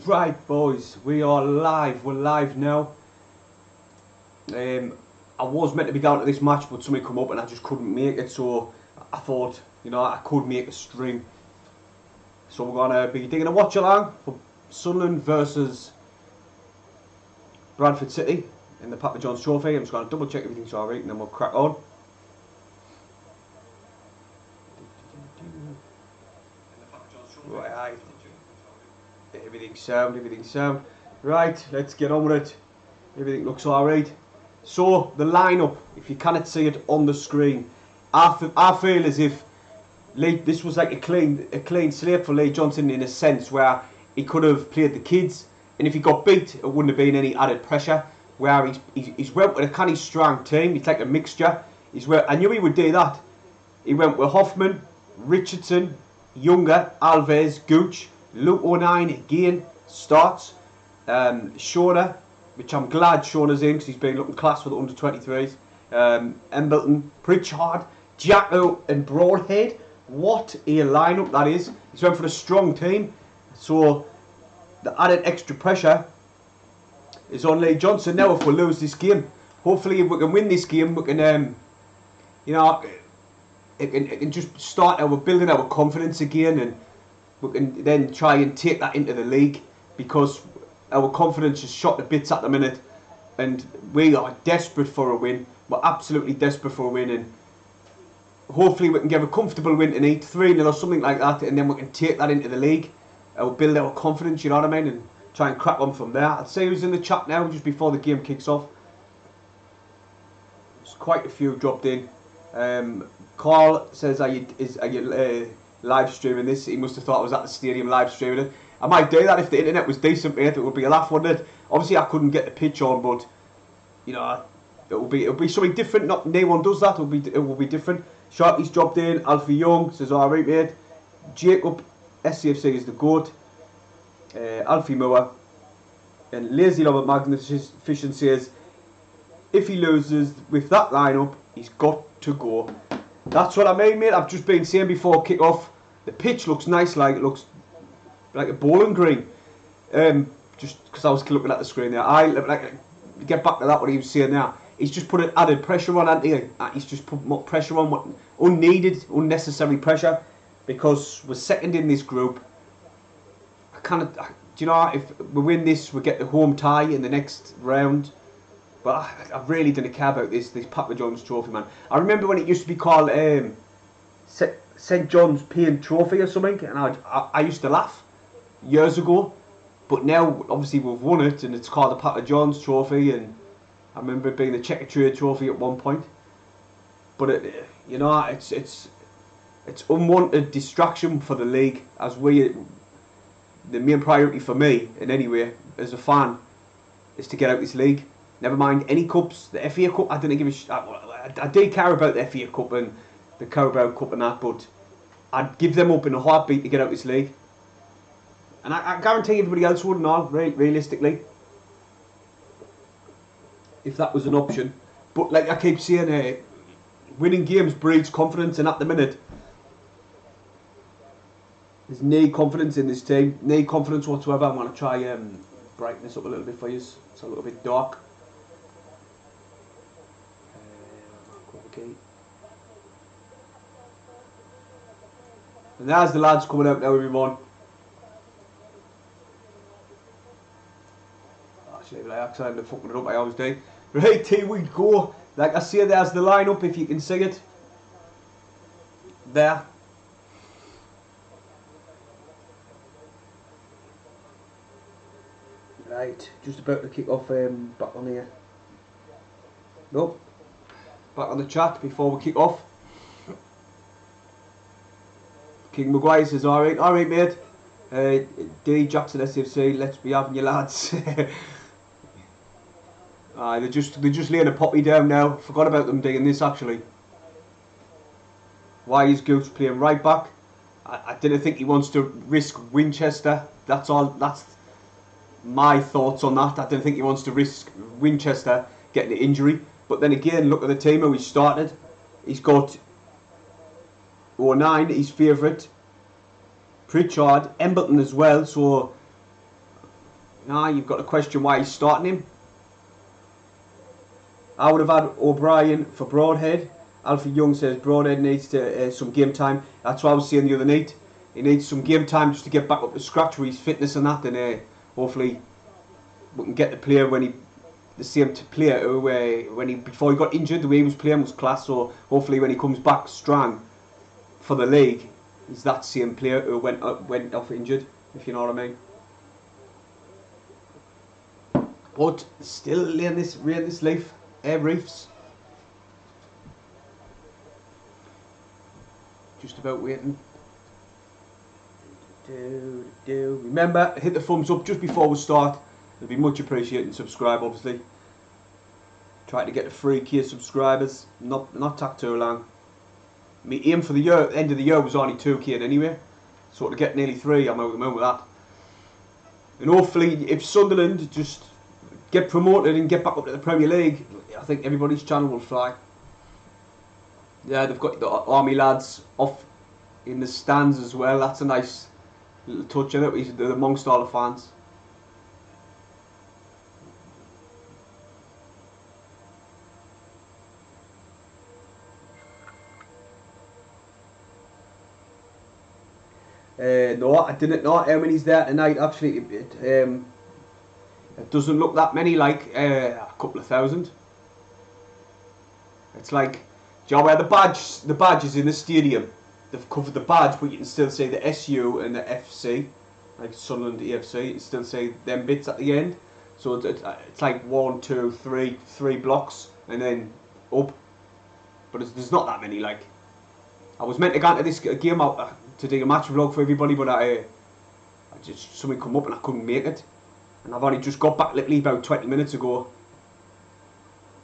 Right, boys, we are live. We're live now. I was meant to be going to this match, but something come up and I just couldn't make it. So I thought, you know, I could make a stream. So we're gonna be taking a watch along for Sunderland versus Bradford City in the Papa John's Trophy. I'm just gonna double check everything's alright, and then we'll crack on. Right. Everything's sound. Right, let's get on with it. Everything looks alright. So, the lineup, if you cannot see it on the screen, I feel as if this was like a clean slate for Lee Johnson in a sense where he could have played the kids, and if he got beat, it wouldn't have been any added pressure. Where he's went with a kind of strong team, he's like a mixture. I knew he would do that. He went with Hoffman, Richardson, Younger, Alves, Gooch, Luke O'Nien again starts. Shona, which I'm glad Shona's in because he's been looking class for the under-23s. Embleton, Pritchard, Jacko and Broadhead. What a lineup that is. He's went for a strong team. So the added extra pressure is on Lee Johnson now if we lose this game. Hopefully if we can win this game, we can, you know, it can just start building our confidence again, and we can then try and take that into the league, because our confidence is shot to bits at the minute and we are desperate for a win. We're absolutely desperate for a win, and hopefully we can get a comfortable win tonight, 3-0 or something like that, and then we can take that into the league. We'll build our confidence, you know what I mean, and try and crack on from there. I'll say who's in the chat now just before the game kicks off. There's quite a few dropped in. Karl says, are you live streaming this? He must have thought I was at the stadium live streaming it. I might do that if the internet was decent, mate. It would be a laugh, wouldn't it? Obviously, I couldn't get the pitch on, but you know, it'll be something different. Not no one does that. It will be different. Sharky's dropped in. Alfie Young says, all right, mate. Jacob SCFC is the goat. Alfie Moore and Lazy Robert Magnificent says, if he loses with that lineup, he's got to go. That's what I mean, mate. I've just been saying before kick-off, the pitch looks nice, like it looks like a bowling green. Just because I was looking at the screen there. Get back to that, what he was saying there. He's just put an added pressure on, hasn't he? He's just put more pressure on, unneeded, unnecessary pressure, because we're second in this group. Do you know, if we win this, we get the home tie in the next round. But I really didn't care about this Papa John's Trophy, man. I remember when it used to be called St John's Paint Trophy or something, and I used to laugh years ago. But now, obviously, we've won it, and it's called the Papa John's Trophy, and I remember it being the Checker Trade Trophy at one point. But you know, it's unwanted distraction for the league, as the main priority for me, in any way, as a fan, is to get out this league. Never mind any cups, the FA Cup, I didn't give a shit. I did care about the FA Cup and the Carabao Cup and that, but I'd give them up in a heartbeat to get out this league. And I guarantee everybody else would not, realistically, if that was an option. But like I keep saying, winning games breeds confidence, and at the minute, there's no confidence in this team, no confidence whatsoever. I'm going to try brighten this up a little bit for you. It's a little bit dark. Okay. And there's the lads coming out now, everyone. Actually, I accidentally fucking it up, I always do. Right, here we go. Like I say, there's the lineup, if you can see it. There. Right, just about to kick off, back on here. Nope. Back on the chat before we kick off. King Maguire says, alright mate. D Jackson SFC, let's be having you lads. They're just laying a poppy down now. Forgot about them doing this actually. Why is Goose playing right back? I didn't think he wants to risk Winchester. That's all. That's my thoughts on that. I didn't think he wants to risk Winchester getting an injury. But then again, look at the team who he started. He's got O'Nien, his favourite. Pritchard, Embleton as well. So Now you've got to question why he's starting him. I would have had O'Brien for Broadhead. Alfie Young says Broadhead needs to some game time. That's what I was saying the other night. He needs some game time just to get back up to scratch with his fitness and that, and hopefully we can get the player when he, the same player who when he before he got injured, the way he was playing was class. So hopefully when he comes back strong for the league, he's that same player who went off injured, if you know what I mean. But still laying this leaf. Reefs. Just about waiting. Remember, hit the thumbs up just before we start. It'd be much appreciated, and subscribe obviously. Try to get the 3K subscribers. Not take too long. My aim for the year, end of the year, was only 2K anyway. So to get nearly 3, I'm out of the moon with that. And hopefully, if Sunderland just get promoted and get back up to the Premier League, I think everybody's channel will fly. Yeah, they've got the Army lads off in the stands as well. That's a nice little touch, isn't it? They're amongst all the fans. No, I didn't know how many's there tonight. Actually, it doesn't look that many, like a couple of thousand. It's like, do you know where the badge is in the stadium? They've covered the badge, but you can still see the SU and the FC, like Sunderland EFC. You can still see them bits at the end. So it's like 1, 2, 3 blocks, and then up. But there's not that many. Like, I was meant to go into this game out to do a match vlog for everybody, but I just something come up and I couldn't make it. And I've only just got back literally about 20 minutes ago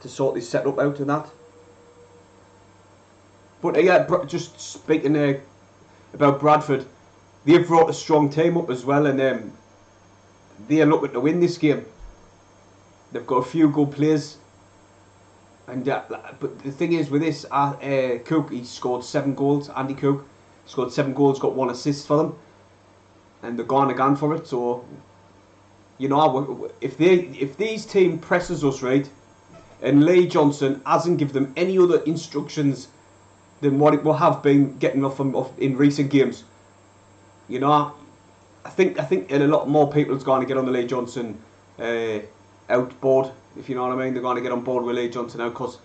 to sort this setup out and that. But yeah, just speaking about Bradford, they've brought a strong team up as well, and they're looking to win this game. They've got a few good players, and but the thing is with this, Cook, he scored 7 goals. Andy Cook scored 7 goals, got 1 assist for them, and they're gone again for it. So, you know, if these team presses us right, and Lee Johnson hasn't given them any other instructions than what it will have been getting off in recent games, you know, I think a lot more people's going to get on the Lee Johnson outboard, if you know what I mean. They're going to get on board with Lee Johnson now, because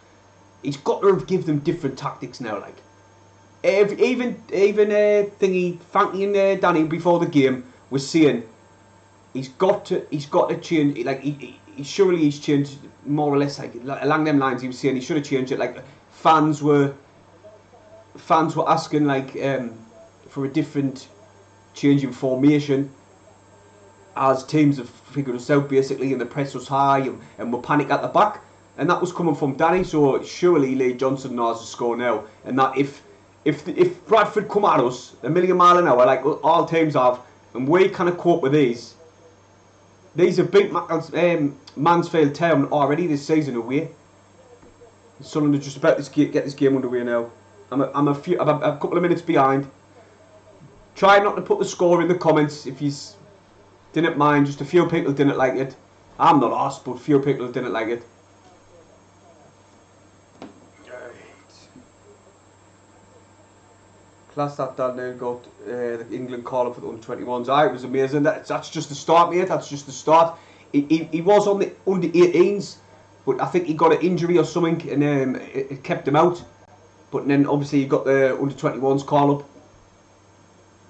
he's got to give them different tactics now. Like even thingy Fanky and Danny before the game was saying he's got to change. Like surely he's changed more or less, like along them lines. He was saying he should have changed it. Like fans were asking like for a different change in formation as teams have figured us out basically, and the press was high and we're panic at the back, and that was coming from Danny. So surely Lee Johnson knows the score now, and that if Bradford come at us a million mile an hour like all teams have, and we kind of cope with these have beat Mansfield Town already this season away. Sunderland are just about to get this game underway now. I'm a couple of minutes behind. Try not to put the score in the comments if you didn't mind. Just a few people didn't like it. I'm not asked, but a few people didn't like it. Class that Daniel got the England call up for the under-21s. It was amazing. That's just the start, mate. That's just the start. He was on the under-18s, but I think he got an injury or something, and it kept him out. But then obviously you got the under-21s call up.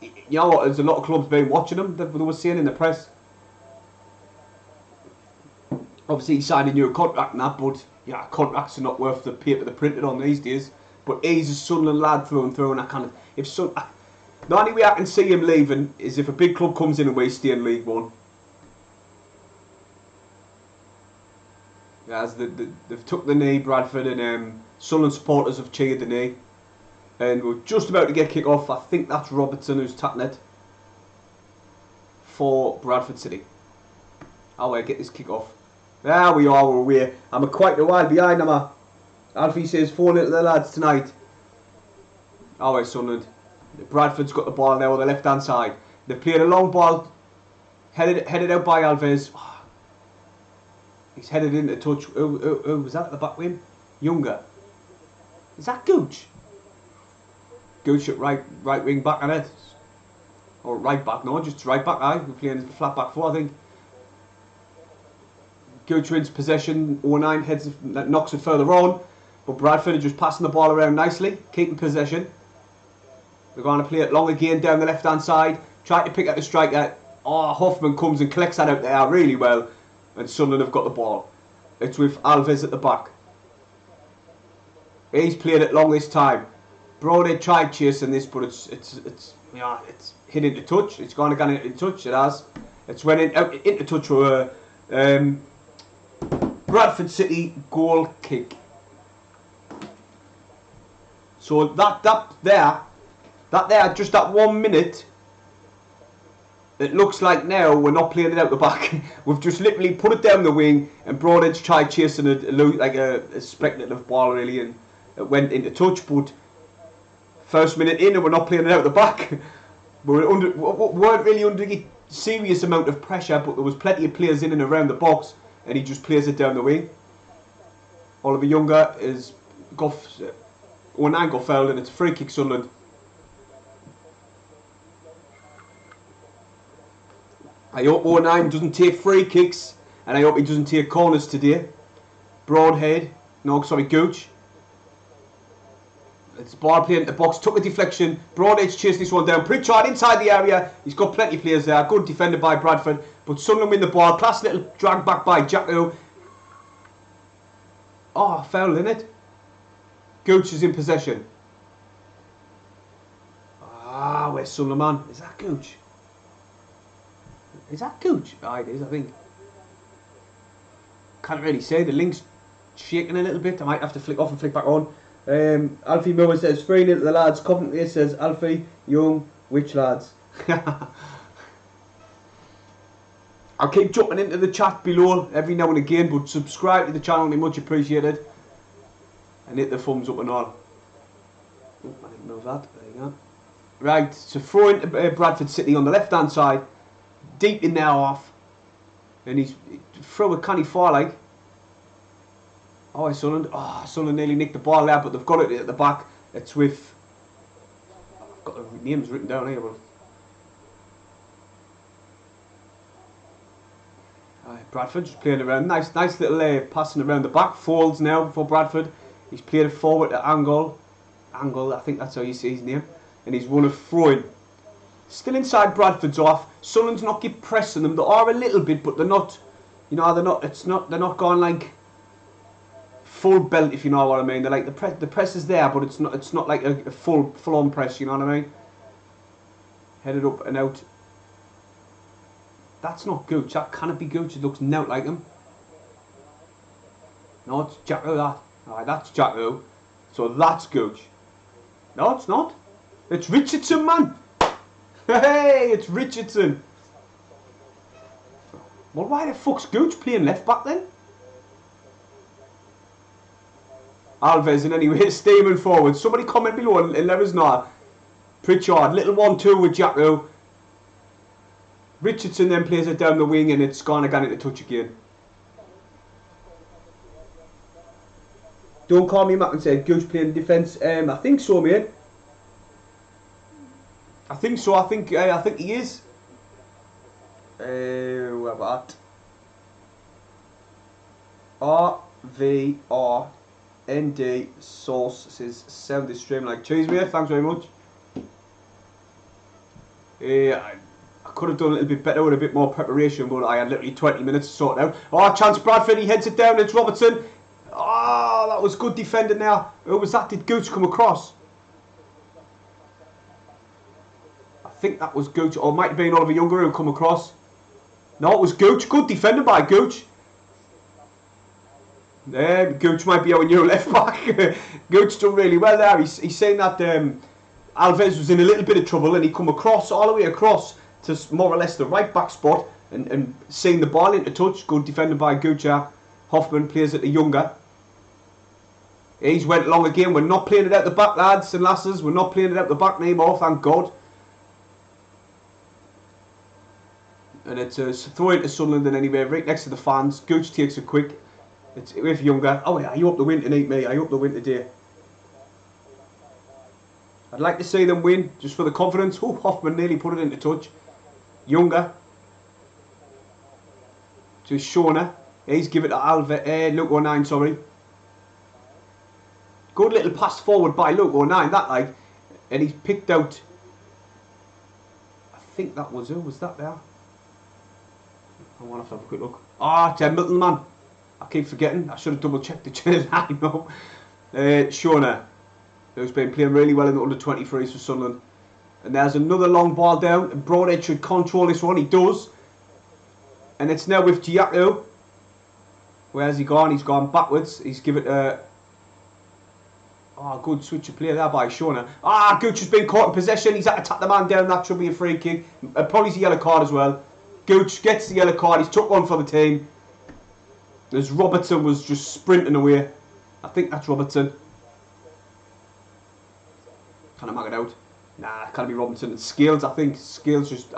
You know what? There's a lot of clubs been watching him. They were saying in the press. Obviously he signed a new contract and that, but yeah, contracts are not worth the paper they're printed on these days. But he's a Sunderland lad through and through, and I kind of, the only way I can see him leaving is if a big club comes in and we stay in League One. Yeah, as they've took the knee, Bradford, and Sunderland supporters have cheered the knee. And we're just about to get kick off. I think that's Robertson who's tapping it for Bradford City. I'll get this kick off. There we are, we're away. I'm quite a while behind, am I? Alfie says 4-0 to the lads tonight. Alright, Sunderland. Bradford's got the ball now on the left hand side. They've played a long ball Headed out by Alves. Oh, he's headed into touch. Who was that at the back with him? Younger. Is that Gooch? Gooch at right wing back on it. Or right back, no, just right back. We're playing flat back four, I think. Gooch wins possession. 09 knocks it further on. But Bradford are just passing the ball around nicely, keeping possession. They're going to play it long again down the left-hand side. Try to pick out the striker. Oh, Hoffman comes and collects that out there really well. And Sunderland have got the ball. It's with Alves at the back. He's played it long this time. Brody tried chasing this, but it's hit into touch. It's going to get into touch. It has. It's went into touch with Bradford City goal kick. So that there, just that 1 minute. It looks like now we're not playing it out the back. We've just literally put it down the wing, and Broadhead's tried chasing it like a speculative ball really, and it went into touch. But first minute in, and we're not playing it out the back. We weren't really under a serious amount of pressure, but there was plenty of players in and around the box, and he just plays it down the wing. Oliver Younger is got 09 got fouled, and it's a free kick Sunderland. I hope 09 doesn't take free kicks, and I hope he doesn't take corners today. Gooch. It's ball played in the box, took a deflection. Broadhead's chased this one down. Pritchard inside the area. He's got plenty of players there. Good defended by Bradford. But Sunderland win the ball. Class little drag back by Jacko. Oh, foul, isn't it? Gooch is in possession. Ah, where's Sunderland? Is that Gooch? Is that Gooch? Oh, it is, I think. Can't really say. The link's shaking a little bit. I might have to flick off and flick back on. Alfie Moore says 3-0 to the lads. Coventry says Alfie, Young, which lads? I'll keep jumping into the chat below every now and again, but subscribe to the channel, it'll be much appreciated. And hit the thumbs up and all. Oh, I didn't know that. There you go. Right, so throw into Bradford City on the left hand side. Deep in there off. And he's throw it, can he fall like? Oh, Sunderland nearly nicked the ball there, but they've got it at the back. It's with... I've got the names written down here, but... Bradford just playing around. Nice little passing around the back. Folds now for Bradford. He's played it forward to Angle. Angle, I think that's how you say his name. And he's won a throw-in. Still inside Bradford's off. Sunderland's not keep pressing them. They are a little bit, but they're not... You know, they're not going like... full belt, if you know what I mean. They're like the press is there, but it's not like a full on press, you know what I mean. Headed up and out. That's not Gooch. That cannot be Gooch. It looks nout like him. No, it's Jacko. That. Alright, that's Jacko. So that's Gooch. No, it's not. It's Richardson, man. Hey, it's Richardson. Well, why the fuck's Gooch playing left back then? Alves in any way, steaming forward. Somebody comment below and let us know. Pritchard, little 1-2 with Jacko. Richardson then plays it down the wing, and it's gone again into touch again. Don't call me Matt and say Gooch playing defence. I think so, mate. I think so. I think he is. What about RVRND Source says sound is stream like cheese, mate. Thanks very much. I could have done a little bit better with a bit more preparation, but I had literally 20 minutes to sort it out. Oh, chance Bradford, he heads it down, it's Robertson. Oh, that was good defending there. Who was that? Did Gooch come across? I think that was Gooch, or it might have been Oliver Younger who come across. No, it was Gooch. Good defended by Gooch. Gooch might be our new left back. Gooch done really well there. He's saying that Alves was in a little bit of trouble, and he come across, all the way across to more or less the right back spot, and seeing the ball into touch. Good defended by Gooch. Hoffman plays it to Younger. He's went long again. We're not playing it out the back, lads and lasses. We're not playing it out the back anymore, thank God. And it's a throw into Sunderland and anyway, right next to the fans. Gooch takes it quick. It's with Younger. Oh yeah, you up the win tonight, mate. I hope the win today. I'd like to see them win, just for the confidence. Oh, Hoffman nearly put it into touch. Younger. To Shona. He's given it to Luke 09, sorry. Good little pass forward by Luke 09, that like. And he's picked out... I think that was who? Was that there? I want to have a quick look. Ah, it's Embleton, man. I keep forgetting. I should have double checked the channel. I know. Shona, who's been playing really well in the under-23s for Sunderland. And there's another long ball down. And Broadhead should control this one. He does. And it's now with Giaco. Where's he gone? He's gone backwards. He's given it a... Oh, good switch of play there by Shona. Ah, Gooch has been caught in possession. He's had to tap the man down. That should be a free kick. Probably a yellow card as well. Gooch gets the yellow card. He's took one for the team. As Robertson was just sprinting away. I think that's Robertson. Can I mark it out? Nah, it can't be Robertson. It's Scales, I think. Scales just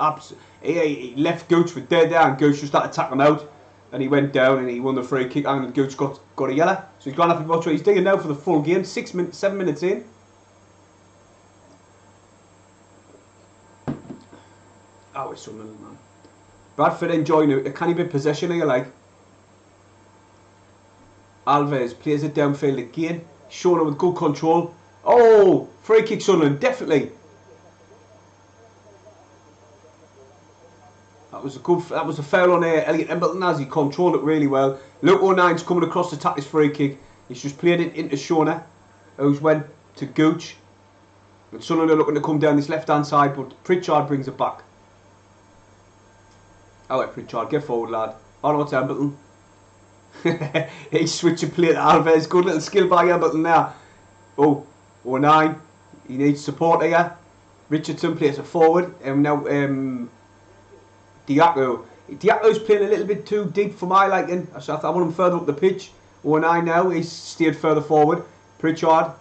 he left Gooch with dead there, and Gooch just had to tackle him out. And he went down and he won the free kick, and Gooch got a yellow. So he's going to have to watch what he's doing now for the full game. 7 minutes in. Oh, it's Sunderland, man. Bradford enjoying a canny bit of possession here, like. Alves plays it downfield again. Shona with good control. Oh, free kick Sunderland, definitely. That was a foul on Elliot Embleton as he controlled it really well. Luke 09's coming across to tap his free kick. He's just played it into Shona, who's went to Gooch. And Sunderland are looking to come down this left hand side, but Pritchard brings it back. Alright, Pritchard, get forward, lad. Oh no, it's Embleton. He's switching play to Alves. Good little skill by Embleton there. Oh, 09. He needs support here. Richardson plays it forward. And now Diaco's playing a little bit too deep for my liking. So I want him further up the pitch. 09 now. He's steered further forward. Pritchard.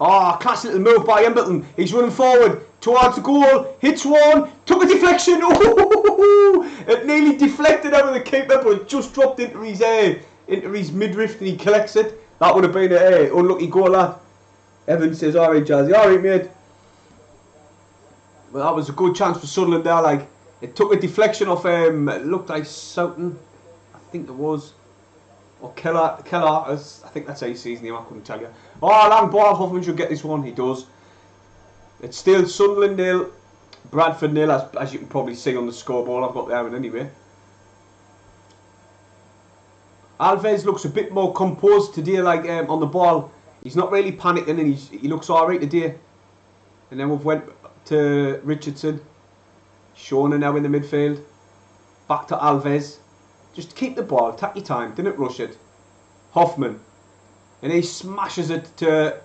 Oh, class little move by Embleton. He's running forward towards the goal. Hits one. Took a deflection. Oh, it nearly deflected out of the keeper, but it just dropped into his midriff and he collects it. That would have been an unlucky goal, lad. Evan says, alright, Jazzy. Alright, mate. Well, that was a good chance for Sunderland there. Like, it took a deflection off, it looked like Soughton. I think it was. Or Keller, I think that's how he sees his name, I couldn't tell you. Oh, long ball, Hoffman should get this one, he does. It's still Sunderland nil, Bradford nil, as you can probably see on the scoreboard. I've got there one anyway. Alves looks a bit more composed today, like on the ball. He's not really panicking and he looks alright today. And then we've went to Richardson. Shona now in the midfield. Back to Alves. Just keep the ball, take your time, didn't rush it. Hoffman. And he smashes it to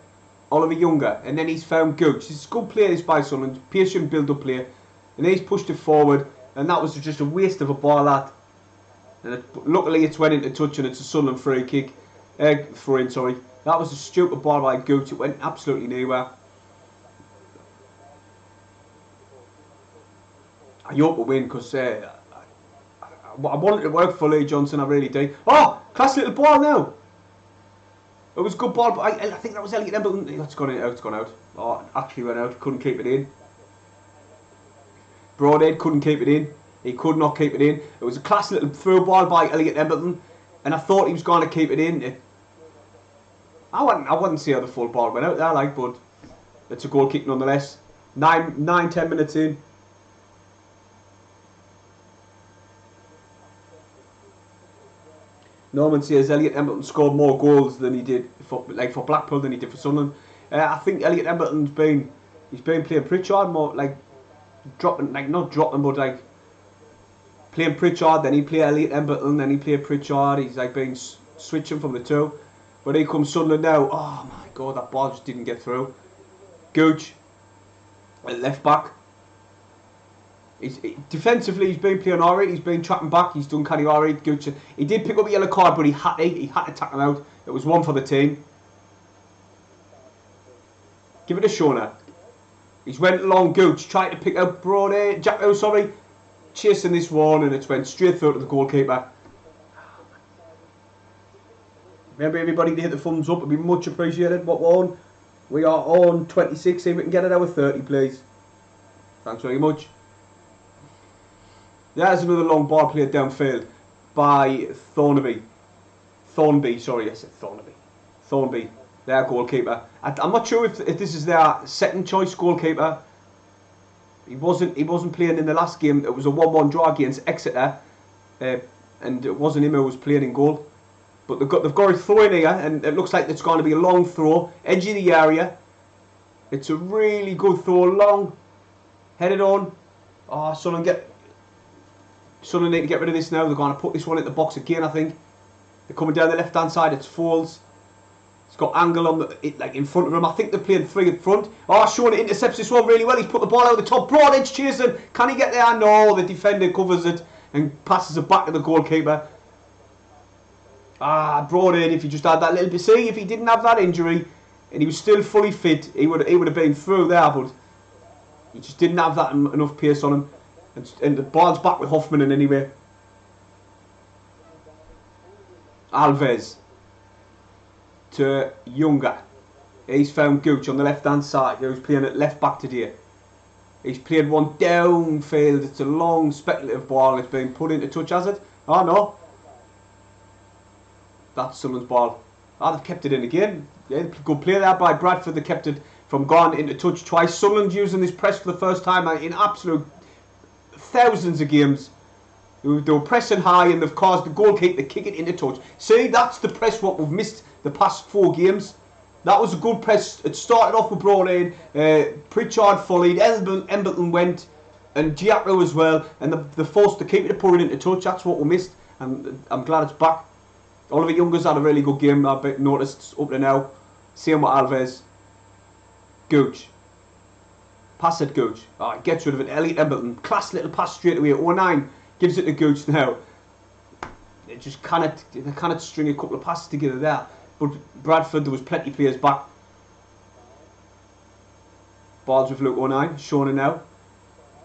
Oliver Younger. And then he's found Gooch. It's a good play this by Sunderland. Patient build-up play. And he's pushed it forward. And that was just a waste of a ball, that. And luckily it's went into touch and it's a Sunderland free kick. Throw-in, sorry. That was a stupid ball by Gooch. It went absolutely nowhere. I hope we win because I wanted it to work for Lee Johnson, I really do. Oh, class little ball now. It was a good ball, but I think that was Elliot Embleton. It's gone out, it's gone out. Oh, it actually went out, couldn't keep it in. Broadhead couldn't keep it in. He could not keep it in. It was a class little throw ball by Elliot Embleton, and I thought he was going to keep it in. I wouldn't see how the full ball went out there, like, but it's a goal kick nonetheless. 9-10 minutes in. Norman says Elliot Embleton scored more goals than he did for Blackpool than he did for Sunderland. I think Elliot Embleton's been playing Pritchard more, like dropping, like not dropping, but like playing Pritchard. Then he play Elliot Embleton, then he play Pritchard. He's like been switching from the two. But here comes Sunderland now. Oh my God, that ball just didn't get through. Gooch, left back. Defensively, he's been playing alright. He's been tracking back. He's done kind of alright. Gooch. He did pick up a yellow card, but he had to tackle him out. It was one for the team. Give it to Shona. He's went along. Gooch tried to pick out Jaco, sorry. chasing this one, and it's went straight through to the goalkeeper. Remember everybody to hit the thumbs up, it'd be much appreciated. What we're on? We are on 26, see if we can get it over 30 please. Thanks very much. There's another long ball played downfield by Thornby, sorry, I said Thornby. Thornby, their goalkeeper. I'm not sure if this is their second choice goalkeeper. He wasn't playing in the last game. It was a 1-1 draw against Exeter, and it wasn't him who was playing in goal. But they've got a throw in here, and it looks like it's going to be a long throw, edge of the area. It's a really good throw, long, headed on. Oh, Sunderland need to get rid of this now. They're going to put this one in the box again, I think. They're coming down the left-hand side. It's Foles. It's got Angle on like in front of him. I think they're playing 3 up front. Oh, Sean intercepts this one really well. He's put the ball out the top. Broad edge chasing. Can he get there? No, the defender covers it and passes it back to the goalkeeper. Broad in. If he just had that little bit. See, if he didn't have that injury and he was still fully fit, he would have been through there. But he just didn't have that enough pace on him. And the ball's back with Hoffman in anyway. Alves to Younger. He's found Gooch on the left hand side. Who's playing at left back today. He's played one downfield. It's a long speculative ball. It's been put into touch, has it? Oh no. That's Sunderland's ball. They've kept it in again. Yeah, good play there by Bradford. They kept it from gone into touch twice. Sunderland using this press for the first time in absolute thousands of games. They were pressing high and they've caused the goalkeeper to kick it into touch. See, that's the press what we've missed the past 4 games. That was a good press. It started off with Broadhead, Pritchard followed, Embleton went, and Giacro as well, and they forced the keeper to put it into touch. That's what we missed, and I'm glad it's back. Oliver Younger's had a really good game, I've noticed up to now. Same with Alves. Gooch. Pass it, Gooch. Oh, he gets rid of it. Elliot Embleton. Class little pass straight away. 09 gives it to Gooch now. They just cannot string a couple of passes together there. But Bradford, there was plenty of players back. Ball's with Luke 09. Showing it now.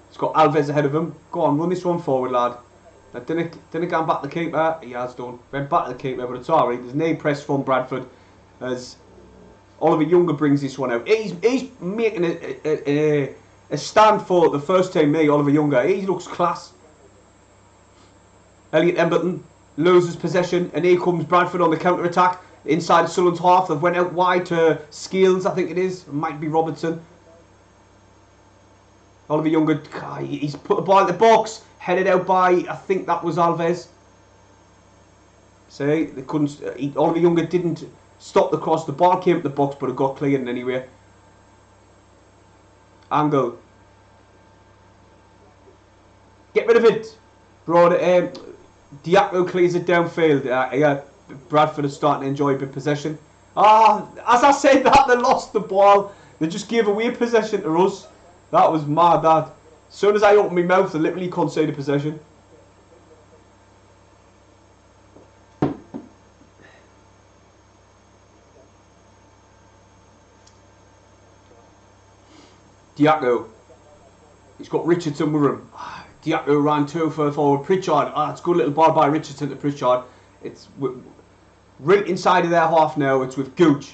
It's got Alves ahead of him. Go on, run this one forward, lad. Now, didn't go back to the keeper. He has done. Went back to the keeper, but it's alright. There's no press from Bradford as Oliver Younger brings this one out. He's making a stand for the first team, Oliver Younger. He looks class. Elliot Embleton loses possession, and here comes Bradford on the counter-attack. Inside Sunderland's half, they've went out wide to Scales, I think it is. It might be Robertson. Oliver Younger, he's put the ball in the box. Headed out by, I think that was Alves. See, they couldn't. Oliver Younger didn't stop the cross. The ball came to the box, but it got cleared anyway. Angle. Get rid of it. Broad. Diacro clears it downfield. Yeah, Bradford is starting to enjoy a bit of possession. As I said that, they lost the ball. They just gave away possession to us. That was mad, that. As soon as I opened my mouth, I literally conceded possession. Diacro. He's got Richardson with him. Diacro ran 2 forward. Pritchard. It's a good little ball by Richardson to Pritchard. It's right inside of their half now. It's with Gooch.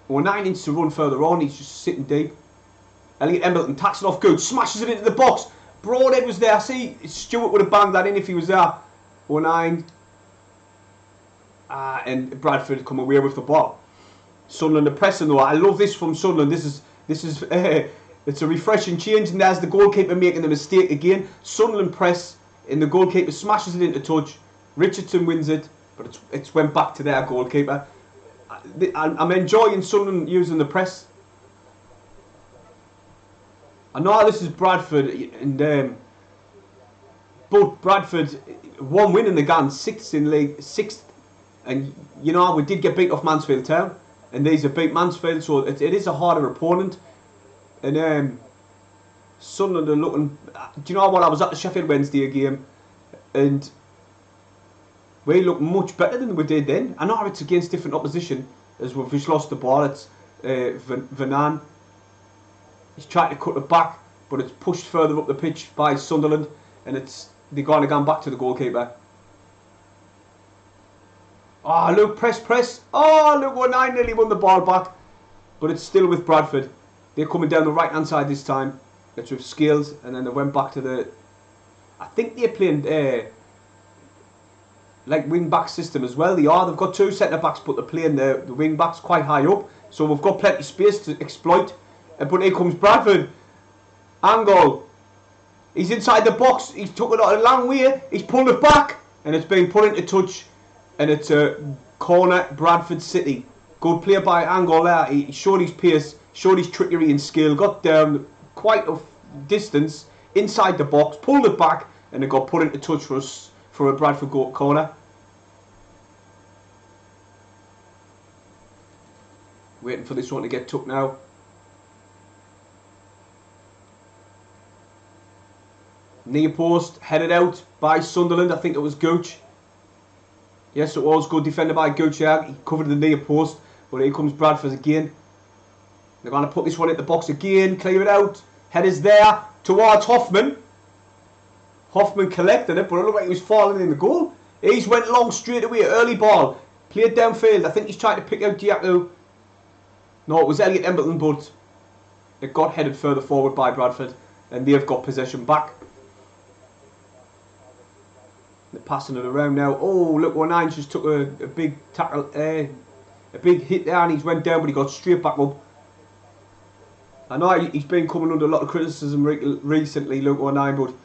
9 needs to run further on. He's just sitting deep. Elliot Embleton tacks it off Gooch, smashes it into the box. Broadhead was there. See, Stewart would have banged that in if he was there. 09. And Bradford come away with the ball. Sunderland are pressing though. I love this from Sunderland. This is it's a refreshing change, and there's the goalkeeper making the mistake again. Sunderland press, and the goalkeeper smashes it into touch. Richardson wins it, but it's went back to their goalkeeper. I'm enjoying Sunderland using the press. I know this is Bradford, and but Bradford 1 win in the game, 6th in league, 6th, and you know we did get beat off Mansfield Town, and these have beat Mansfield, so it is a harder opponent. And Sunderland are looking. Do you know what? I was at the Sheffield Wednesday game, and we look much better than we did then. I know it's against different opposition, as we've just lost the ball. It's Vernan. He's trying to cut it back, but it's pushed further up the pitch by Sunderland. and they're gone back to the goalkeeper. Oh, look, press. Oh, look, 1-9 nearly won the ball back. But it's still with Bradford. They're coming down the right-hand side this time. It's with Scales, and then they went back to the... I think they're playing like wing-back system as well. They've got 2 centre-backs, but they're playing the wing-backs quite high up. So we've got plenty of space to exploit. But here comes Bradford. Angle. He's inside the box. He's took it a long way. He's pulled it back. And it's been put into touch. And it's a corner, Bradford City. Good play by Angle there. He showed his pace, showed his trickery and skill. Got down quite a distance inside the box, pulled it back, and it got put into touch for a Bradford corner. Waiting for this one to get took now. Near post, headed out by Sunderland. I think it was Gooch. Yes, it was. Good defender by Gooch here. He covered the near post. But here comes Bradford again. They're going to put this one in the box again. Clear it out. Headers there towards Hoffman. Hoffman collected it, but it looked like he was falling in the goal. He's went long straight away. Early ball. Played downfield. I think he's trying to pick out Diaco. No, it was Elliot Embleton, but it got headed further forward by Bradford. And they've got possession back. They're passing it around now. Oh, look, 1-9 just took a big tackle, a big hit there, and he's went down, but he got straight back up. I know he's been coming under a lot of criticism recently, look, 1-9, but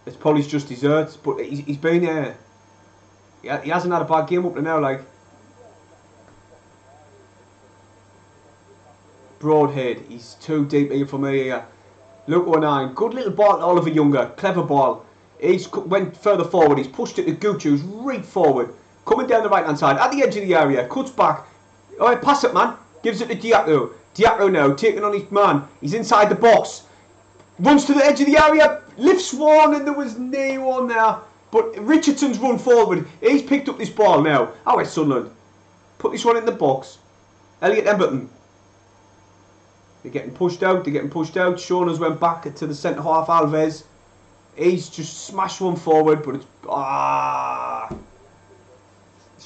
it's probably just deserved. But he's been he hasn't had a bad game up to now, like. Broadhead, he's too deep here for me here. Look, 1-9, good little ball to Oliver Younger, clever ball. He's went further forward. He's pushed it to Gooch, who's right forward. Coming down the right-hand side, at the edge of the area. Cuts back. Oh, pass it, man. Gives it to Diaco. Diaco now, taking on his man. He's inside the box. Runs to the edge of the area. Lifts one, and there was no one there. But Richardson's run forward. He's picked up this ball now. Oh, it's Sunderland. Put this one in the box. Elliot Embleton. They're getting pushed out. Sean has went back to the centre-half, Alves. He's just smashed one forward, but it's...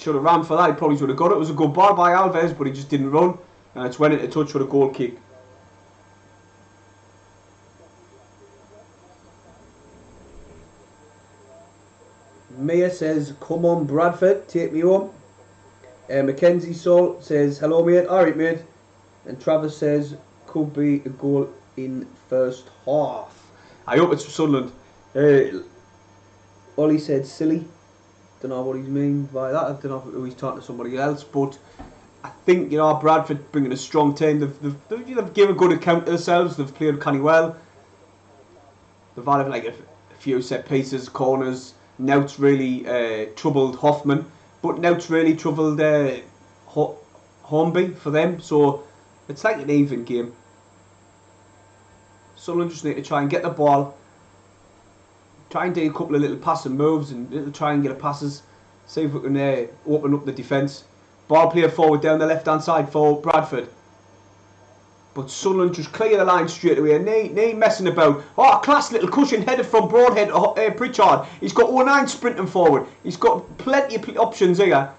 should have ran for that. He probably would have got it. It was a good ball by Alves, but he just didn't run. And it's went into touch with a goal kick. Mia says, come on Bradford, take me home. Mackenzie Sol says, hello mate. Alright mate. And Travis says, could be a goal in first half. I hope it's for Sunderland. Ollie said silly. Don't know what he means by that. I don't know if he's talking to somebody else, but I think, you know, Bradford bringing a strong team. They've given a good account of themselves. They've played kind of well. They've had like a few set pieces, corners. Nout's really troubled Hoffman, but Nout's really troubled Hornby for them. So it's like an even game. Sunderland just need to try and get the ball. Try and do a couple of little passing moves and try and get a passes. See if we can open up the defence. Ball played forward down the left hand side for Bradford. But Sunderland just clear the line straight away. No messing about. Oh, class little cushion headed from Broadhead Pritchard. He's got 09 sprinting forward. He's got plenty of options here.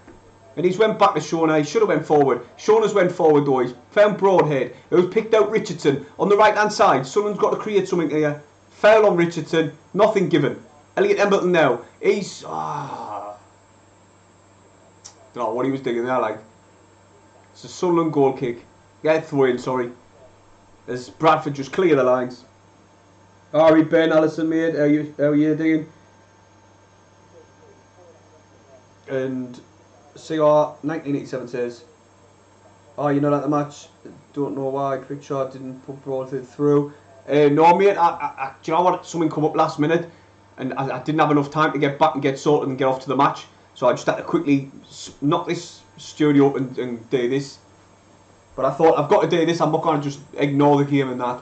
And he's went back to Shauna. He should have went forward. Shauna's went forward though. He's found Broadhead. Who's picked out Richardson on the right hand side. Sunderland's got to create something here. Foul on Richardson, nothing given. Elliot Embleton now. He's... don't know what he was digging there, like. It's a Sunderland goal kick. Get throw in, sorry. As Bradford just clear the lines. Alright, Ben Allison, mate. How are you doing? And CR 1987 says, oh, you know that the match? Don't know why Pritchard didn't put Broadhead through. No mate, do you know what, something come up last minute and I didn't have enough time to get back and get sorted and get off to the match, so I just had to quickly knock this studio up and do this. But I thought, I've got to do this, I'm not going to just ignore the game and that.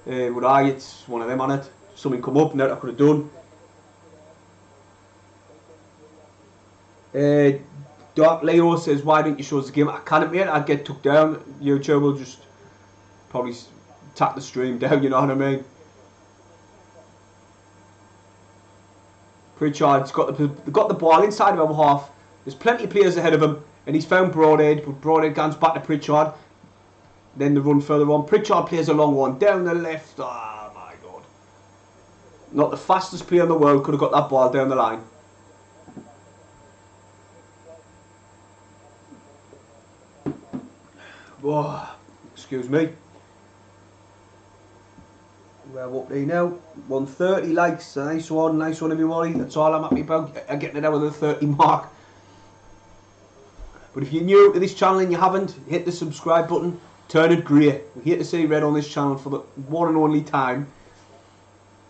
But it's one of them on it. Something come up and that I could have done. Dark Leo says, why didn't you show us the game? I can't mate, I'd get took down. YouTube will just probably tap the stream down, you know what I mean? Pritchard's got the ball inside of our half. There's plenty of players ahead of him, and he's found Broadhead, but Broadhead comes back to Pritchard. Then the run further on. Pritchard plays a long one down the left. Oh my God. Not the fastest player in the world could have got that ball down the line. Oh, excuse me. We're up there now. 130 likes. Nice one everybody. That's all I'm happy about. Getting it out of the 30 mark. But if you're new to this channel and you haven't, hit the subscribe button. Turn it grey. We're here to see red on this channel for the one and only time.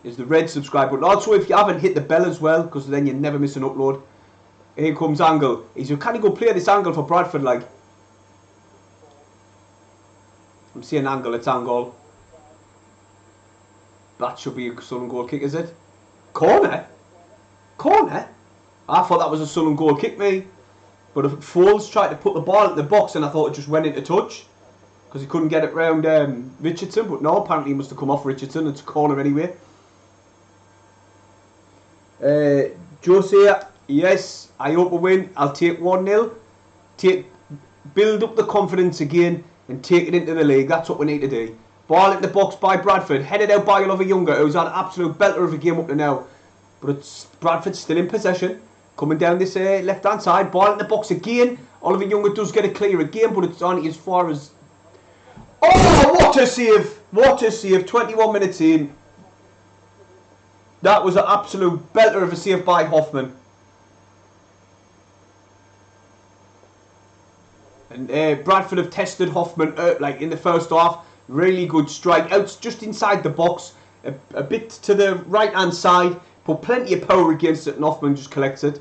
Is the red subscribe button. Also, if you haven't, hit the bell as well, because then you never miss an upload. Here comes Angle. He's a kind of good player, this Angle for Bradford, like. I'm seeing Angle, it's Angle. That should be a Sunderland goal kick, is it? Corner? Corner? I thought that was a Sunderland goal kick, me. But if Foles tried to put the ball in the box, and I thought it just went into touch. Because he couldn't get it round Richardson. But no, apparently he must have come off Richardson. It's a corner anyway. Jose, yes, I hope we win. I'll take 1-0. Build up the confidence again and take it into the league. That's what we need to do. Ball in the box by Bradford. Headed out by Oliver Younger, who's had an absolute belter of a game up to now. But it's Bradford still in possession. Coming down this left-hand side. Ball in the box again. Oliver Younger does get a clear again, but it's only as far as... Oh, what a save! What a save. 21 minutes in. That was an absolute belter of a save by Hoffman. And Bradford have tested Hoffman like in the first half. Really good strike. Out just inside the box. A bit to the right hand side. Put plenty of power against it and Hoffman just collects it.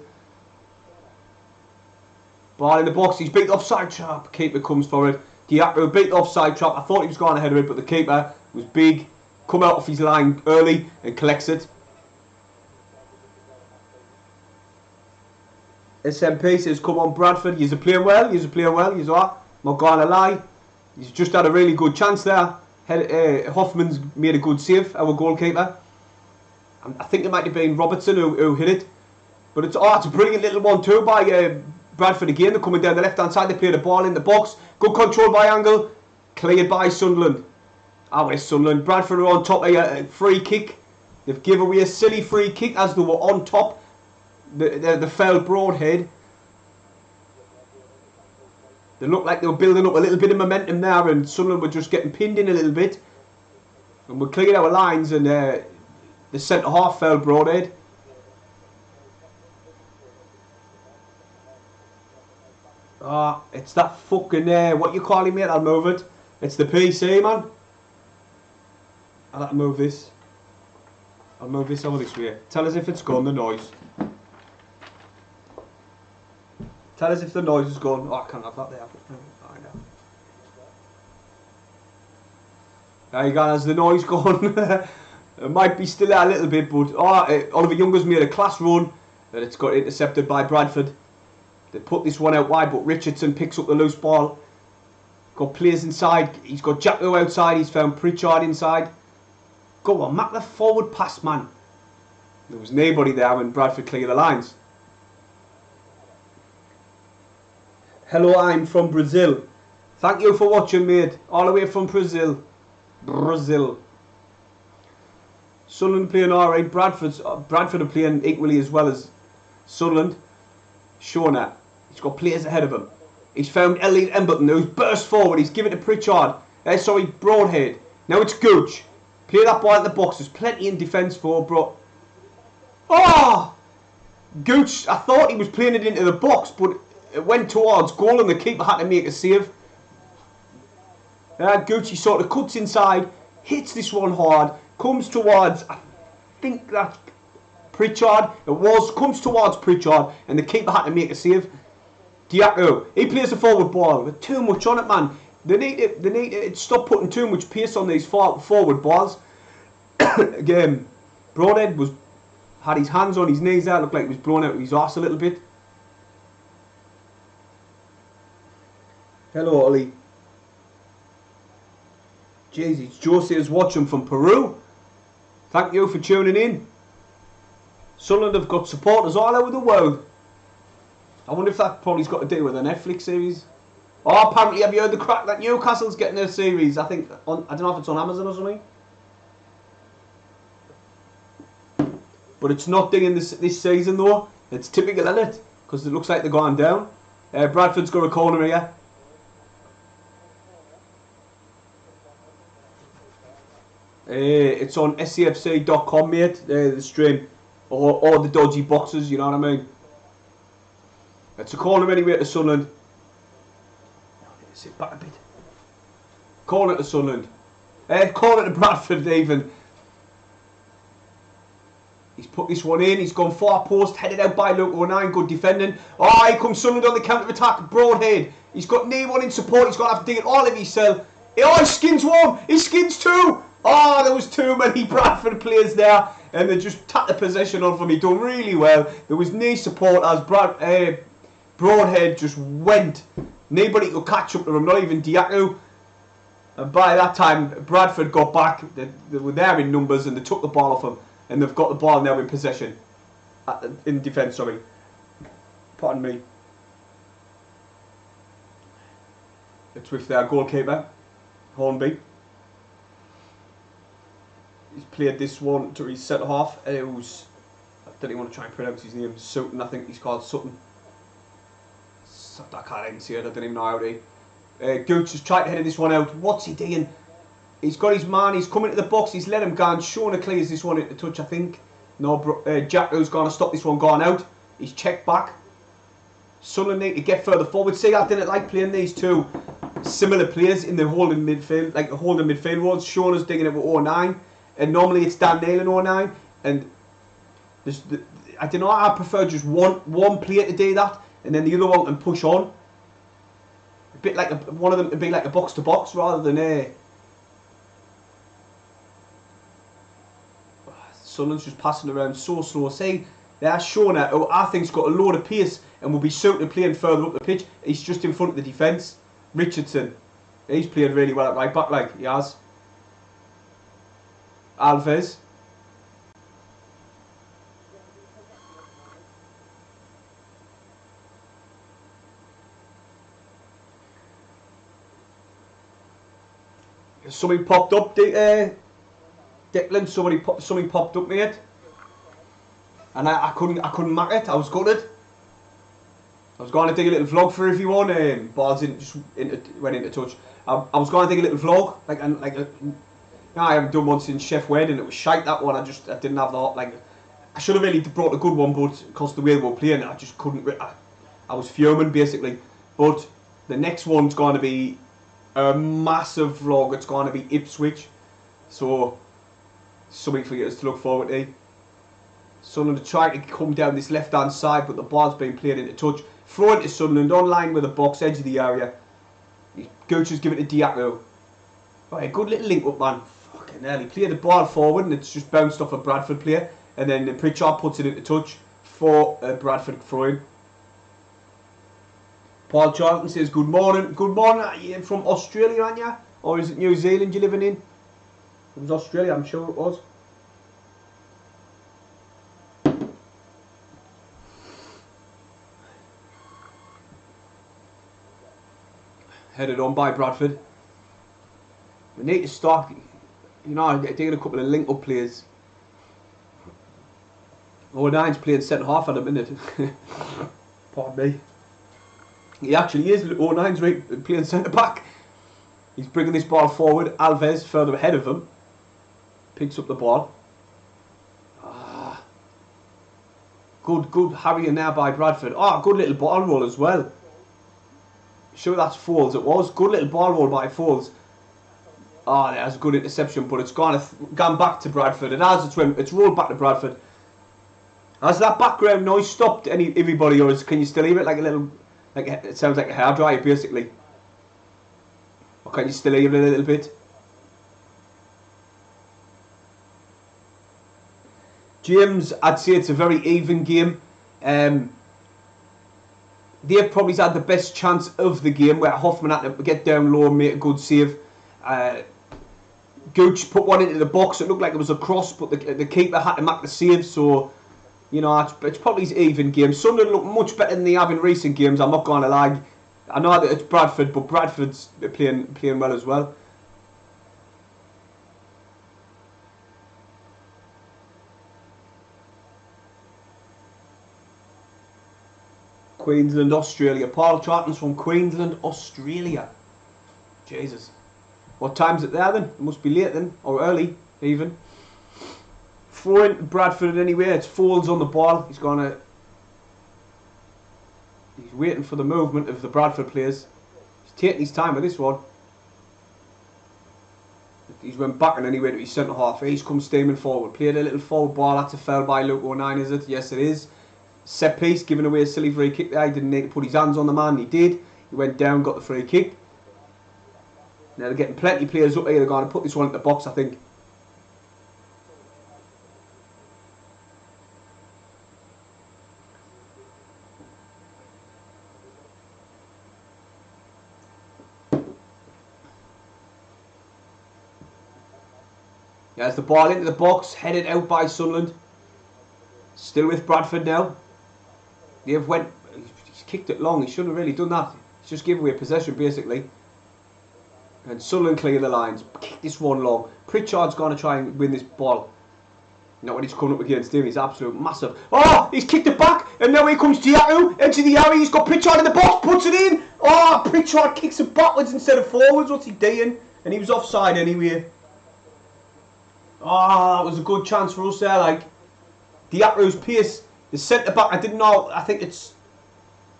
Ball in the box. He's beat the offside trap. Keeper comes for it. Diacro beat the offside trap. I thought he was going ahead of it, but the keeper was big. Come out off his line early and collects it. SMP says, come on Bradford, you're playing well, you're playing well, you're not going to lie. He's just had a really good chance there. Hoffman's made a good save, our goalkeeper. I think it might have been Robertson who hit it. But it's a brilliant little one too by Bradford again. They're coming down the left hand side, they play the ball in the box. Good control by Angle, cleared by Sunderland. Where's Sunderland? Bradford are on top of a free kick. They've given away a silly free kick as they were on top. The foul Broadhead. They looked like they were building up a little bit of momentum there, and Sunderland were just getting pinned in a little bit. And we cleared our lines, and the centre half foul Broadhead. It's that fucking what you call him, mate? I'll move it. It's the PC, man. I'll have to move this. I'll move this over this way. Tell us if it's gone, the noise. Tell us if the noise is gone. I can't have that there. I know. There you go, has the noise gone? It might be still there a little bit, but Oliver Younger's made a class run, and it's got intercepted by Bradford. They put this one out wide, but Richardson picks up the loose ball. Got players inside. He's got Jacko outside. He's found Pritchard inside. Go on, make the forward pass, man. There was nobody there when Bradford cleared the lines. Hello, I'm from Brazil. Thank you for watching, mate. All the way from Brazil. Brazil. Sunderland playing alright. Bradford are playing equally as well as Sunderland. Shona. He's got players ahead of him. He's found Elliot Embleton, who's burst forward. He's given it to Pritchard. Sorry, Broadhead. Now it's Gooch. Play that ball in the box. There's plenty in defence for, bro. Oh! Gooch, I thought he was playing it into the box, but it went towards goal and the keeper had to make a save. Gucci sort of cuts inside, hits this one hard, comes towards, I think that's Pritchard. Comes towards Pritchard, and the keeper had to make a save. Diacko, he plays a forward ball with too much on it, man. They need to stop putting too much pace on these forward balls. Again, Broadhead had his hands on his knees there, looked like he was blown out of his arse a little bit. Hello, Ollie. Jesus, Jose is watching from Peru. Thank you for tuning in. Sunderland have got supporters all over the world. I wonder if that probably's got to do with a Netflix series. Oh, apparently, have you heard the crack that Newcastle's getting a series? I think, I don't know if it's on Amazon or something. But it's not doing this season though. It's typical, isn't it? Because it looks like they're going down. Bradford's got a corner here. It's on scfc.com, mate. The stream. Or the dodgy boxes, you know what I mean? It's a corner anyway to Sunderland. Sit back a bit. Corner to Sunderland. Corner to Bradford even. He's put this one in. He's gone far post. Headed out by Luke 09. Good defending. Oh, here comes Sunderland on the counter-attack. Broadhead. He's got knee one in support. He's got to have to dig it all of himself. Oh, he skins one. He skins two. Oh, there was too many Bradford players there. And they just tapped the possession on for me. Done really well. There was knee support as Broadhead just went. Nobody could catch up to him. Not even Diaco. And by that time, Bradford got back. They were there in numbers and they took the ball off him. And they've got the ball now in possession. In defence, sorry. Pardon me. It's with their goalkeeper, Hornby. He's played this one to his centre half. It was, I don't even want to try and pronounce his name. Sutton, I think he's called Sutton. I can't even see it. I don't even know how to. Gooch has tried to head this one out. What's he doing? He's got his man. He's coming to the box. He's let him go. And Shauna clears this one into touch, I think. No, Jacko's going to stop this one going out. He's checked back. Sunderland need to get further forward. See, I didn't like playing these two similar players in the holding midfield, like the holding midfield roles. Shauna's digging it with 09. And normally it's Dan Neal in 09. And I don't know, I prefer just one player to do that. And then the other one can push on. A bit like one of them to be like a box to box rather than a. Sunderland's just passing around so slow. See, there's Shauna, who I think's got a load of pace and will be certainly playing further up the pitch. He's just in front of the defence. Richardson, he's played really well at right back, like he has. Alves. Something popped up, Declan. Something popped up, mate. And I couldn't mark it. I was gutted. I was going to dig a little vlog for everyone. Balls went into touch. I was going to dig a little vlog, I haven't done one since Chef Wed, and it was shite that one. I didn't have the I should have really brought a good one, but because the way we were playing, I just couldn't. I was fuming basically. But the next one's going to be a massive vlog. It's going to be Ipswich, so something for you to look forward to. Sunderland are trying to come down this left hand side, but the ball's being played into touch. Throw it to Sunderland, online with the box, edge of the area. Gooch has given it to Diaco. Right, good little link up, man. Fucking hell, he played the ball forward and it's just bounced off a Bradford player. And then Pritchard puts it into touch for Bradford throwing. Paul Charlton says, good morning. Good morning. Are you from Australia, aren't you? Or is it New Zealand you're living in? It was Australia, I'm sure it was. Headed on by Bradford. We need to start, taking a couple of link-up players. 09's playing centre half at a minute. Pardon me. He actually is. 09's playing centre back. He's bringing this ball forward. Alves further ahead of him. Picks up the ball. Good harrying there by Bradford. Good little ball roll as well. Sure, that's Foles. It was good little ball roll by Foles. That's a good interception, but it's gone back to Bradford. And as it's rolled back to Bradford. Has that background noise stopped everybody, or can you still hear it like a little, it sounds like a hairdryer basically? Or can you still hear it a little bit? James, I'd say it's a very even game. They've probably had the best chance of the game, where Hoffman had to get down low and make a good save. Gooch put one into the box. It looked like it was a cross, but the keeper had to make the save. So, You know, it's probably an even game. Sunderland look much better than they have in recent games, I'm not going to lie. I know that it's Bradford, but Bradford's playing well as well. Queensland, Australia. Paul Charlton's from Queensland, Australia. Jesus. What time's it there then? It must be late then, or early even. Throwing Bradford anyway. It's Foles on the ball. He's waiting for the movement of the Bradford players. He's taking his time with this one. He's went back and anyway to his centre half. He's come steaming forward. Played a little forward ball. That's a foul by Luke 09, is it? Yes, it is. Set piece, giving away a silly free kick there. He didn't need to put his hands on the man. He did. He went down, got the free kick. Now they're getting plenty of players up here. They're going to put this one in the box, I think. There's the ball into the box, headed out by Sunderland. Still with Bradford now. He's kicked it long. He shouldn't have really done that. He's just given away possession basically. And Sunderland clear the lines. Kick this one long. Pritchard's going to try and win this ball. Not when he's coming up against him. He's absolute massive. Oh, he's kicked it back. And now here comes Diatou into the area. He's got Pritchard in the box. Puts it in. Oh, Pritchard kicks it backwards instead of forwards. What's he doing? And he was offside anyway. Oh, that was a good chance for us there. Like, Diatou's pace. The centre back, I didn't know. I think it's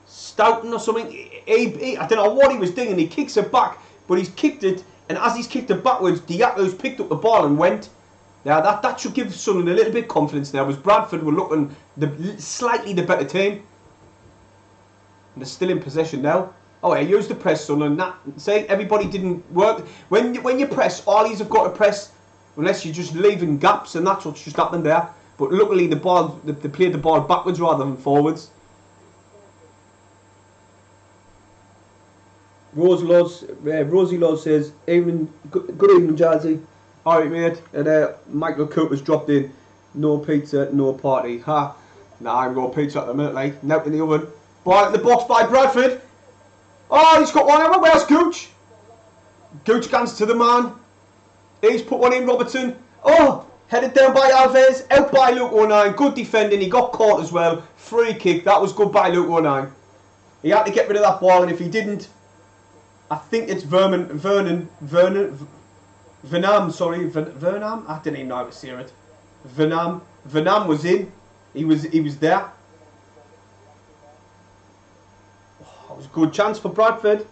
Stoughton or something. I don't know what he was doing. He kicks it back. But he's kicked it, and as he's kicked it backwards, Diatou's picked up the ball and went. Now that should give Sunderland a little bit of confidence now, because Bradford were looking slightly the better team. And they're still in possession now. Oh yeah, use the press, Sunderland. Say everybody didn't work. When you press, all you've got to press, unless you're just leaving gaps, and that's what's just happened there. But luckily they played the ball backwards rather than forwards. Rosie Lodge says, "Evening, good evening, Jazzy." Alright, mate. And Michael Cooper's dropped in. No pizza, no party. Ha! Nah, I'm going pizza at the minute, like. Now in the oven. Ball in the box by Bradford. Oh, he's got one out. Where's Gooch? Gooch gans to the man. He's put one in, Robertson. Oh! Headed down by Alves. Out by Luke 09. Good defending. He got caught as well. Free kick. That was good by Luke 09. He had to get rid of that ball, and if he didn't, I think it's Vernam, sorry, Vernam? I didn't even know how to say it. Vernam was in. He was there. Oh, that was a good chance for Bradford.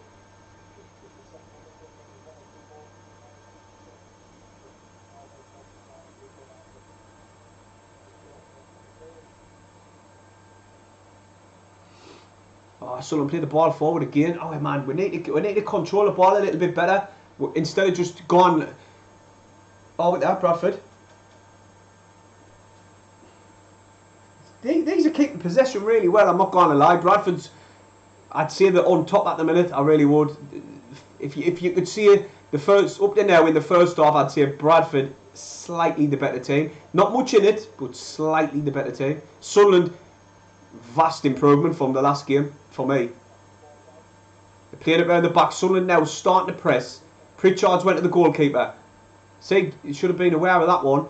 Oh, Sunderland play the ball forward again. Oh man, we need to control the ball a little bit better instead of just going. Oh, with that Bradford. These are keeping possession really well. I'm not going to lie. Bradford's, I'd say they're on top at the minute. I really would. If you could see the first up to now in the first half, I'd say Bradford slightly the better team. Not much in it, but slightly the better team. Sunderland, vast improvement from the last game for me. They played it around the back. Sunderland now starting to press. Pritchard's went to the goalkeeper. See, you should have been aware of that one.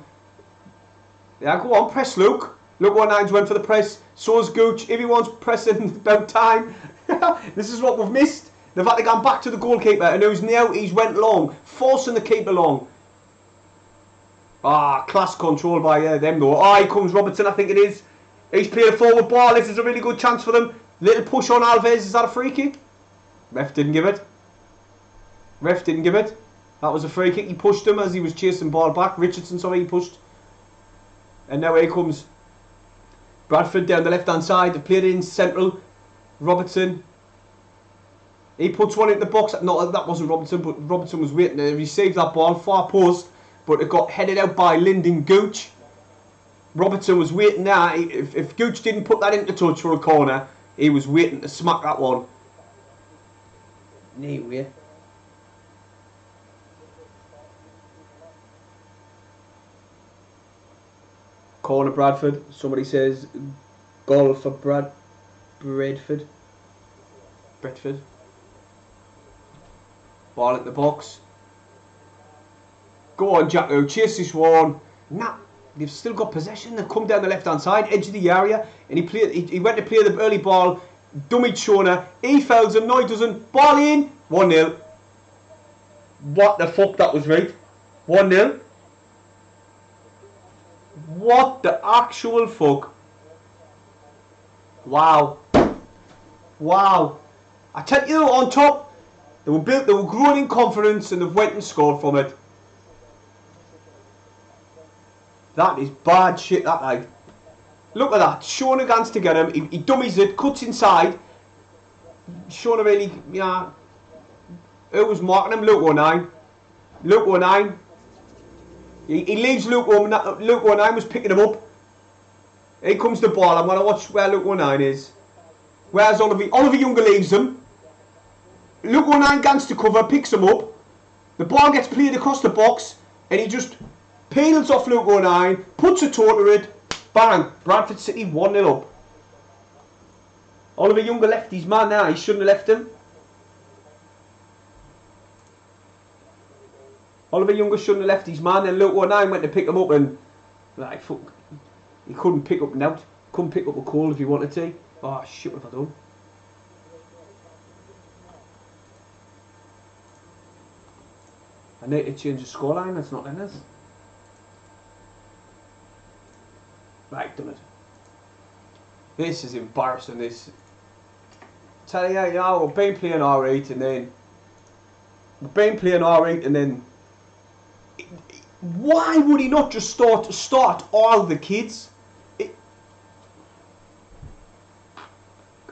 Yeah, go on, press Luke. Luke 19's went for the press. So's Gooch. Everyone's pressing about time. This is what we've missed. They've had to go back to the goalkeeper, and he's went long, forcing the keeper long. Ah, class control by them though. Ah, here comes Robertson, I think it is. He's played a forward ball. This is a really good chance for them. Little push on Alves. Is that a free kick? Ref didn't give it. Ref didn't give it. That was a free kick. He pushed him as he was chasing ball back. Richardson, sorry, he pushed. And now here comes Bradford down the left-hand side. They played it in central. Robertson. He puts one into the box. No, that wasn't Robertson, but Robertson was waiting to receive that ball. Far post. But it got headed out by Lyndon Gooch. Robertson was waiting there. If Gooch didn't put that into touch for a corner, he was waiting to smack that one. Anyway. Corner Bradford. Somebody says goal for Bradford. Ball at the box. Go on, Jacko. Chase this one. Nah, they've still got possession. They've come down the left-hand side, edge of the area, and he went to play the early ball. Dummy Shona. He fouls him. No, he doesn't. Ball in. 1-0. What the fuck? That was right. 1-0. What the actual fuck? Wow. Wow. I tell you, on top, they were growing in confidence and they've went and scored from it. That is bad shit, that like. Look at that. Shona gets to get him. He dummies it, cuts inside. Shona really, yeah. Who was marking him? Luke 09. Luke 09. He leaves Luke 09. Luke 09 was picking him up. Here comes the ball. I'm going to watch where Luke 09 is. Where's Oliver? Oliver Younger leaves him. Luke 09 gets to cover, picks him up. The ball gets played across the box. And he just peels off Luke 09. Puts a toe to it. Bang. Bradford City 1-0 up. Oliver Younger left his man there. He shouldn't have left him. Oliver Younger shouldn't have left his man. Then Luke 09 went to pick him up and like fuck. He couldn't pick up an out. Couldn't pick up a call if he wanted to. Oh shit, what have I done? I need to change the scoreline. That's not in this. Right, done it. This is embarrassing. This. Tell you, you know, we've been playing R8 and then. Why would he not just start all the kids? I'm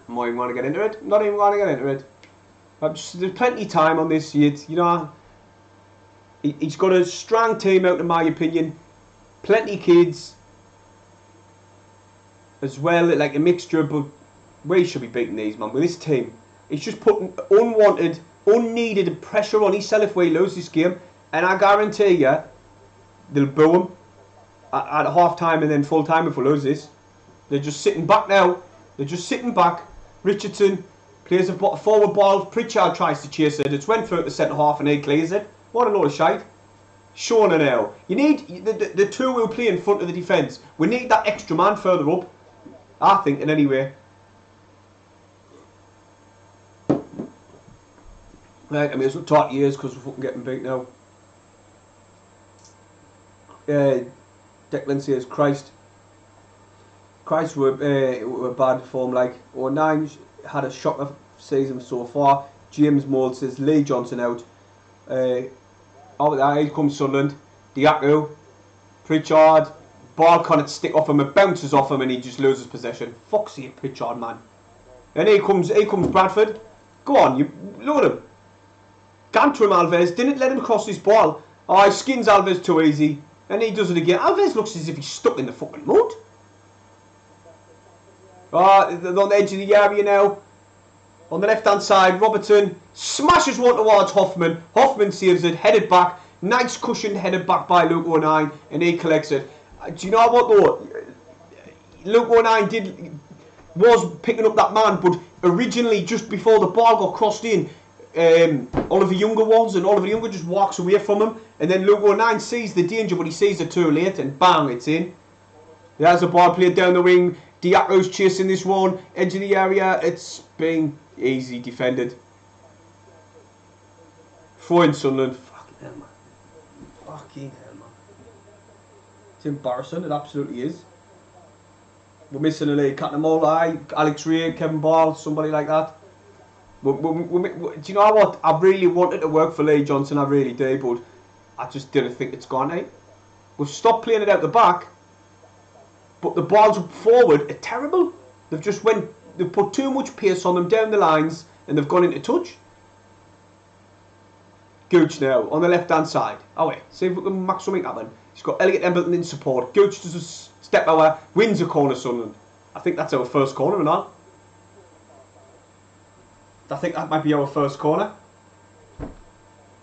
not even going to get into it. Not even going to get into it. There's plenty of time on this yet. You know, he's got a strong team out, in my opinion. Plenty of kids as well, like a mixture. But we should be beating these, man. With this team, he's just putting unwanted, unneeded pressure on himself if we lose this game. And I guarantee you, they'll boo him at half time and then full time if we lose this. They're just sitting back now. They're just sitting back. Richardson plays a forward ball. Pritchard tries to chase it. It's went through the centre half and he clears it. What a load of shite. Shona now. You need the two who play in front of the defence. We need that extra man further up. I think, in any way. Right, I mean, it's not talk years because we're fucking getting beat now. Declan says, Christ were bad form, like 09 had a shocker season so far. James Mould says Lee Johnson out. Oh, here comes Sunderland. Diaco, Pritchard, ball can't stick off him, it bounces off him and he just loses possession. Fuck's sake, Pritchard, man. And here comes Bradford. Go on, you load him. Can't him, Alves, didn't let him cross this ball. Oh, he skins Alves too easy. And he does it again. Alves looks as if he's stuck in the fucking mud. Oh, they're on the edge of the area now. On the left-hand side, Robertson smashes one towards Hoffman. Hoffman saves it, headed back. Nice cushion headed back by Luke 09, and he collects it. Do you know what though? Luke 09 was picking up that man, but originally just before the ball got crossed in, Oliver Younger was, and Oliver Younger just walks away from him, and then Luke 09 sees the danger, but he sees it too late, and bang, it's in. There's the ball played down the wing. Diaco's chasing this one, edge of the area. It's being easy defended. Throw in Sunderland. Fucking hell, man. Fucking hell, man. It's embarrassing. It absolutely is. We're missing a league. Captain Molly, Alex Ray, Kevin Ball, somebody like that. Do you know what? I really wanted to work for Lee Johnson. I really do, but I just didn't think it's gone right. We've stopped playing it out the back. But the balls up forward are terrible. They've put too much pace on them down the lines and they've gone into touch. Gooch now on the left hand side. Oh wait, see if we can make something happen. He's got Elliot Embleton in support. Gooch does a step over, wins a corner, Sunderland. I think that's our first corner or not. I think that might be our first corner.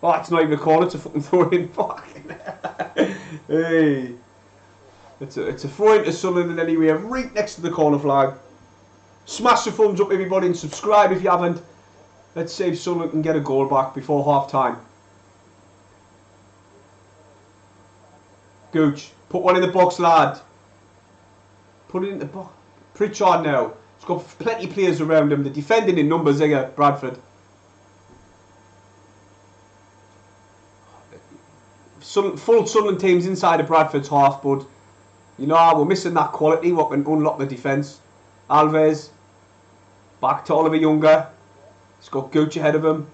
Oh, it's not even a corner, it's a fucking throw in. Fucking hey. It's a throw into Sunderland anyway, right next to the corner flag. Smash the thumbs up, everybody, and subscribe if you haven't. Let's see if Sunderland can get a goal back before half time. Gooch, put one in the box, lad. Put it in the box. Pritchard now. He's got plenty of players around him. They're defending in numbers here, Bradford. Full Sunderland teams inside of Bradford's half, but you know, we're missing that quality what can unlock the defence. Alves, back to Oliver Younger. He's got Gooch ahead of him.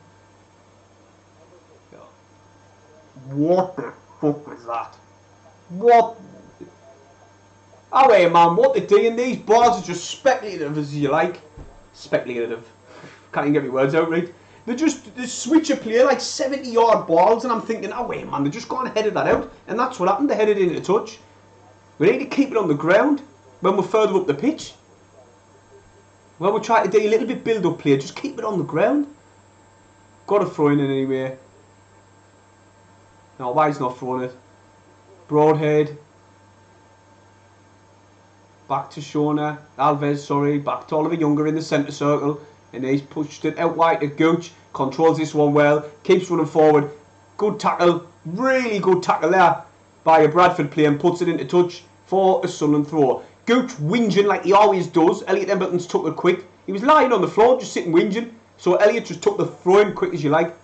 What the fuck was that? What? Oh wait, man, what they're doing, these bars are just speculative as you like. Speculative. Can't even get my words out right. They switch a play like 70-yard balls, and I'm thinking, oh wait, man, they're just going to head that out. And that's what happened, they headed into touch. We need to keep it on the ground when we're further up the pitch. Well, we're trying to do a little bit build-up play, just keep it on the ground. Got to throw in it anyway. No, why he's not throwing it? Broadhead. Back to Shona. Alves, sorry. Back to Oliver Younger in the centre circle. And he's pushed it out wide to Gooch. Controls this one well. Keeps running forward. Good tackle. Really good tackle there by a Bradford player, and puts it into touch for a Sunderland throw. Gooch whinging like he always does. Elliot Embleton's took it quick. He was lying on the floor just sitting whinging. So Elliot just took the throw in quick as you like.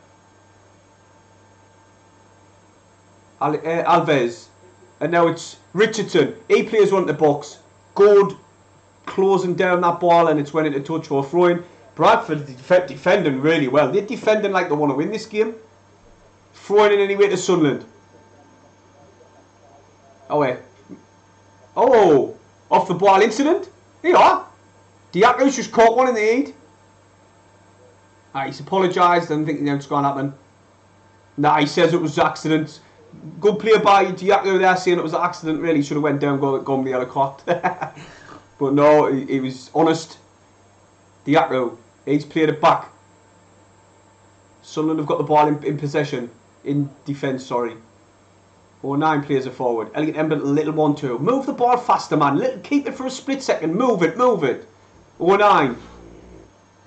Alves. And now it's Richardson. He plays one in the box. Good closing down that ball, and it's went into touch for a throw-in. Bradford defending really well. They're defending like they want to win this game. Throwing in anyway to Sunderland. Oh wait. Oh! Off the ball incident? Here you are. Diako's just caught one in the heat. He's apologised. I'm thinking it's going to happen. Nah, he says it was accident. Good play by Diako there, saying it was an accident. Really should have went down, gone the other clock. But no, he was honest. Diako, he's played it back. Sunderland have got the ball in possession. In defence, sorry. 9 players are forward. Elliot Embleton, little 1-2. Move the ball faster, man. Keep it for a split second. Move it. 9.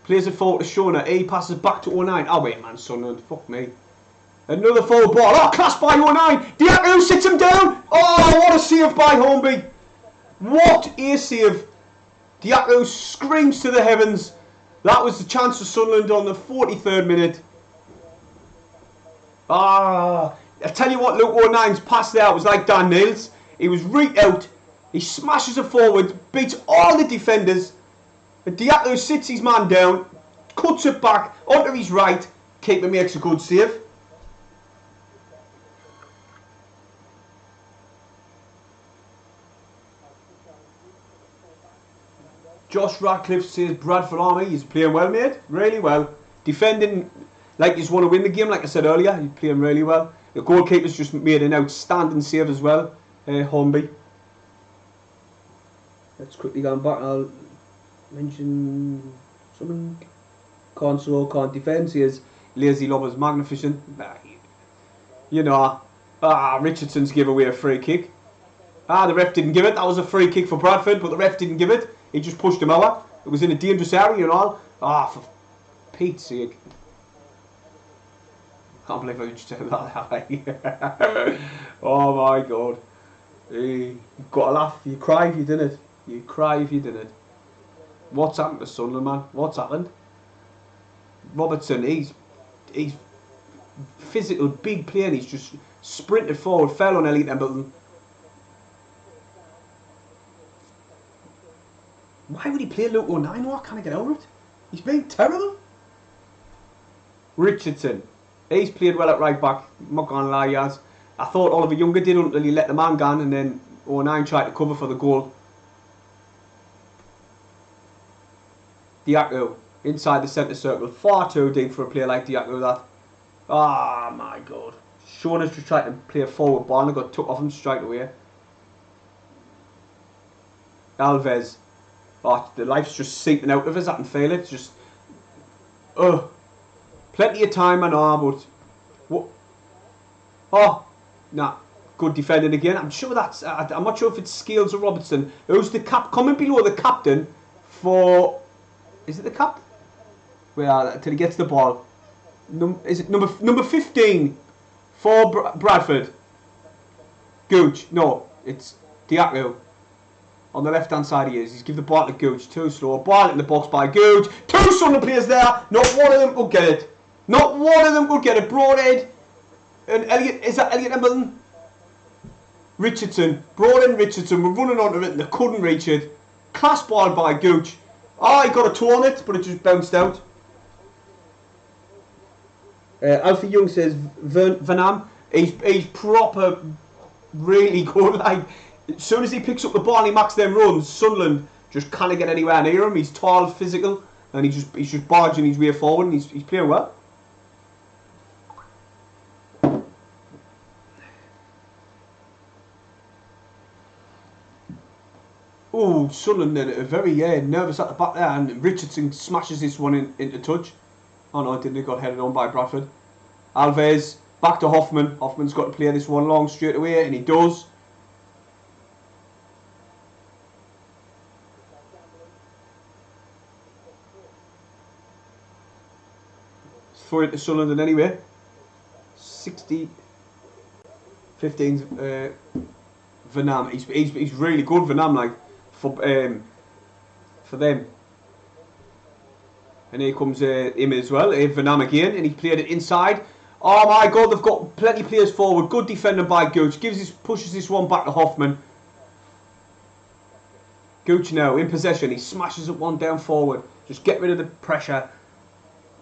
Plays it forward to Shona. He passes back to 09. Oh wait, man, Sunderland. Fuck me. Another forward ball. Oh, class by 09. Diako sits him down. Oh, what a save by Hornby. What a save. Diako screams to the heavens. That was the chance for Sunderland on the 43rd minute. I tell you what, Luke 09's pass there was like Dan Neal's. He was right out. He smashes it forward, beats all the defenders. But Diako sits his man down, cuts it back onto his right. Keeper makes a good save. Josh Radcliffe says Bradford Army, he's playing well, mate. Really well. Defending like he's want to win the game, like I said earlier. He's playing really well. The goalkeeper's just made an outstanding save as well, Hornby. Let's quickly go back. I'll mention something. Can't score, can't defend. Here's Lazy Lover's magnificent. You know, Richardson's give away a free kick. The ref didn't give it. That was a free kick for Bradford, but the ref didn't give it. He just pushed him over. It was in a dangerous area and all. For Pete's sake. Can't believe I just said that. Oh my god. You've got to laugh. You cry if you didn't. You cry if you didn't. What's happened to Sunderland, man? What's happened? Robertson, he's physical, big player, and he's just sprinted forward, fell on Elliot Embleton. Why would he play Luke 09? What can I get over it? He's been terrible. Richardson. He's played well at right back. I'm not going to lie, he has. I thought Oliver Younger did until he let the man go, and then 09 tried to cover for the goal. Diako inside the centre circle. Far too deep for a player like Diako, that. Oh my god. Shona's just tried to play a forward ball and got took off him straight away. Alves. The life's just sinking out of us. I can feel it. Just. Plenty of time, I know, but. What? Oh! Nah. Good defending again. I'm sure that's. I'm not sure if it's Scales or Robertson. Who's the comment below the captain for? Is it the cap? Well, till he gets the ball. Is it number 15 for Bradford? Gooch. No, it's Diaco. On the left hand side he is. He's give the ball to Gooch. Too slow. Ball in the box by Gooch. Two Sunderland players there. Not one of them could get it. Not one of them could get it. Broadhead and Elliot. Is that Elliot Embleton? Richardson. Broad and Richardson were running onto it and they couldn't reach it. Class ball by Gooch. Oh, he got a toe on it, but it just bounced out. Alfie Young says Vanam. He's proper, really good. Like, as soon as he picks up the ball and he makes them runs, Sunderland just can't get anywhere near him. He's tall, physical, and he's just barging his way forward, and he's playing well. Oh, Sunderland are very nervous at the back there, and Richardson smashes this one into touch. Oh no, it didn't. It got headed on by Bradford. Alves back to Hoffman. Hoffman's got to play this one long straight away, and he does. Throw it to Sunderland anyway. 15's Vanam. He's really good, Vanam, like for them. And here comes him as well, Vanam again, and he played it inside. Oh my God, they've got plenty of players forward. Good defending by Gooch. Pushes this one back to Hoffman. Gooch now in possession. He smashes it one down forward. Just get rid of the pressure.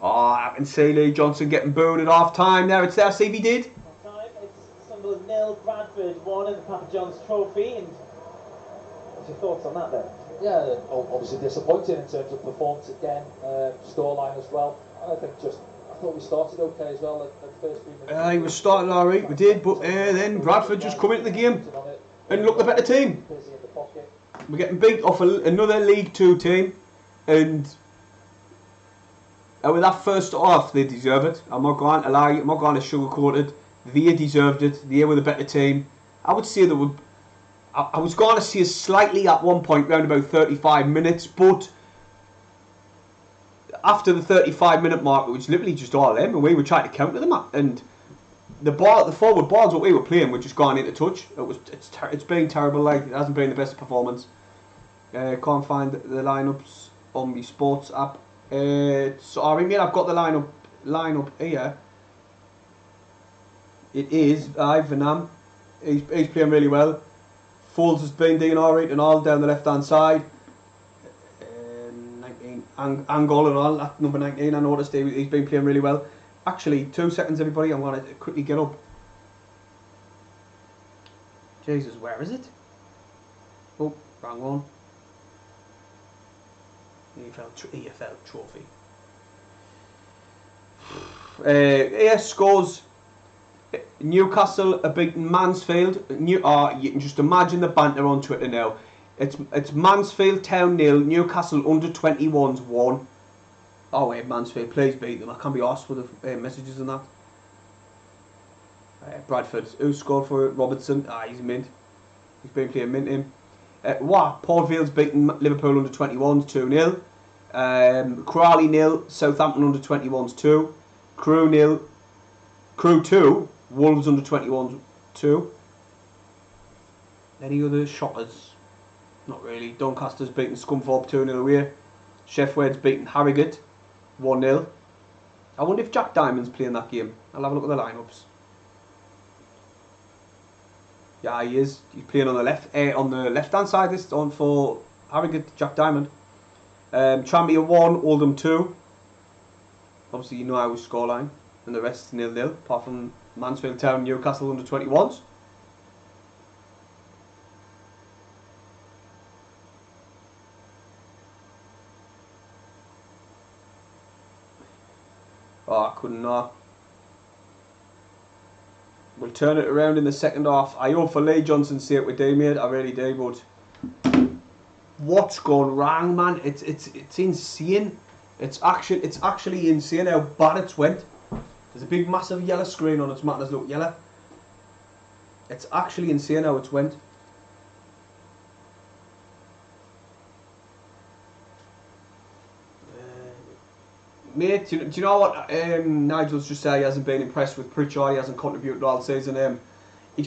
Oh, I can see Lee Johnson getting booed at half time. Now it's there. See if he did. It's Sunderland 0, Bradford 1 in the Papa John's Trophy. And what's your thoughts on that then? Yeah, obviously disappointing in terms of performance again, scoreline as well. And I thought we started okay as well at the first 3 minutes. He was starting alright, we did, but then Bradford just come into the game and look the better team. We're getting beat off another League 2 team, and with that first half, they deserve it. I'm not going to lie, I'm not going to sugarcoat it. They deserved it. They were the better team. I would say they would. I was going to see us slightly at one point round about 35 minutes, but after the 35-minute mark, it was literally just all them, and we were trying to counter them, and the forward balls that we were playing were just going into touch. It's been terrible. Like, it hasn't been the best performance. Can't find the lineups on the sports app. Sorry, mate, I've got the lineup here. It is Vanam. He's playing really well. Foles has been doing alright and all down the left hand side. 19 Angol and all, that number 19. I noticed he's been playing really well. Actually, 2 seconds, everybody. I'm going to quickly get up. Jesus, where is it? Oh, wrong one. EFL trophy. Here scores. Newcastle are beating Mansfield. You can just imagine the banter on Twitter now. It's Mansfield Town 0, Newcastle under 21s 1. Oh wait, Mansfield, please beat them. I can't be asked for the messages and that. Bradford, who scored for Robertson? He's mint. He's been playing mint him. Port Vale's beating Liverpool under 21s 2-0. Crawley 0, Southampton under 21s 2. Crew 0. Crew 2. Wolves under 21s 2. Any other shockers? Not really. Doncaster's beaten Scunthorpe 2-0 away. Sheffield's beaten Harrogate 1-0. I wonder if Jack Diamond's playing that game. I'll have a look at the lineups. Yeah, he is. He's playing on the left hand side this on for Harrogate, Jack Diamond. Tranmere 1, Oldham 2. Obviously you know our scoreline. And the rest 0-0, apart from Mansfield Town, Newcastle under 21s. Oh, I couldn't know. We'll turn it around in the second half. I hope for Lee Johnson see it with day, mate. I really do, but what's gone wrong, man? It's insane. It's actually insane how bad it's went. There's a big massive yellow screen on its matters look yellow. It's actually insane how it's went. Mate, do you know what Nigel's just said? He hasn't been impressed with Pritchard. He hasn't contributed all season. Do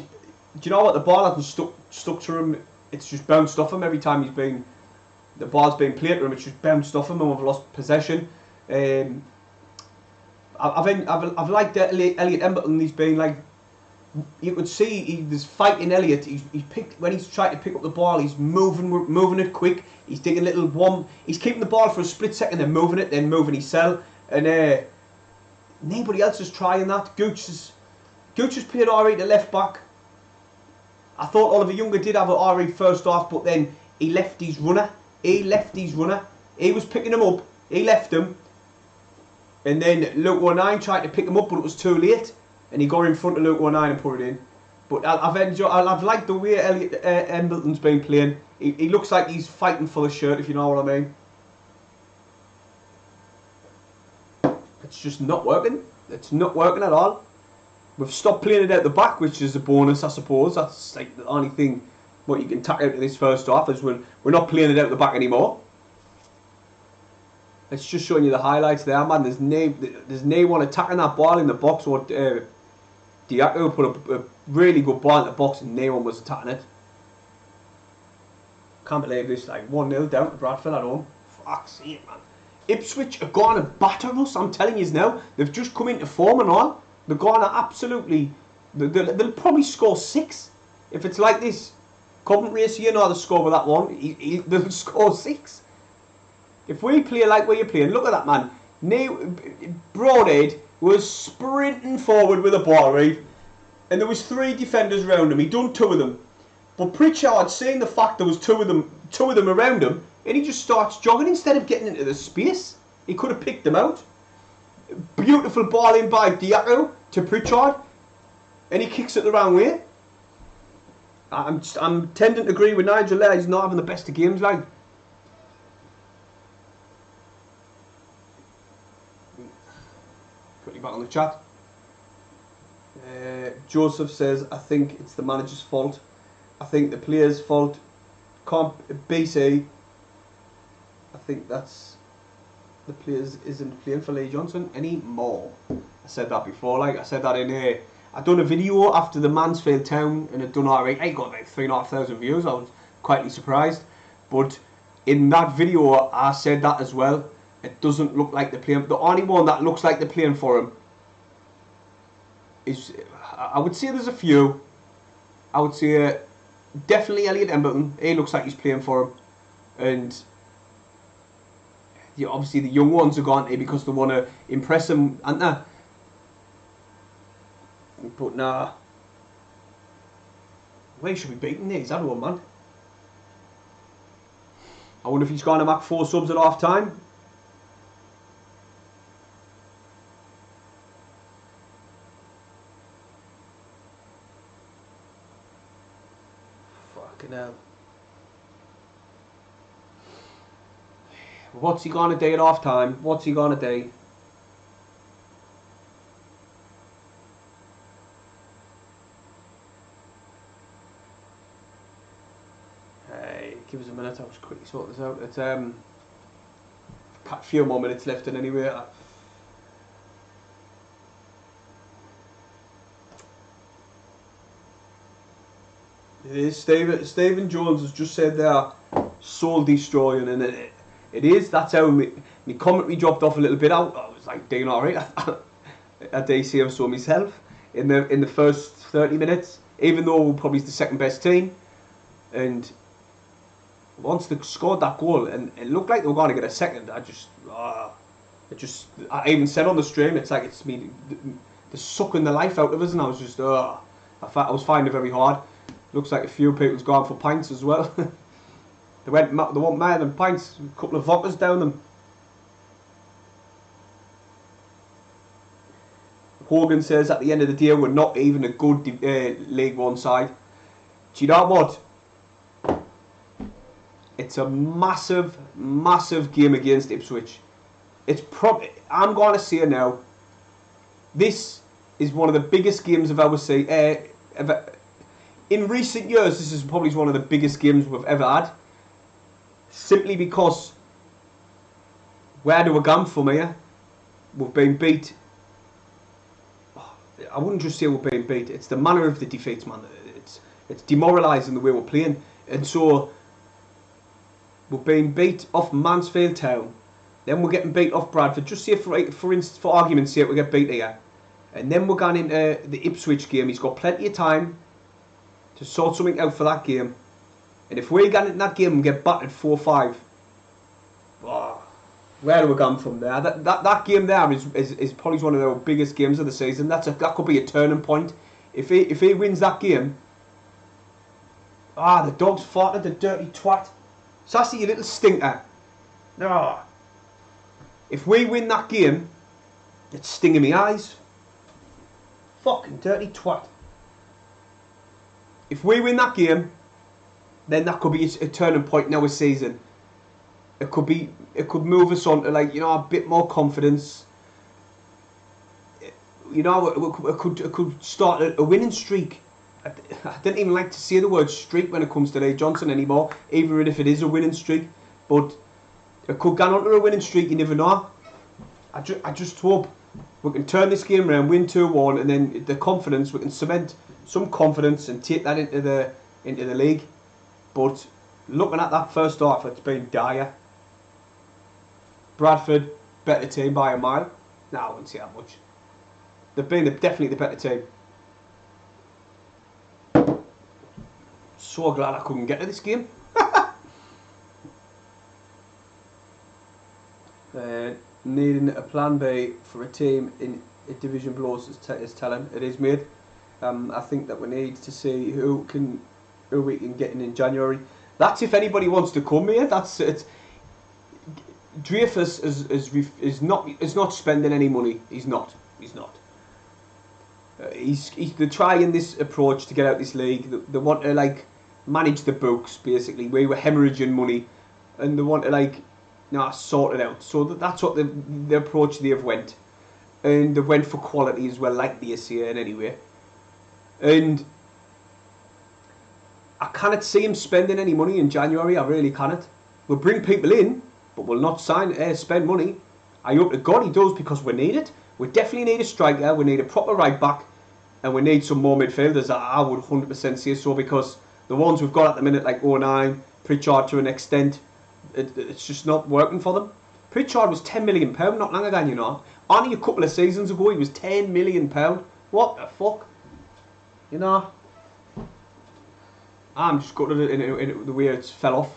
you know what? The ball hasn't stuck to him. It's just bounced off him every time the ball's been played to him. It's just bounced off him and we've lost possession. I've liked Elliot Embleton. He's been like, you could see he was fighting Elliot. When he's trying to pick up the ball, he's moving it quick. He's taking a little one. He's keeping the ball for a split second, then moving it, then moving his cell. And nobody else is trying that. Gooch has played alright at left back. I thought Oliver Younger did have an alright first half, but then he left his runner. He was picking him up. He left him. And then Luke 19 tried to pick him up, but it was too late. And he got in front of Luke 19 and put it in. But I've liked the way Elliot Embleton's been playing. He looks like he's fighting for the shirt, if you know what I mean. It's just not working. It's not working at all. We've stopped playing it out the back, which is a bonus, I suppose. That's like the only thing what you can tack out of this first half is we're not playing it out the back anymore. It's just showing you the highlights there, man. There's no one attacking that ball in the box. Or Diaco put a really good ball in the box and no one was attacking it. Can't believe this, like 1-0 down to Bradford at home. Fuck's sake, man. Ipswich are going to batter us, I'm telling you now. They've just come into form and all. They're going to absolutely... They'll probably score 6. If it's like this. Coventry, you know they'll score with that one. They'll score 6. If we play like we're playing, look at that, man. Broadhead was sprinting forward with a ball, right? And there was 3 defenders around him. He done 2 of them. But Pritchard, seeing the fact there was 2 of them around him, and he just starts jogging instead of getting into the space. He could have picked them out. Beautiful ball in by Diaco to Pritchard, and he kicks it the wrong way. I'm tending to agree with Nigel there. He's not having the best of games, like. Quickly back on the chat. Joseph says, I think it's the manager's fault. I think the players' fault. BC, I think that's the players isn't playing for Lee Johnson anymore. I said that before, like I said that in here. I done a video after the Mansfield Town and it done alright. I got like 3,500 views. I was quietly surprised. But in that video I said that as well. It doesn't look like they're playing. The only one that looks like they're playing for him is, I would say there's a few. I would say definitely Elliot Embleton. He looks like he's playing for him. And yeah, obviously the young ones are gone to because they want to impress him, aren't they? But nah. We should be beating these, I don't know, man. I wonder if he's going to make 4 subs at half time. Fucking hell. What's he going to do at half time? What's he going to do? Give us a minute, I'll just quickly sort this out. It's a few more minutes left, and anyway, it is Stephen Jones has just said there, soul destroying, and it is. That's how my commentary dropped off a little bit out. I was like doing alright. I did see so myself in the first 30 minutes, even though we're probably the second best team, and once they scored that goal and it looked like they were going to get a second, I even said on the stream, it's like it's me, they're sucking the life out of us, and I was just, I was finding it very hard. Looks like a few people's gone for pints as well. they want more than pints, a couple of vodkas down them. Hogan says at the end of the day we're not even a good League One side. Do you know what? It's a massive, massive game against Ipswich. It's probably, I'm going to say now, this is one of the biggest games I've ever seen. in recent years, this is probably one of the biggest games we've ever had. Simply because where do we come from here? We've been beat. I wouldn't just say we've been beat. It's the manner of the defeats, man. It's demoralising the way we're playing. And so we've been beat off Mansfield Town. Then we're getting beat off Bradford. Just say for argument's sake we get beat here. And then we're going into the Ipswich game. He's got plenty of time to sort something out for that game. And if we get into that game and get battered 4-5, where do we come from there? That game there is probably one of the biggest games of the season. That could be a turning point. If he wins that game, the dog's farted, the dirty twat. Sassy, you little stinker. If we win that game, it's stinging me eyes. Fucking dirty twat. If we win that game, then that could be a turning point in our season. It could move us on to, like, you know, a bit more confidence. You know, it could start a winning streak. I didn't even like to say the word streak when it comes to Lee Johnson anymore, even if it is a winning streak. But it could go on to a winning streak, you never know. I just hope we can turn this game around, win 2-1, and then the confidence, we can cement some confidence and take that into the league. But looking at that first half, it's been dire. Bradford, better team by a mile. No, I wouldn't say that much. They've been definitely the better team. So glad I couldn't get to this game. Needing a plan B for a team in a division below is telling. It is made. I think that we need to see who we can get in January. That's if anybody wants to come here. That's it. Dreyfus is not spending any money. He's not. They're trying this approach to get out this league. They want to, like, manage the books, basically. We were hemorrhaging money, and they want to, like, sort it out. So that's what the approach they've went, and they went for quality as well, like the ACN anyway. And I cannot see him spending any money in January. I really cannot. We'll bring people in, but we'll not spend money. I hope to God he does, because we need it. We definitely need a striker. We need a proper right back, and we need some more midfielders. I would 100% say so, because the ones we've got at the minute, like 09, Pritchard to an extent, it's just not working for them. Pritchard was £10 million not long ago, you know. Only a couple of seasons ago he was £10 million. What the fuck? You know, I'm just gutted in the way it fell off.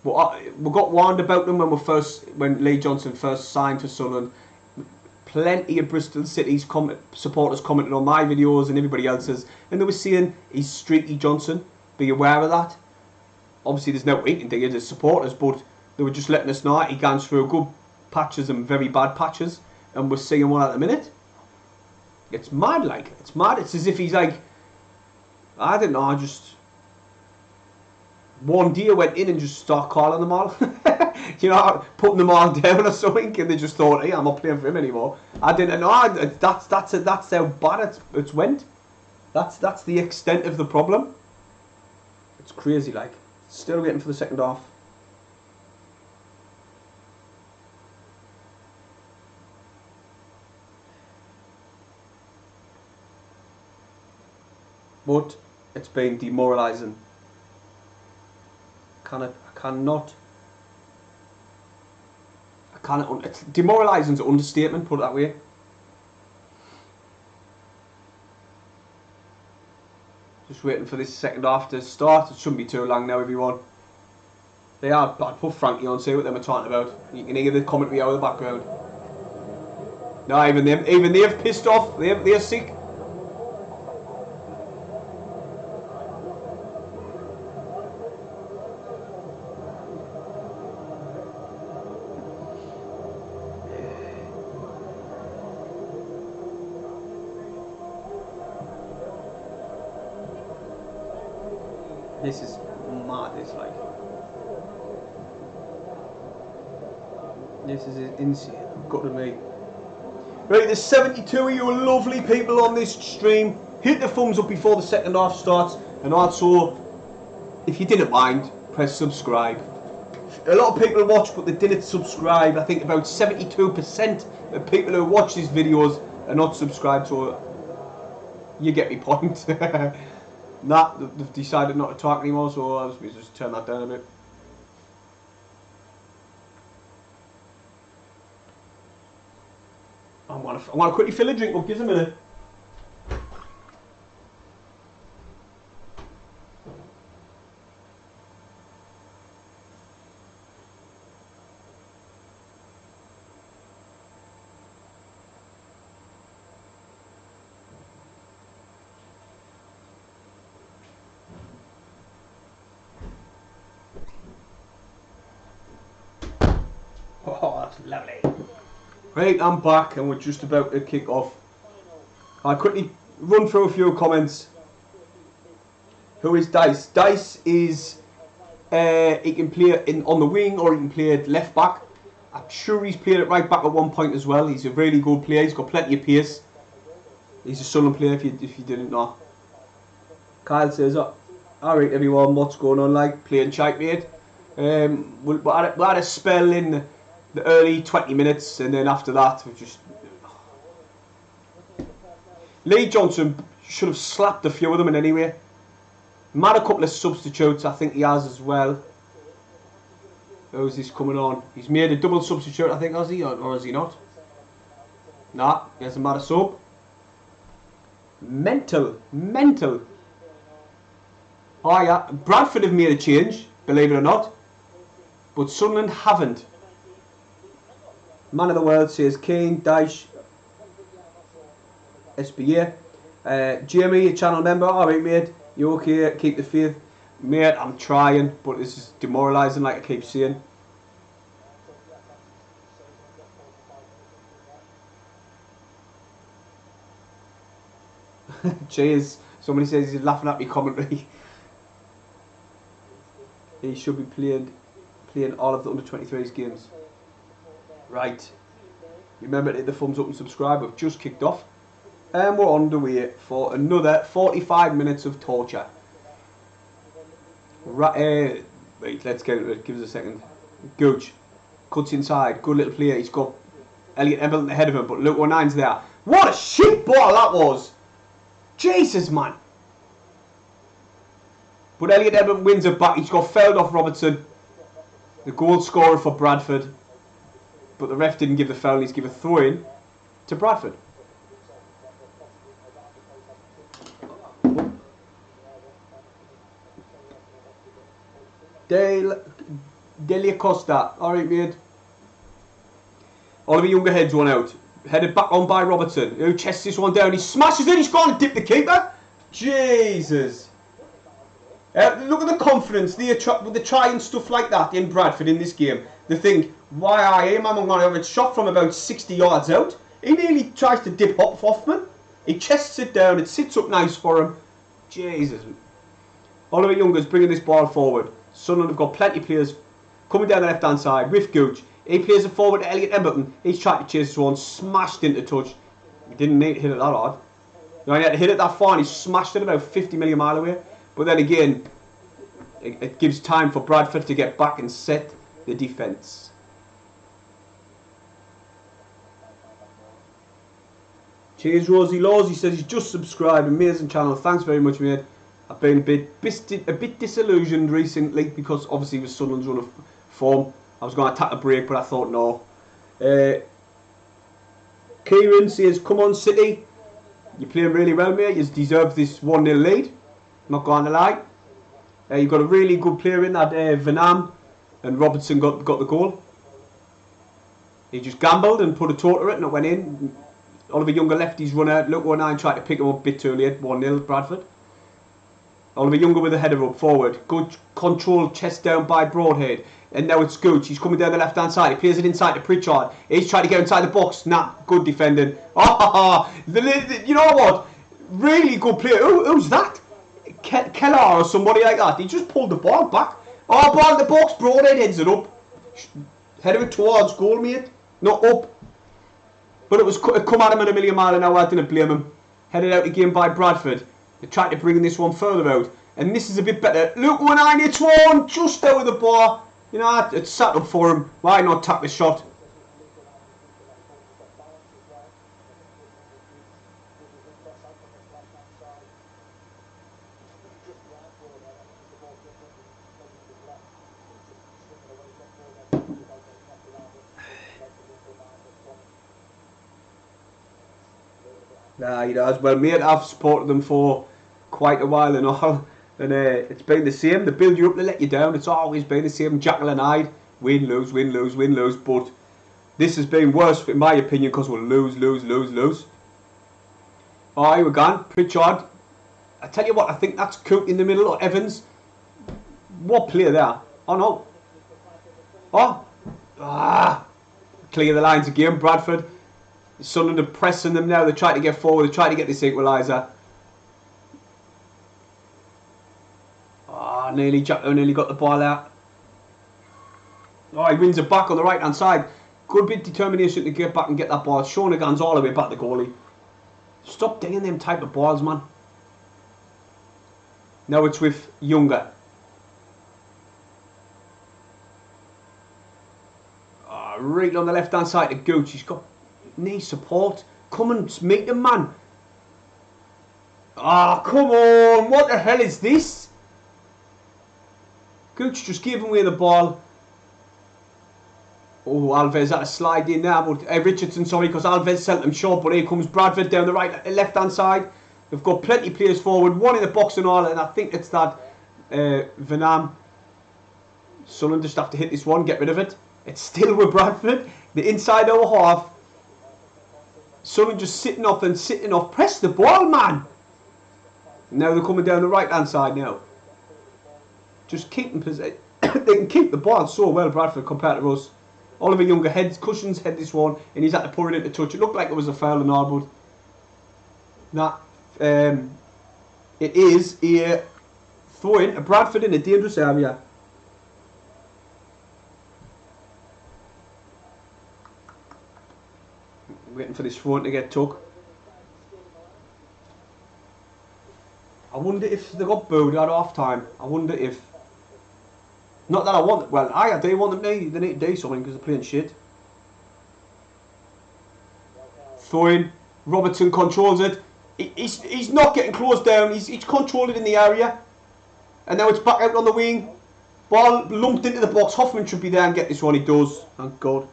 But we got warned about them when Lee Johnson first signed to Sunderland. Plenty of Bristol City's supporters commented on my videos and everybody else's, and they were saying he's Streaky Johnson. Be aware of that. Obviously, there's no we can do as supporters, but they were just letting us know he goes through good patches and very bad patches, and we're seeing one at the minute. It's mad, like. It's mad. It's as if he's like, I don't know, just one day went in and just started calling them all. You know, putting them all down or something, and they just thought, hey, I'm not playing for him anymore. I didn't know. That's how bad it's went. That's the extent of the problem. It's crazy, like. Still waiting for the second half. But it's been demoralising. It's demoralising is an understatement, put it that way. Just waiting for this second half to start. It shouldn't be too long now, everyone. They are bad. Put Frankie on, see what they're talking about. You can hear the commentary out of the background. No, even they've pissed off. They're sick. This is mad, it's like. This is insane, got to me. Right, there's 72 of you lovely people on this stream. Hit the thumbs up before the second half starts. And also, if you didn't mind, press subscribe. A lot of people watch, but they didn't subscribe. I think about 72% of people who watch these videos are not subscribed, so you get me point. Nah, they've decided not to talk anymore, so I'll just turn that down a bit. I want to quickly fill a drink up, give us a minute. Oh, that's lovely. Right, I'm back and we're just about to kick off. I'll quickly run through a few comments. Who is Dice? Dice is, he can play on the wing or he can play at left back. I'm sure he's played at right back at one point as well. He's a really good player. He's got plenty of pace. He's a Sunderland player if you didn't know. Kyle says, alright everyone, what's going on like? Playing shite mate. We had a spell in the early 20 minutes and then after that we just... Lee Johnson should have slapped a few of them in anyway. Made a couple of substitutes, I think he has as well. Who's this coming on? He's made a double substitute, I think, has he? Or has he not? Nah, he hasn't made a sub. Mental. Oh yeah, Bradford have made a change, believe it or not. But Sunderland haven't. Man of the world says Kane, Daesh, SBA. Jamie, a channel member. Alright mate, you okay? Keep the faith. Mate, I'm trying, but this is demoralising like I keep saying. Cheers. Somebody says he's laughing at me commentary. He should be playing all of the under-23s games. Right. Remember to hit the thumbs up and subscribe. We've just kicked off. And we're on the way for another 45 minutes of torture. Right, wait, let's get it. Give us a second. Gooch. Cuts inside. Good little player. He's got Elliot Embleton ahead of him, but Luke 19's there. What a shit ball that was! Jesus, man. But Elliot Embleton wins it back. He's got fouled off Robertson. The goal scorer for Bradford. But the ref didn't give the foul. He's given a throw in to Bradford. Delia Costa. Alright, mate. Oliver Younger heads one out. Headed back on by Robertson, who chests this one down. He smashes it. He's gone and dipped the keeper. Jesus. Look at the confidence. They try and stuff like that in Bradford in this game. They think, why I am going to have a shot from about 60 yards out. He nearly tries to dip off Hoffman. He chests it down. It sits up nice for him. Jesus. Oliver Younger's bringing this ball forward. Sunderland have got plenty of players coming down the left hand side with Gooch. He plays it forward to Elliot Embleton. He's trying to chase this one, smashed into touch. He didn't need to hit it that hard. No, he had to hit it that far and he smashed it about 50 million miles away. But then again, it gives time for Bradford to get back and set the defence. Cheers Rosie Laws, he says he's just subscribed. Amazing channel, thanks very much mate. I've been a bit disillusioned recently because obviously with Sunderland's run of form. I was going to attack a break, but I thought no. Kieron says, come on City. You're playing really well, mate. You deserve this 1-0 lead. Not going to lie. You've got a really good player in that Vanam. And Robertson got the goal. He just gambled and put a toe to it and it went in. Oliver Younger left his runner. Luke 19 tried to pick him up a bit too late. 1-0 Bradford. Oliver Younger with a header up forward. Good control, chest down by Broadhead. And now it's Gooch. He's coming down the left hand side. He plays it inside to Pritchard. He's trying to get inside the box. Nah, good defending. You know what? Really good player. Who's that? Kellar or somebody like that. He just pulled the ball back. Oh, ball in the box. Broadhead heads it up. Headed it towards goal, mate. Not up. But it come at him at a million mile an hour. I didn't blame him. Headed out again by Bradford. They tried to bring this one further out. And this is a bit better. Look, 1-9, it's one, just out of the bar. You know, it's sat up for him. Why not tap the shot? Nah, he does. Well, mate, I've supported them for quite a while and all. And it's been the same. They build you up, they let you down. It's always been the same. Jackal and Hyde. Win, lose, win, lose, win, lose. But this has been worse, in my opinion, because we'll lose, lose, lose, lose. Oh, here we go. Pritchard. I tell you what, I think that's Cook in the middle, or Evans. What player there? Oh, no. Oh. Ah. Clear the lines again, Bradford. Sunderland are pressing them now. They're trying to get forward. They're trying to get this equaliser. Oh, nearly got the ball out. Oh, he wins it back on the right-hand side. Good bit of determination to get back and get that ball. Shonaghan's all the way back the goalie. Stop dinging them type of balls, man. Now it's with Younger. Oh, right on the left-hand side to Gooch. He's got knee support. Come and meet him, man. Ah, oh, come on. What the hell is this? Gooch just gave away the ball. Oh, Alves had a slide in there, but Richardson, sorry, because Alves sent them short. But here comes Bradford down the left-hand side. They've got plenty of players forward, one in the box and all, and I think it's that Vanam. Sunderland just have to hit this one, get rid of it. It's still with Bradford. The inside our half. Sunderland just sitting off and sitting off. Press the ball, man. Now they're coming down the right-hand side now. Just keep them possession. They can keep the ball so well, Bradford, compared to us. Oliver Younger cushions head this one, and he's had to pour it into touch. It looked like it was a foul and all, but nah, it is a throw-in. A Bradford in a dangerous area. Waiting for this phone to get took. I wonder if they got booed at half time. I wonder if. Not that I want. Well, I do want them to. They need to do something because they're playing shit. Throwing. Robertson controls it. He's not getting closed down. He's controlled it in the area. And now it's back out on the wing. Ball lumped into the box. Hoffman should be there and get this one. He does. Thank God.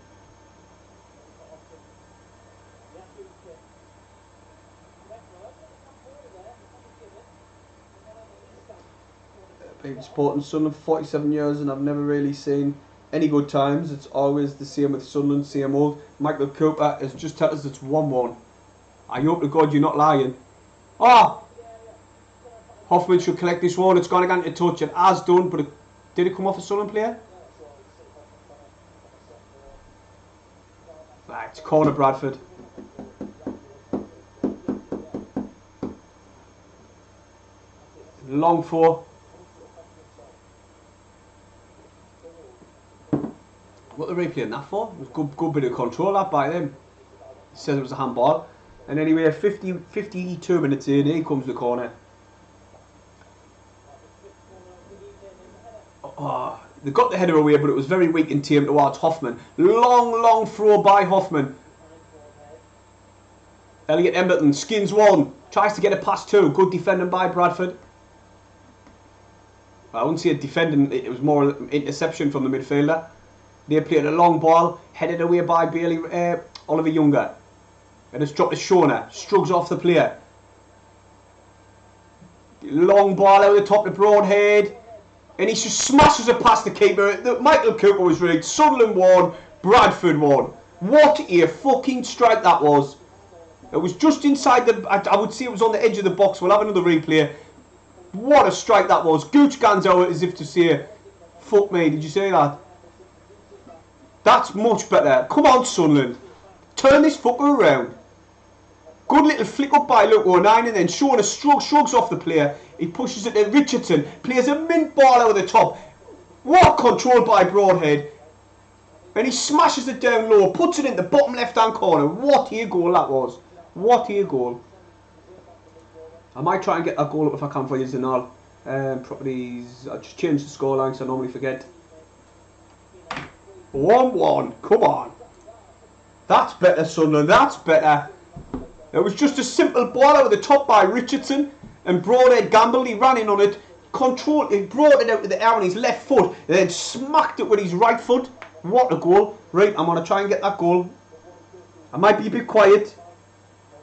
Been supporting Sunderland for 47 years and I've never really seen any good times. It's always the same with Sunderland, same old. Michael Cooper has just told us it's 1-1. I hope to God you're not lying. Oh! Hoffman should collect this one. It's gone again to touch. It has done, but did it come off a Sunderland player? Right, it's corner Bradford. Long four. What are they replaying that for? It was good bit of control that by them. He says it was a handball. And anyway, 52 minutes in, here comes the corner. Oh, they got the header away, but it was very weak in team towards Hoffman. Long throw by Hoffman. Elliot Emberton skins one. Tries to get a pass two. Good defending by Bradford. I wouldn't say a defending, it was more an interception from the midfielder. They played a long ball, headed away by Oliver Younger. And it's dropped to Shona. Struggles off the player. Long ball out the top of Broadhead. And he just smashes it past the keeper. Michael Cooper was rigged. Sunderland won. Bradford won. What a fucking strike that was. It was just inside the... I would say it was on the edge of the box. We'll have another replay. What a strike that was. Gooch guns out as if to say, fuck me, did you say that? That's much better. Come on, Sunderland. Turn this fucker around. Good little flick up by Luke 09 and then Shona shrugs off the player. He pushes it to Richardson. Plays a mint ball out of the top. What control by Broadhead. And he smashes it down low. Puts it in the bottom left hand corner. What a goal that was. What a goal. I might try and get that goal up if I can for you and all. Properties. I just changed the scoreline so I normally forget. 1-1. Come on. That's better, Sunderland. That's better. It was just a simple ball out of the top by Richardson. And Broadhead gambled. He ran in on it. Controlled. He brought it out to the air on his left foot. And then smacked it with his right foot. What a goal. Right, I'm going to try and get that goal. I might be a bit quiet.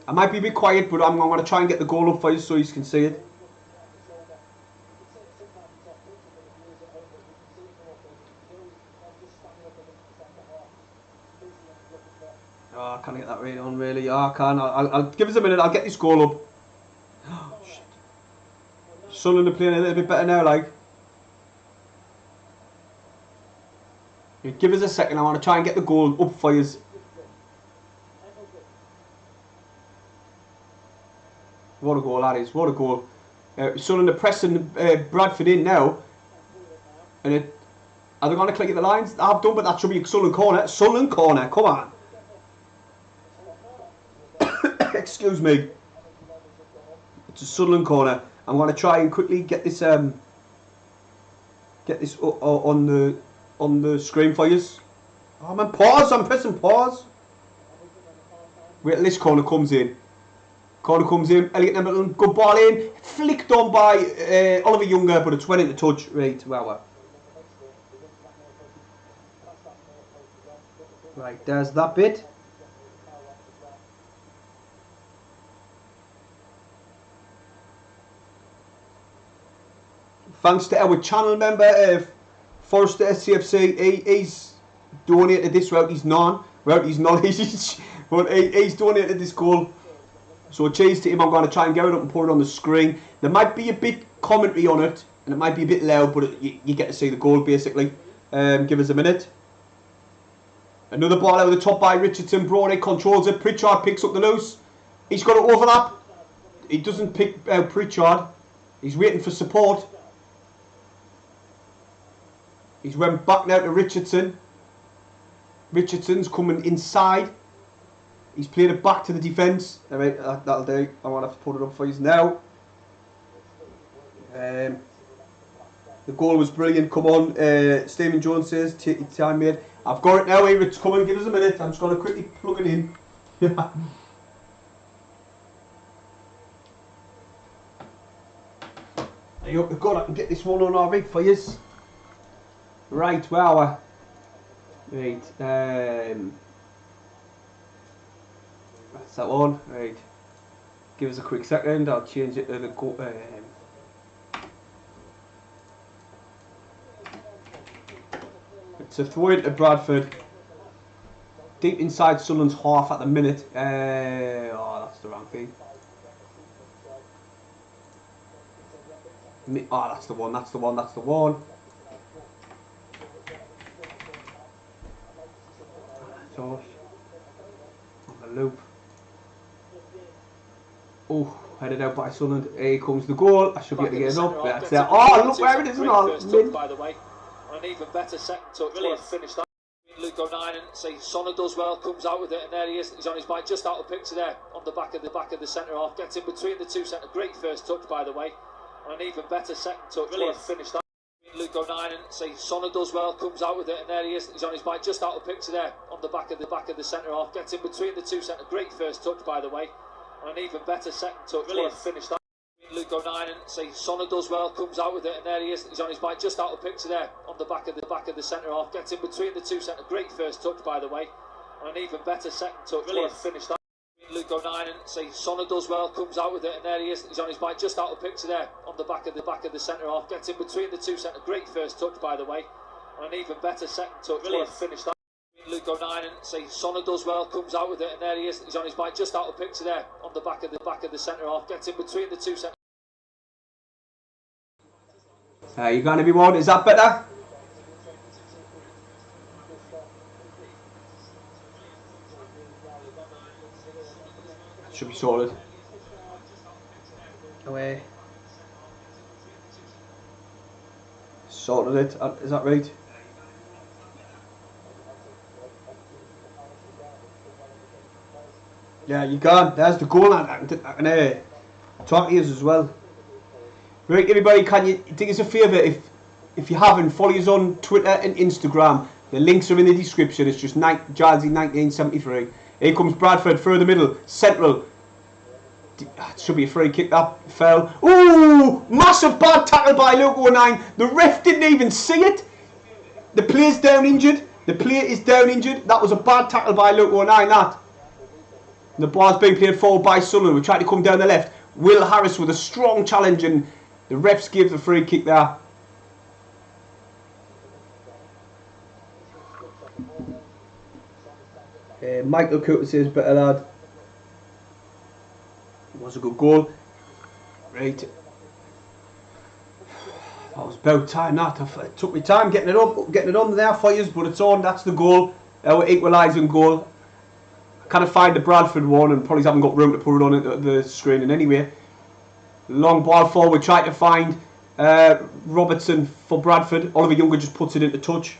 But I'm going to try and get the goal up for you so you can see it. Oh, I can't get that right on, really. Oh, I can't. I'll give us a minute. I'll get this goal up. Oh, shit. Sunderland are playing a little bit better now, like. Give us a second. I want to try and get the goal up for you. What a goal that is. What a goal. Sunderland are pressing Bradford in now. And are they going to click at the lines? I've done, but that should be a Sunderland corner. Sunderland corner. Come on. Excuse me. It's a Sunderland corner. I'm going to try and quickly get this on the screen for you. Oh man, pause! I'm pressing pause. Wait till this corner comes in. Elliot Hamilton, good ball in. Flicked on by Oliver Younger, but it's went into touch. Right, wow. Right, there's that bit. Thanks to our channel member, FORSTERSAFC. He's donated this route. He's knowledge, but he's donated this goal. So cheers to him. I'm going to try and get it up and put it on the screen. There might be a bit commentary on it, and it might be a bit loud, but you get to see the goal basically. Give us a minute. Another ball out of the top by Richardson. Broadhead controls it. Pritchard picks up the loose. He's got to overlap. He doesn't pick out Pritchard. He's waiting for support. He's went back now to Richardson. Richardson's coming inside. He's played it back to the defence. Alright, that'll do. I won't have to put it up for you now. The goal was brilliant. Come on, Stephen Jones says, take your time, mate. I've got it now, it's coming. Give us a minute. I'm just going to quickly plug it in. I hope to God I can get this one on alright for you. Right, wow. Right, that's that one. Right, give us a quick second. I'll change it to the go. It's a throw into Bradford. Deep inside Sunderland's half at the minute. Oh, that's the wrong thing. Oh, that's the one. That's the one. That's the one. Josh on the loop. Oh, headed out by Sunderland. Here comes the goal. I should be able to get it up. That's it. Oh, look where it is now. By the way, and an even better second touch. Really finished that. Luke 9 and say Sonna does well, comes out with it, and there he is. He's on his bike, just out of the picture there, on the back of the centre half. Gets in between the two centre. Great first touch, by the way, and an even better second touch. Really finished that. Luke 9 and say Sonna does well, comes out with it, and there he is. He's on his bike, just out of the picture there, on the back of the centre half. Gets in between the two centre. Great first touch, by the way, and an even better second touch. Really finished that. Luke 9 and say Sonna does well, comes out with it, and there he is. He's on his bike, just out of the picture there, on the back of the centre half. Gets in between the two centre. Great first touch, by the way, and an even better second touch. Really finished that. Luke 9 and say Sonna does well, comes out with it, and there he is. He's on his bike, just out of the picture there, on the back of the centre half. Gets in between the two centre. Great first touch, by the way, and an even better second touch. Really finished that. Luke 9 and say Sonna does well, comes out with it, and there he is. He's on his bike, just out of the picture there, on the back of the centre half. Gets in between the two centre. You're going to be warned. Is that better? Should be sorted. Away. Sorted it. Is that right? Yeah, you can. There's the goal. I can talk to you as well. Right, everybody, can you do us a favour? If you haven't, follow us on Twitter and Instagram. The links are in the description. It's just Jazzy 1973. Here comes Bradford through the middle, central. It should be a free kick. That fell. Ooh, massive bad tackle by Logan 9. The ref didn't even see it. The player's down injured. The player is down injured. That was a bad tackle by Logan 9. That. And the ball's being played forward by Sunderland. We're trying to come down the left. Will Harris with a strong challenge, and the refs give the free kick there. Michael Cooper says, better lad. It was a good goal. Right. That was about time that. It took me time getting it up, getting it on there for you, but it's on. That's the goal. Our equalising goal. I can't find the Bradford one and probably haven't got room to put it on the screen in anyway. Long ball forward, trying to find Robertson for Bradford. Oliver Younger just puts it into touch.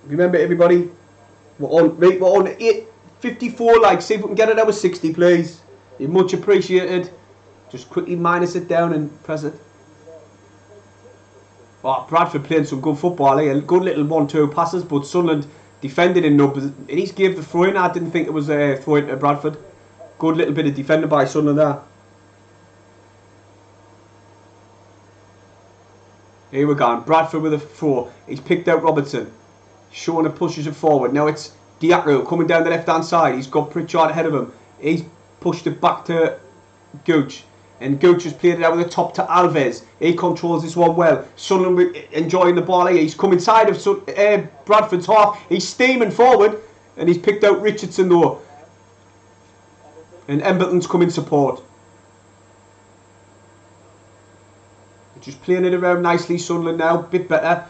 Remember everybody, we're on 8:54, like, see if we can get it over 60 please. You're much appreciated. Just quickly minus it down and press it. Oh, Bradford playing some good football, eh? Good little 1-2 passes, but Sunderland defended in numbers. And he's gave the throw in. I didn't think it was a throw in to Bradford. Good little bit of defending by Sunderland there. Here we go. Bradford with a throw. He's picked out Robertson. Showing and pushes it forward. Now it's Diacro coming down the left hand side. He's got Pritchard ahead of him. He's pushed it back to Gooch. And Gooch has played it out with the top to Alves. He controls this one well. Sunderland enjoying the ball here. He's come inside of Bradford's half. He's steaming forward. And he's picked out Richardson though. And Embleton's come in support. Just playing it around nicely, Sunderland now. Bit better.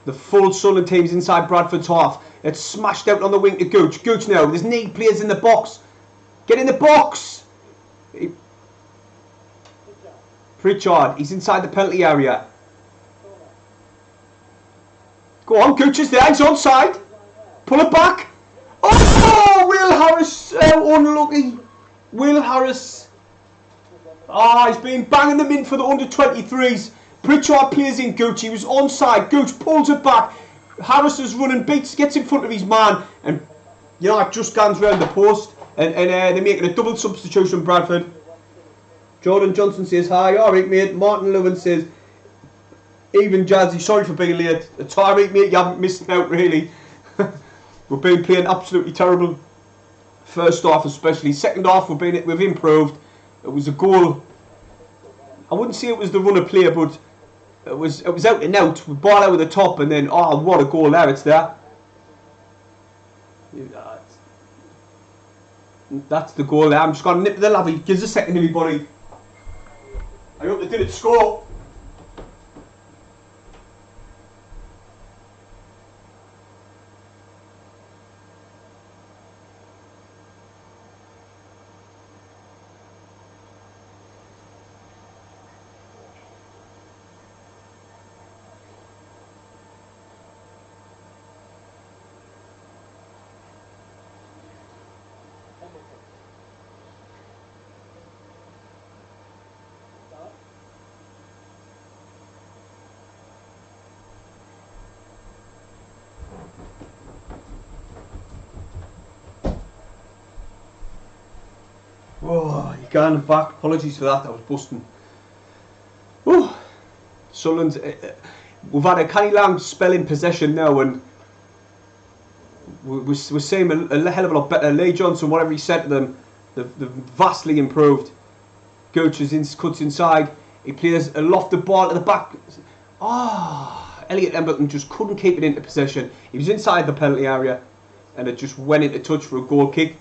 The full Sunderland team's inside Bradford's half. It's smashed out on the wing to Gooch. Gooch now. There's need players in the box. Get in the box. Pritchard. He's inside the penalty area. Go on. Gooch is there. He's onside. Pull it back. Oh, Will Harris. So unlucky. Will Harris. Ah, he's been banging them in for the under-23s. Pritchard plays in Gooch. He was onside. Gooch pulls it back. Harris is running, beats, gets in front of his man, and you know, it just guns round the post. And they're making a double substitution. Bradford. Jordan Johnson says hi. Alright, mate. Martin Lewin says, even Jazzy, sorry for being late. It's alright, mate. You haven't missed out really. We've been playing absolutely terrible. First half, especially. Second half, we've improved. It was a goal. I wouldn't say it was the run of play, but it was out and out. We ball out with the top, and then oh, what a goal there! It's there. That's the goal there. I'm just gonna nip the lavy. Give us a second, everybody. I hope they didn't score. Oh, you got in the back. Apologies for that. I was busting. Oh, Sunderland's. We've had a kind of long spell in possession now, and we're seeing a hell of a lot better. Lee Johnson, whatever he said to them, they've vastly improved. Gooch cuts inside. He plays a lofted ball at the back. Ah, Elliot Embleton just couldn't keep it into possession. He was inside the penalty area, and it just went into touch for a goal kick.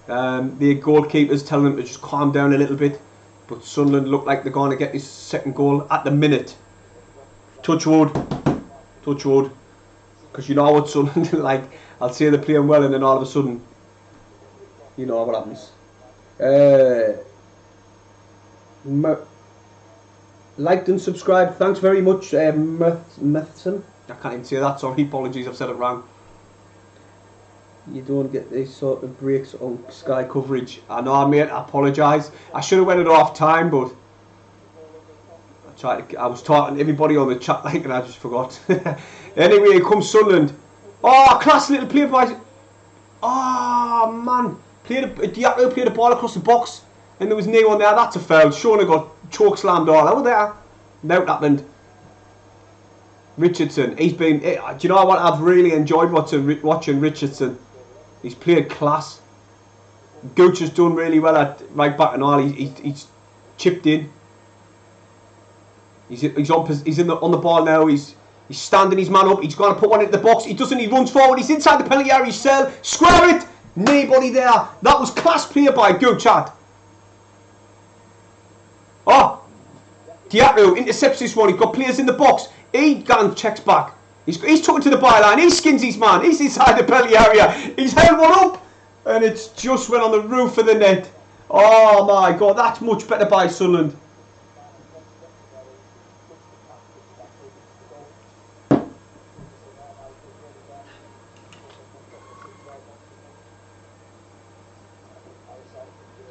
The goalkeeper's telling them to just calm down a little bit, but Sunderland look like they're going to get this second goal at the minute. Touch wood, because you know what Sunderland like. I'll say they're playing well, and then all of a sudden, you know what happens. Liked and subscribed. Thanks very much, Methson. I can't even say that. Sorry, apologies. I've said it wrong. You don't get these sort of breaks on Sky coverage. I know, mate, I apologise. I should have went at half time, but I was talking to everybody on the chat like, and I just forgot. Anyway, here comes Sunderland. Oh, class little play by... Oh, man. Diakko played the ball across the box, and there was no one there. That's a foul. Shona got choke slammed all out there. Now it happened. Richardson, he's been... Do you know what? I've really enjoyed watching Richardson. He's played class. Gooch has done really well at right back and all. He's chipped in. He's on the ball now. He's standing his man up. He's going to put one into the box. He doesn't. He runs forward. He's inside the penalty area. Cell. Square it. Nobody there. That was class play by Gooch. Oh, Diakko intercepts this one. He's got players in the box. He gone checks back. He's took it to the byline. He skins his man. He's inside the penalty area. He's held one up, and it's just went on the roof of the net. Oh my God, that's much better by Sunderland.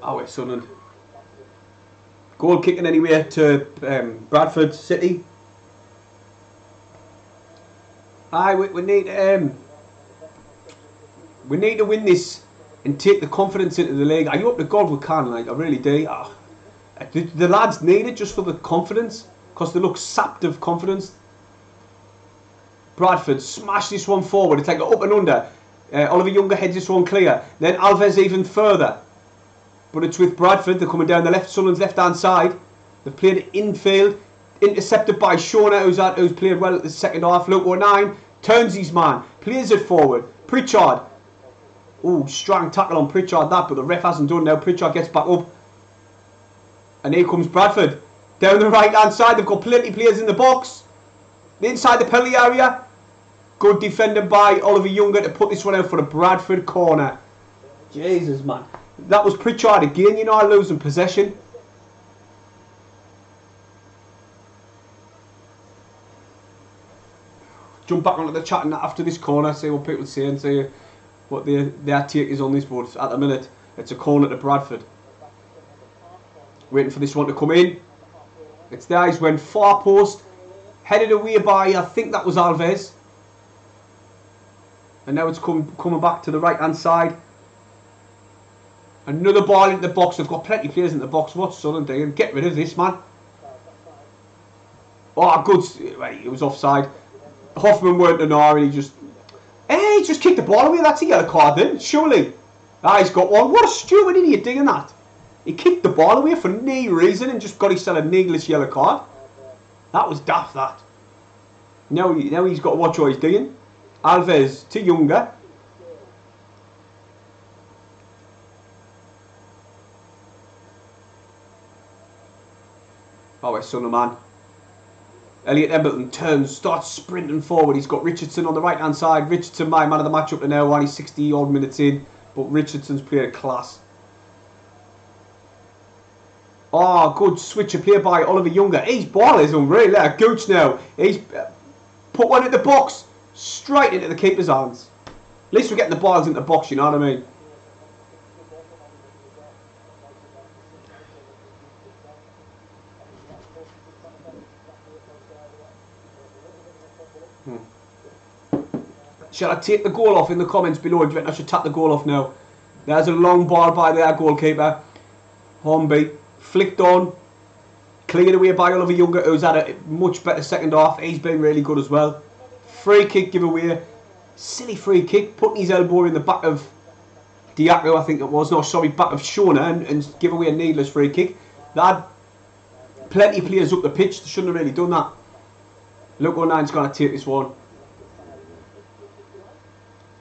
Oh, it's Sunderland. Goal kicking anyway to Bradford City. We need to win this and take the confidence into the league. I hope to God we can, like, I really do. The lads need it just for the confidence, because they look sapped of confidence. Bradford smash this one forward. It's like an up and under. Oliver Younger heads this one clear. Then Alves even further. But it's with Bradford. They're coming down the left, Sunderland's left-hand side. They've played it infield. Intercepted by Shona, who's played well at the second half. Logan 9 turns his man, plays it forward. Pritchard. Oh, strong tackle on Pritchard, that, but the ref hasn't done now. Pritchard gets back up. And here comes Bradford. Down the right-hand side, they've got plenty of players in the box. Inside the penalty area. Good defending by Oliver Younger to put this one out for the Bradford corner. Jesus, man. That was Pritchard again, you know, losing possession. Jump back onto the chat and after this corner, see what people say and see what their take is on this. But at the minute, it's a corner to Bradford. Waiting for this one to come in. It's there. He's went far post, headed away by, I think that was Alves. And now it's coming back to the right hand side. Another ball into the box. They've got plenty of players in the box. What's Sunderland doing? Get rid of this, man. Oh, good. Right, it was offside. Hoffman weren't an R and he just kicked the ball away. That's a yellow card then, surely. He's got one. What a stupid idiot doing that. He kicked the ball away for no reason and just got himself a needless yellow card. That was daft, that. Now he's got to watch what he's doing. Alves to Younger. Oh, it's Sunderland, man. Elliot Embleton turns, starts sprinting forward. He's got Richardson on the right hand side. Richardson, my man of the match up to now, only 60 odd minutes in, but Richardson's played a class. Oh, good switch of play by Oliver Younger. His ball is unreal there. Gooch now. He's put one in the box, straight into the keeper's hands. At least we're getting the balls into the box, you know what I mean? Shall I take the goal off in the comments below? Do you reckon I should tap the goal off now? There's a long ball by their goalkeeper. Hornby. Flicked on. Cleared away by Oliver Younger, who's had a much better second half. He's been really good as well. Free kick giveaway. Silly free kick. Putting his elbow in the back of Diakko, I think it was. No, sorry, back of Shona and give away a needless free kick. They had plenty of players up the pitch. They shouldn't have really done that. Logan 9's going to take this one.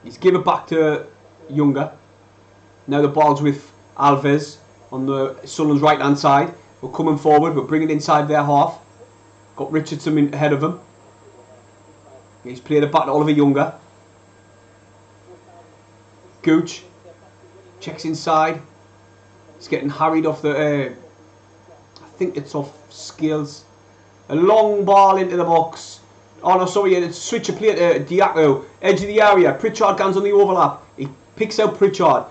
He's given it back to Younger. Now the ball's with Alves on the Sunderland's right hand side. We're coming forward, we're bringing it inside their half. Got Richardson in ahead of him. He's played it back to Oliver Younger. Gooch checks inside. He's getting harried off the I think it's off Scales. A long ball into the box. Oh no, sorry, it's switch of play to Diakko. Edge of the area. Pritchard guns on the overlap. He Picks out Pritchard.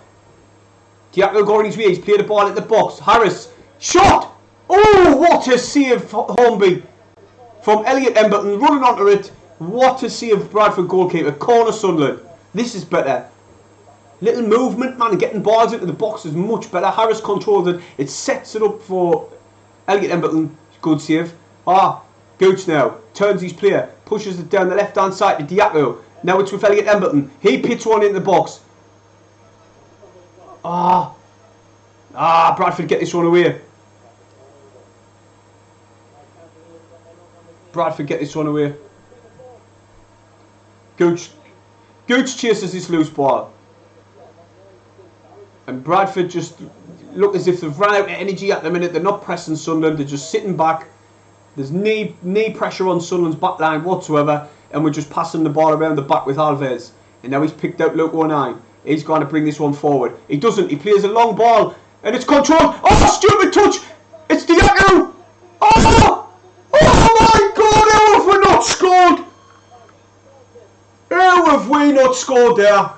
Diaco going his way. He's played the ball at the box. Harris. Shot! Oh, what a save, Hornby. From Elliot Emberton running onto it. What a save, Bradford goalkeeper. Corner Sunderland. This is better. Little movement, man. Getting balls into the box is much better. Harris controls it. It sets it up for Elliot Emberton. Good save. Gooch now. Turns his player. Pushes it down the left-hand side to Diaco. Now it's with Elliot Emberton. He pits one in the box. Bradford get this one away. Bradford get this one away. Gooch chases this loose ball. And Bradford just look as if they've run out of energy at the minute. They're not pressing Sunderland. They're just sitting back. There's knee pressure on Sunderland's back line whatsoever. And we're just passing the ball around the back with Alves. And now he's picked out Logan 9. He's going to bring this one forward. He doesn't. He plays a long ball. And it's controlled. Oh, stupid touch. It's Diaco. Oh my God. How have we not scored? How have we not scored there?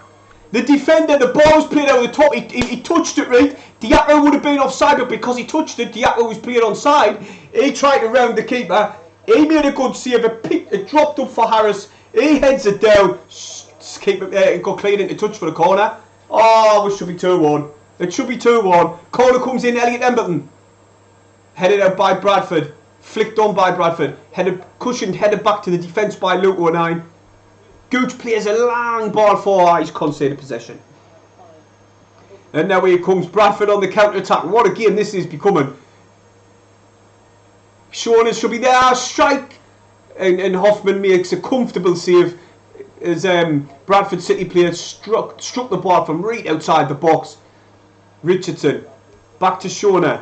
The defender, the ball was played out of the top. He touched it right. Diaco would have been offside, but because he touched it, Diaco was played onside. He tried to round the keeper. He made a good save. It dropped up for Harris. He heads it down. Keeper got clean into touch for the corner. Oh, it should be 2-1. It should be 2-1. Corner comes in. Elliot Emberton. Headed out by Bradford. Flicked on by Bradford. Cushioned, headed back to the defence by Logan 9. Gooch plays a long ball for he's conceded possession. And now here comes Bradford on the counter-attack. What a game this is becoming. Shaughnessy's should be there. Strike. And Hoffman makes a comfortable save as Bradford City player struck the ball from right outside the box. Richardson. Back to Shawnee.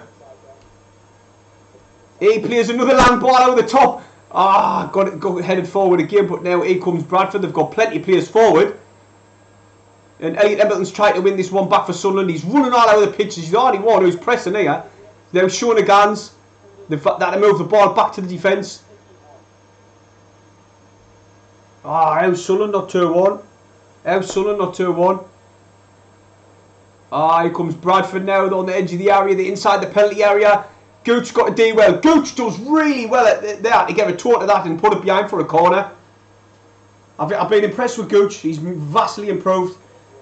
He plays another long ball out of the top. Got headed forward again, but now here comes Bradford. They've got plenty of players forward. And Elliot Emberton's trying to win this one back for Sunderland. He's running all over the pitch. He's the only one who's pressing here. Now Shawnee Gans. They've got that to move the ball back to the defence. How's Sunderland not 2-1? How's Sunderland not 2-1? Here comes Bradford now on the edge of the area, the inside the penalty area. Gooch got to do well. Gooch does really well at there to get a toe to that and put it behind for a corner. I've been impressed with Gooch. He's vastly improved.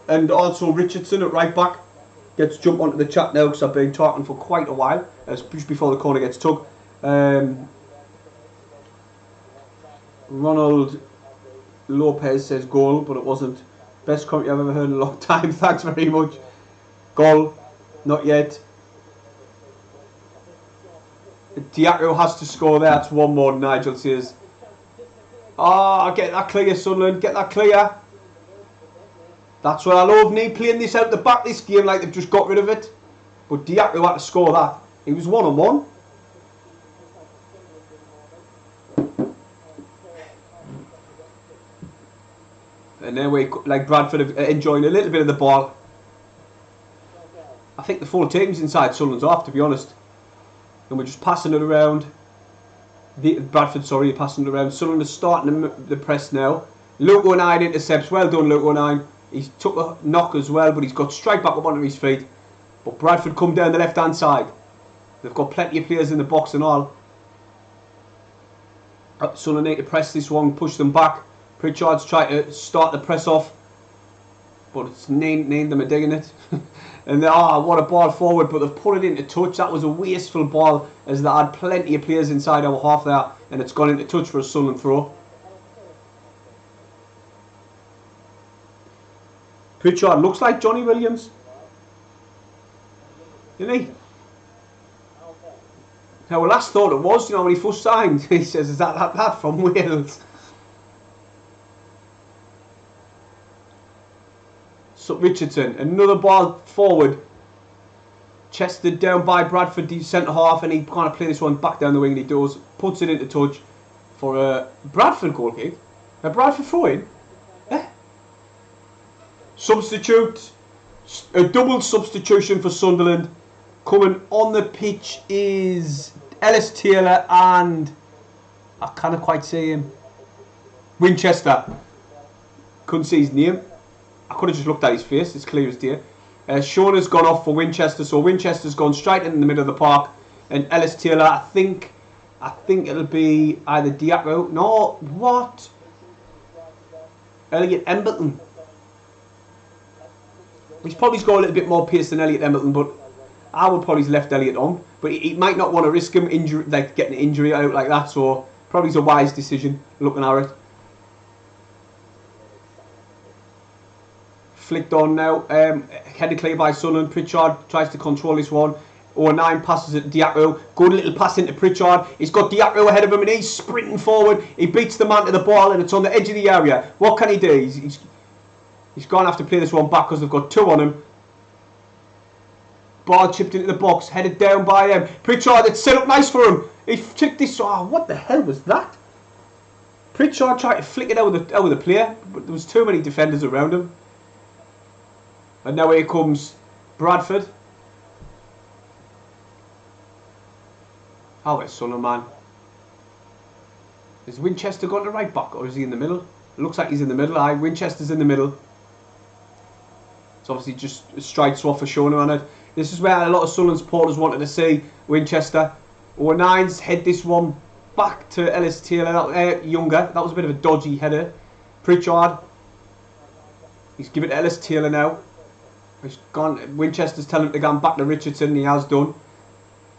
And also Richardson at right back. Gets jump onto the chat now because I've been talking for quite a while. Just before the corner gets took. Ronald Lopez says goal, but it wasn't. Best commentary I've ever heard in a long time. Thanks very much. Goal. Not yet. Diaco has to score there. It's one more, Nigel says. Get that clear, Sunderland. Get that clear. That's what I love. Need playing this out the back this game like they've just got rid of it. But Diaco had to score that. He was 1-on-1. And then we, like Bradford, are enjoying a little bit of the ball. I think the full team's inside Sunderland's off, to be honest. And we're just passing it around. Bradford, sorry, passing it around. Sunderland is starting the press now. Logan 9 intercepts. Well done, Logan 9. He's took a knock as well, but he's got straight back up onto his feet. But Bradford come down the left-hand side. They've got plenty of players in the box and all. Sunderland need to press this one, push them back. Pritchard's trying to start the press off. But it's named them a digging it. And what a ball forward, but they've put it into touch. That was a wasteful ball as they had plenty of players inside our half there, and it's gone into touch for a Sunderland throw. Pritchard looks like Johnny Williams. Didn't he? Now, I last thought it was, when he first signed. He says, is that from Wales? So Richardson, another ball forward. Chested down by Bradford, the centre half, and he kind of play this one back down the wing, and he does. Puts it into touch for a Bradford goal kick. A Bradford throw-in. Substitute. A double substitution for Sunderland. Coming on the pitch is Ellis Taylor and I can't quite see him. Winchester. Couldn't see his name. I could have just looked at his face. It's clear as day. Shauna's gone off for Winchester, so Winchester's gone straight in the middle of the park. And Ellis Taylor, I think it'll be either Diaco. No, what? Elliot Embleton. He's probably got a little bit more pace than Elliot Embleton, but I would probably have left Elliot on. But he might not want to risk him getting an injury out like that, so probably is a wise decision looking at it. Flicked on now, headed clear by Sunderland. Pritchard tries to control this one. 09 passes it to Diaco. Good little pass into Pritchard. He's got Diaco ahead of him and he's sprinting forward. He beats the man to the ball and it's on the edge of the area. What can he do? He's going to have to play this one back because they've got 2 on him. Ball chipped into the box, headed down by him. Pritchard, it's set up nice for him. He chipped this. Oh, what the hell was that? Pritchard tried to flick it out of the player, but there was too many defenders around him. And now here comes Bradford. Oh, it's Sunderland, man. Is Winchester gone to right back or is he in the middle? It looks like he's in the middle. Aye, Winchester's in the middle. It's obviously just a straight swap for Shona on it. This is where a lot of Sunderland supporters wanted to see Winchester. 09's head this one back to Ellis Taylor, Younger. That was a bit of a dodgy header. Pritchard. He's given it to Ellis Taylor now. He's gone. Winchester's telling him to go back to Richardson. He has done.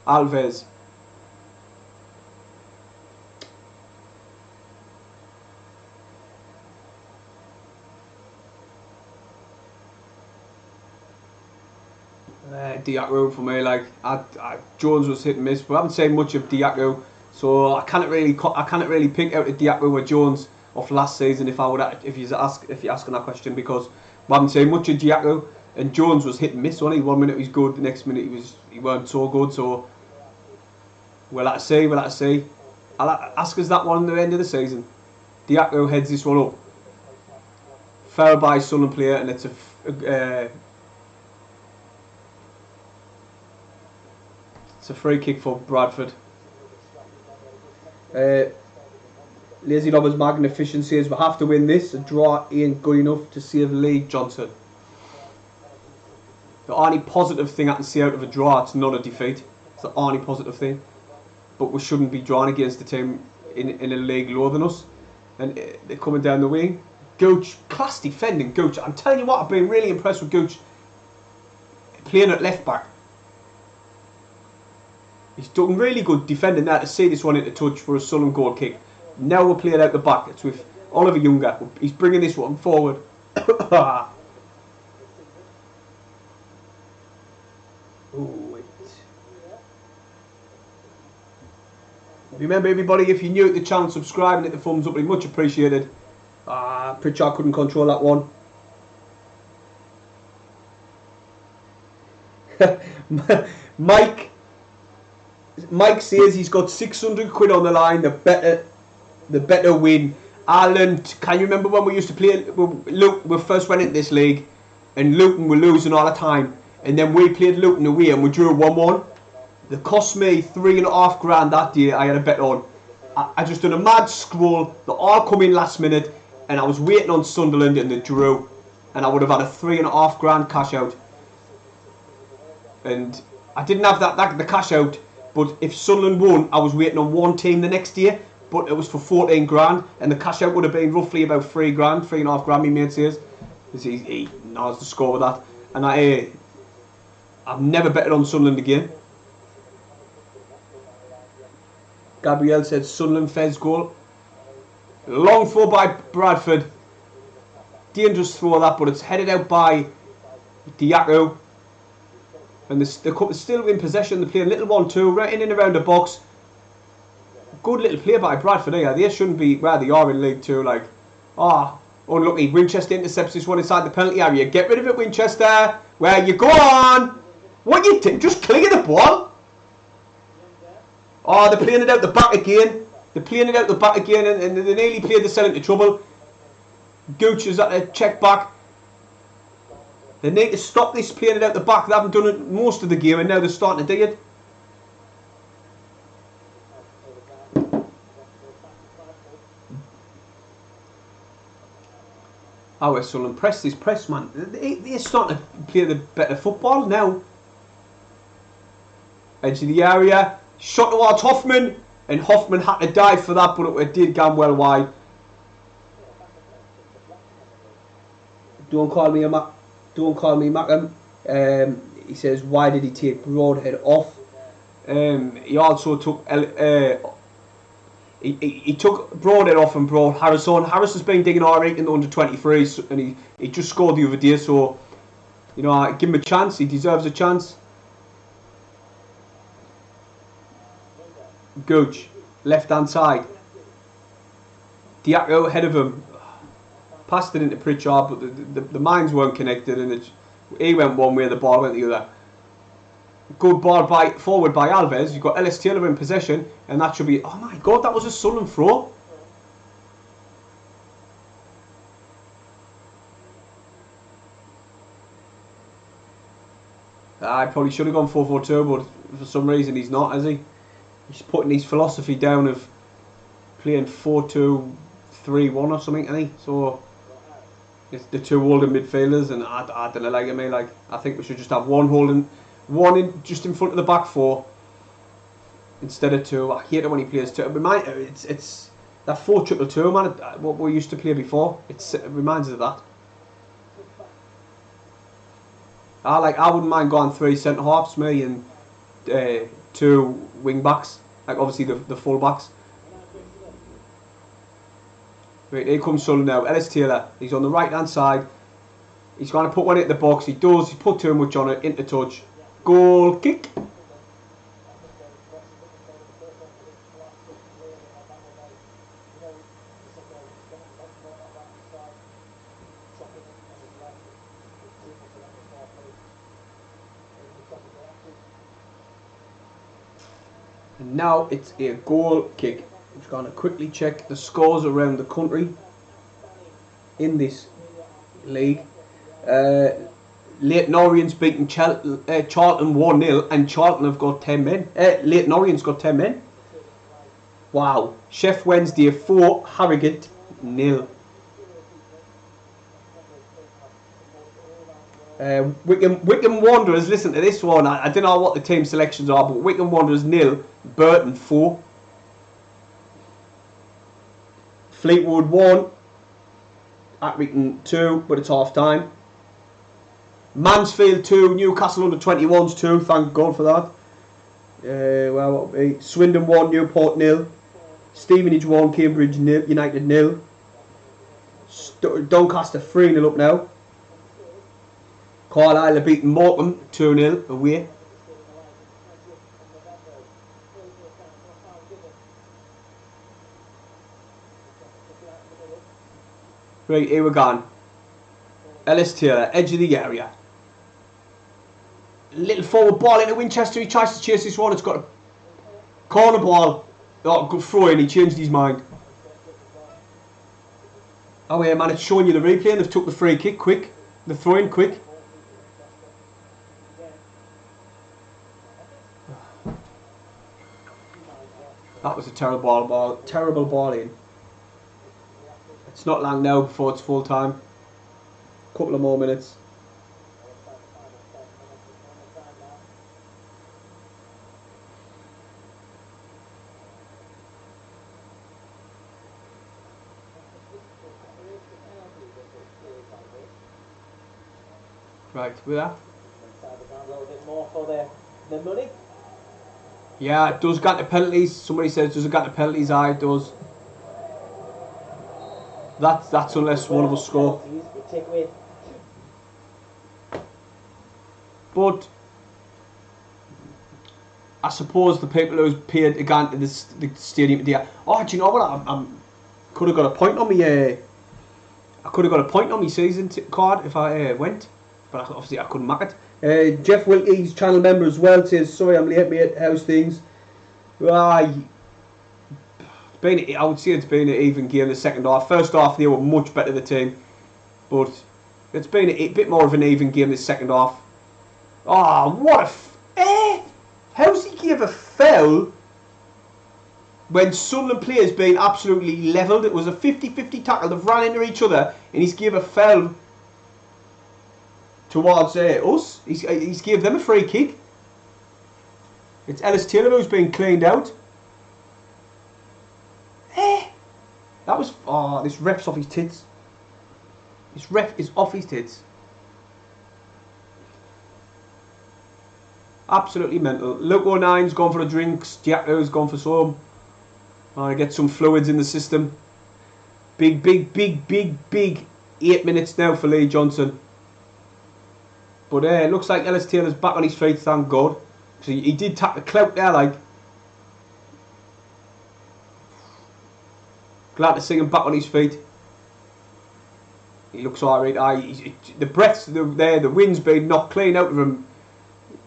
Alves. Diaco for me, like Jones was hit and miss, but I haven't seen much of Diaco, so I can't really pick out a Diaco or Jones off last season if you're asking that question, because I haven't seen much of Diaco, and Jones was hit and miss. Only 1 minute he was good, the next minute he weren't so good. So we'll have to see. I'll ask us that one at the end of the season. Diaco heads this one up. Foul by Sunderland player, and it's a free kick for Bradford. Lazy Lobbers Magnificent says we have to win this. A draw ain't good enough to save Lee Johnson. The only positive thing I can see out of a draw, it's not a defeat. It's the only positive thing. But we shouldn't be drawn against a team in a league lower than us. And they're coming down the wing. Gooch, class defending Gooch. I'm telling you what, I've been really impressed with Gooch playing at left back. He's done really good defending that to see this one into touch for a Sunderland goal kick. Now we're playing out the back. It's with Oliver Younger. He's bringing this one forward. Remember, everybody, if you're new at the channel, subscribe and hit the thumbs up. It'd be much appreciated. Pritchard couldn't control that one. Mike says he's got 600 quid on the line. The better win. Ireland, can you remember when we used to play? Luke, we first went into this league, and Luton were losing all the time, and then we played Luton away and we drew 1-1. It cost me $3.5 grand that day. I had a bet on. I just done a mad scroll. They all come in last minute, and I was waiting on Sunderland and they drew, and I would have had a $3.5 grand cash out. And I didn't have the cash out. But if Sunderland won, I was waiting on one team the next year, but it was for 14 grand, and the cash out would have been roughly about 3 grand, 3.5 grand, my mate says. He knows the score with that. And I've never betted on Sunderland again. Gabriel said Sunderland Fez goal. Long throw by Bradford. Dangerous throw that, but it's headed out by Diaco. And they're still in possession. They're playing a little 1-2 right in and around the box. Good little play by Bradford here. They shouldn't be where they are in League 2. Like, unlucky. Winchester intercepts this one inside the penalty area. Get rid of it, Winchester. Where you go on? What you do? Just clear the ball. They're playing it out the back again. They're playing it out the back again, and they nearly played themselves into trouble. Gooch is at a check back. They need to stop this playing it out the back. They haven't done it most of the game, and now they're starting to do it. Our Sunderland press this press, man. They're starting to play the better football now. Edge of the area, shot towards Hoffman, and Hoffman had to dive for that, but it did go well wide. Don't call me Mackham. He says, why did he take Broadhead off? He also took he took Broadhead off and brought Harris on. Harris has been digging alright in the under-23s, and he just scored the other day, so you know, I give him a chance. He deserves a chance. Gooch, left hand side. Diaco ahead of him. Passed it into Pritchard, but the minds weren't connected, and he went one way, the ball went the other. Good ball forward by Alves. You've got Ellis Taylor in possession, and that should be. Oh my God, that was a Sunderland throw. I probably should have gone 4-4-2, but for some reason he's not, has he? He's putting his philosophy down of playing 4-2-3-1 or something, isn't he? So it's the two holding midfielders, and I don't know, like me, like I think we should just have one just in front of the back four instead of two. I hate it when he plays two. But it's that 4-2-2, man. What we used to play before. It reminds us of that. I wouldn't mind going 3 centre halves, me, and 2 wing backs. Like obviously the full backs. Right, here comes Sunderland now. Ellis Taylor. He's on the right hand side. He's going to put one into the box. He does. He's put too much on it. Into touch. Goal kick. And now it's a goal kick. I'm just going to quickly check the scores around the country in this league. Leyton Orient's beaten Charlton 1-0, and Charlton have got 10 men. Leyton Orient's got 10 men. Wow. Sheff Wednesday 4, Harrogate 0. Wickham Wanderers, listen to this one. I don't know what the team selections are, but Wickham Wanderers 0, Burton 4. Fleetwood 1, Accrington 2, but it's half time. Mansfield 2, Newcastle under-21s 2, thank God for that. Swindon 1, Newport 0. Stevenage 1, Cambridge 0, United 0. Doncaster 3-0 up now. Carlisle have beaten Morecambe 2-0 away. Right, here we're gone. Ellis Taylor, edge of the area. Little forward ball into Winchester. He tries to chase this one. It's got a corner ball. Oh, good throw in. He changed his mind. Oh yeah, man, it's showing you the replay, and they've took the free kick quick. The throw in quick. That was a terrible ball in. It's not long now before it's full time. Couple of more minutes. Right, with that. A little bit more for the money. Yeah, it does get the penalties. Somebody says, does it get the penalties? Aye, it does. That's unless one of us score. But I suppose the people who paid to go into the stadium today. Oh, do you know what? I could have got a point on me. I could have got a point on my season card if I went, but obviously I couldn't make it. Jeff Wilkie's channel member as well says, sorry I'm late mate, how's things? I would say it's been an even game the second half. First half they were much better the team, but it's been a bit more of an even game this second half. Oh, what a how's he give a foul when Sunderland players been absolutely levelled. It was a 50-50 tackle. They've ran into each other, and he's gave a foul towards us. He's gave them a free kick. It's Ellis Taylor who's been cleaned out. That was... Oh, this ref's off his tits. This ref is off his tits. Absolutely mental. Logan 9's gone for the drinks. Jacko's gone for some. Trying to get some fluids in the system. Big 8 minutes now for Lee Johnson. But it looks like Ellis Taylor's back on his feet, thank God. So he did tap the clout there, like. Glad to see him back on his feet. He looks alright. The breath's there, the wind's been knocked clean out of him.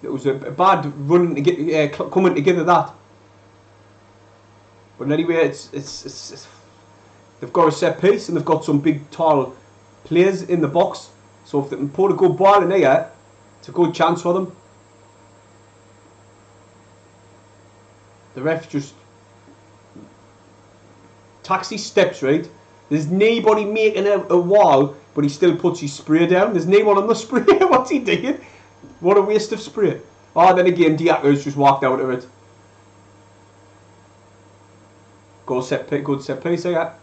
It was a bad run to get coming together that. But anyway, it's they've got a set piece and they've got some big tall players in the box. So if they can put a good ball in here, it's a good chance for them. The ref just taxi steps right. There's nobody making a wall, but he still puts his spray down. There's no one on the spray. What's he doing? What a waste of spray. Oh, then again, Diaco's just walked out of it. Good set piece here.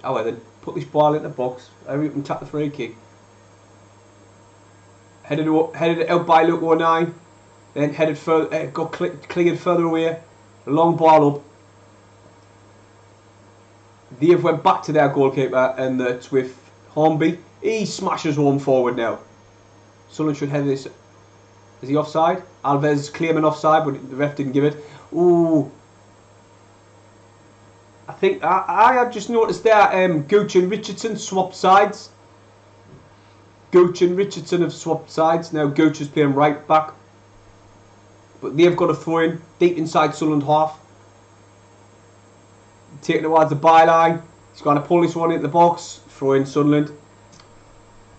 Oh well then, put this ball in the box. Hurry up and tap the free kick. Headed out by Luke 09. Then headed further, got cleared further away. A long ball up. They've went back to their goalkeeper, and it's with Hornby. He smashes one forward now. Sunderland should head this. Is he offside? Alves claiming offside, but the ref didn't give it. Ooh. I think I have just noticed there. Gooch and Richardson swapped sides. Gooch and Richardson have swapped sides. Now Gooch is playing right back. But they've got a throw in deep inside Sunderland half. Taking towards the byline. He's going to pull this one into the box. Throw in Sunderland.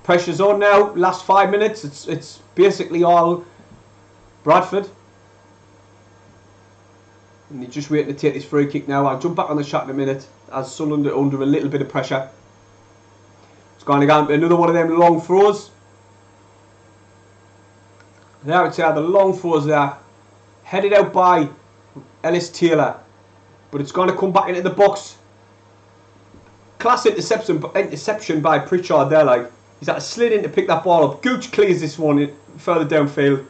Pressure's on now. Last 5 minutes. It's basically all Bradford. And they're just waiting to take this free kick now. I'll jump back on the shot in a minute. As Sunderland are under a little bit of pressure. It's going to go into another one of them long throws. There it's the long throws there. Headed out by Ellis Taylor. But it's going to come back into the box. Class interception by Pritchard there, like. He's had to slid in to pick that ball up. Gooch clears this one further downfield.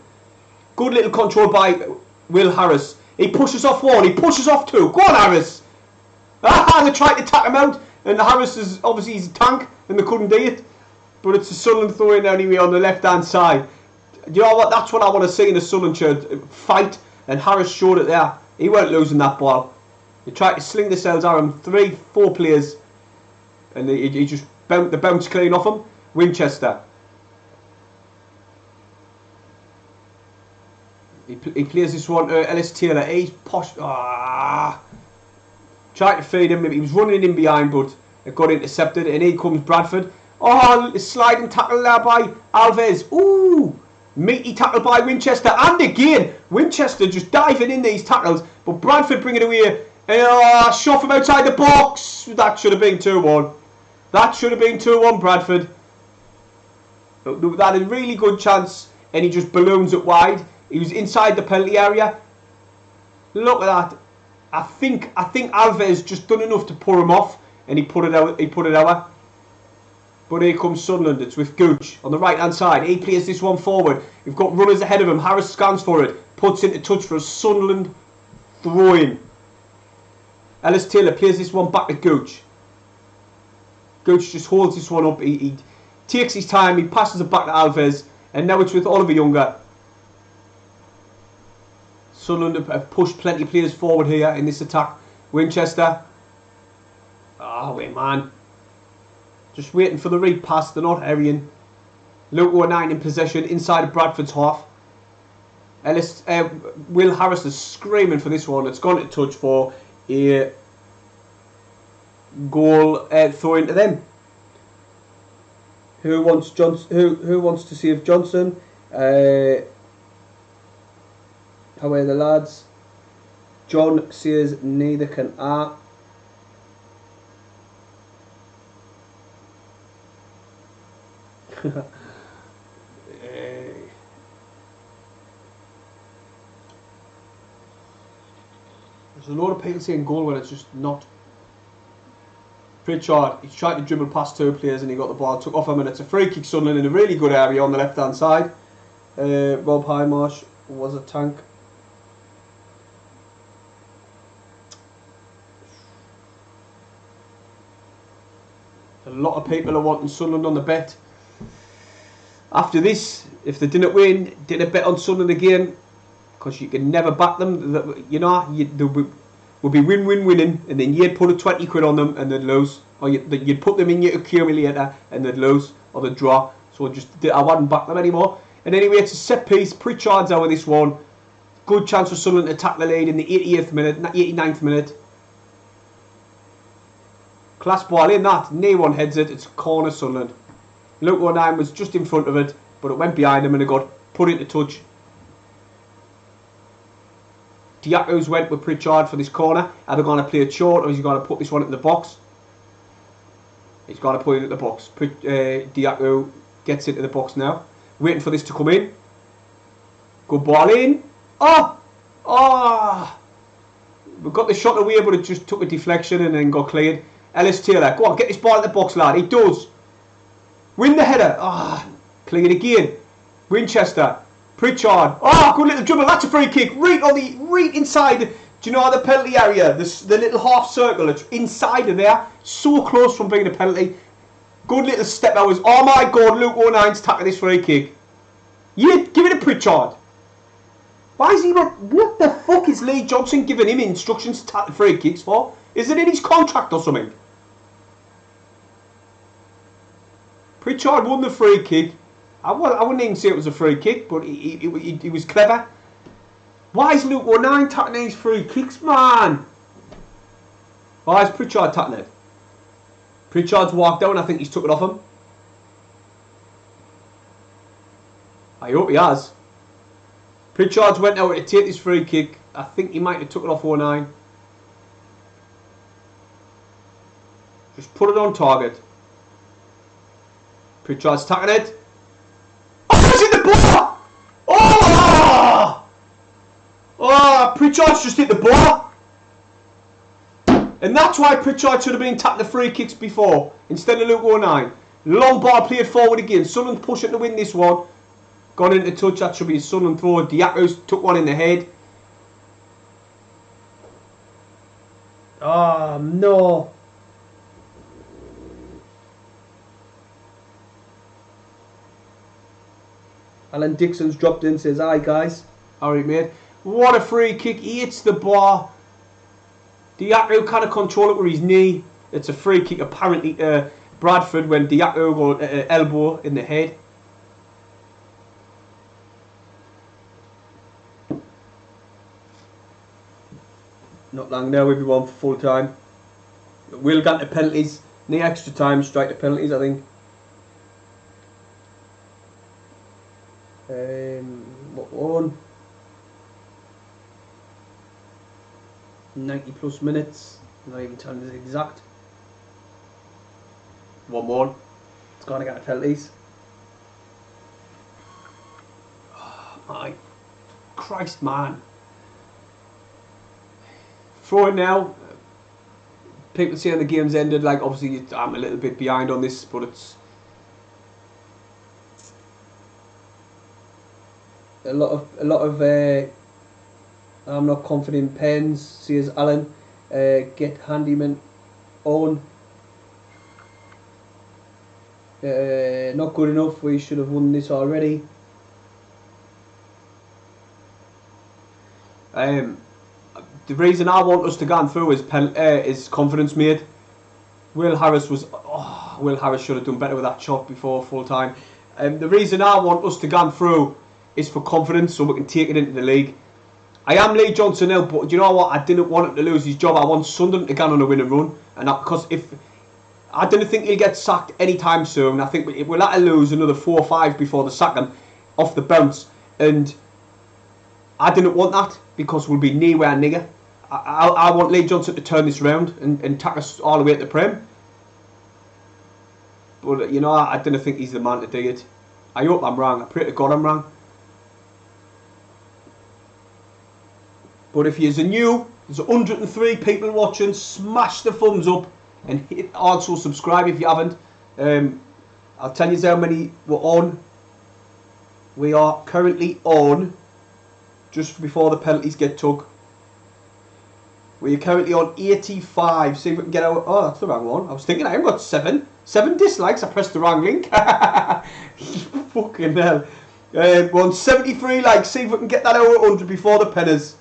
Good little control by Will Harris. He pushes off one, he pushes off two. Go on, Harris! Ah, they tried to tap him out. And Harris is obviously he's a tank and they couldn't do it. But it's a Sunderland throw-in anyway on the left-hand side. You know what? That's what I want to see in a Sunderland shirt. Fight. And Harris showed it there. He weren't losing that ball. He tried to sling the cells at him. 3-4 players. And he just the bounce clean off him. Winchester. He plays this one to Ellis Taylor. He's posh. Tried to feed him. He was running in behind, but it got intercepted. And here comes Bradford. Oh, sliding tackle there by Alves. Ooh. Meaty tackle by Winchester. And again, Winchester just diving in these tackles. But Bradford bring it away. And shot from outside the box. That should have been 2-1. That should have been 2-1, Bradford. That had a really good chance. And he just balloons it wide. He was inside the penalty area. Look at that. I think Alves just done enough to pour him off. And he put it out. But here comes Sunderland. It's with Gooch on the right hand side. He plays this one forward. We've got runners ahead of him. Harris scans for it. Puts into touch for a Sunderland throw-in. Ellis Taylor plays this one back to Gooch. Gooch just holds this one up. He takes his time. He passes it back to Alves. And now it's with Oliver Younger. Sunderland have pushed plenty of players forward here in this attack. Winchester. Oh, wait, man. Just waiting for the repass. They're not hurrying. Luke 09 in possession inside of Bradford's half. Will Harris is screaming for this one. It's gone to touch for a goal throw into them. Who wants Who wants to save Johnson? How are the lads? John says neither can I. There's a lot of people saying goal when it's just not. Pritchard, he's trying to dribble past two players and he got the ball, took off him, and it's a free kick. Sunderland in a really good area on the left hand side. Rob Highmarsh was a tank. A lot of people are wanting Sunderland on the bet. After this, if they didn't win, didn't bet on Sunderland again, because you can never back them. You know, they would be winning, and then you'd put a 20 quid on them and they'd lose, or you'd put them in your accumulator and they'd lose, or they'd draw. So I wouldn't back them anymore. And anyway, it's a set piece. Pritchard's out of this one. Good chance for Sunderland to tackle the lead in the 88th minute, 89th minute. Class ball in that. No one heads it. It's a corner, Sunderland. Luke 09 was just in front of it, but it went behind him and it got put into touch. Diako's went with Pritchard for this corner. Are they going to play it short, or is he going to put this one in the box? He's going to put it in the box. Diako gets into the box now. Waiting for this to come in. Good ball in. Oh! Oh! We got the shot away, but it just took a deflection and then got cleared. Ellis Taylor, go on, get this ball in the box, lad. He does. Win the header. Ah, cleared again. Winchester, Pritchard. Ah, good little dribble. That's a free kick. Right inside. Do you know the penalty area? The little half circle. It's inside of there. So close from being a penalty. Good little step hours. Oh my God, Luke 09's tackling this free kick. Yeah, give it to Pritchard. Why is he not? What the fuck is Lee Johnson giving him instructions to tackle free kicks for? Is it in his contract or something? Pritchard won the free kick. I wouldn't even say it was a free kick, but he was clever. Why is Luke 09 tackling these free kicks, man? Why is Pritchard tackling it? Pritchard's walked down. I think he's took it off him. I hope he has. Pritchard's went out to take this free kick. I think he might have took it off 09. Just put it on target. Pritchard's tackling it. Oh, it's in the bar! Oh! Oh, Pritchard's just hit the bar. And that's why Pritchard should have been tackling the free kicks before, instead of Luke 09. Long ball played forward again. Sunderland pushing to win this one. Gone into touch. That should be a Sunderland throw. Diako's took one in the head. Oh, no. Alan Dixon's dropped in, says, "Hi guys." Alright, mate. What a free kick. He hits the bar. Diako kind of control it with his knee. It's a free kick apparently to Bradford when Diako got elbow in the head. Not long now, everyone, for full time. We'll get to penalties. No extra time, straight to penalties, I think. What one? 90 plus minutes. Not even telling us exact. 1-1. It's going to get to penalties. Oh, my Christ, man. Throw it now. People saying the game's ended. Like, obviously, I'm a little bit behind on this, but it's a lot of. I'm not confident in pens, says Alan. Get handyman on. Not good enough. We should have won this already. The reason I want us to go through is confidence made. Will Harris should have done better with that shot before full time. The reason I want us to go through is for confidence, so we can take it into the league. I am Lee Johnson now, but do you know what? I didn't want him to lose his job. I want Sunderland to go on a winning run, and because if I don't think he'll get sacked anytime soon. I think we'll have to lose another 4 or 5 before the sack him off the bounce. And I didn't want that because we'll be nowhere near. I want Lee Johnson to turn this round and tack us all the way to the Prem. But, you know, I didn't think he's the man to do it. I hope I'm wrong. I pray to God I'm wrong. But if you're new, there's 103 people watching. Smash the thumbs up and also subscribe if you haven't. I'll tell you how many we're on. We are currently on, just before the penalties get took, we're currently on 85. See if we can get out. Oh, that's the wrong one. I was thinking I haven't got 7 dislikes. I pressed the wrong link. Fucking hell. We're on 73 likes. See if we can get that over 100 before the penners.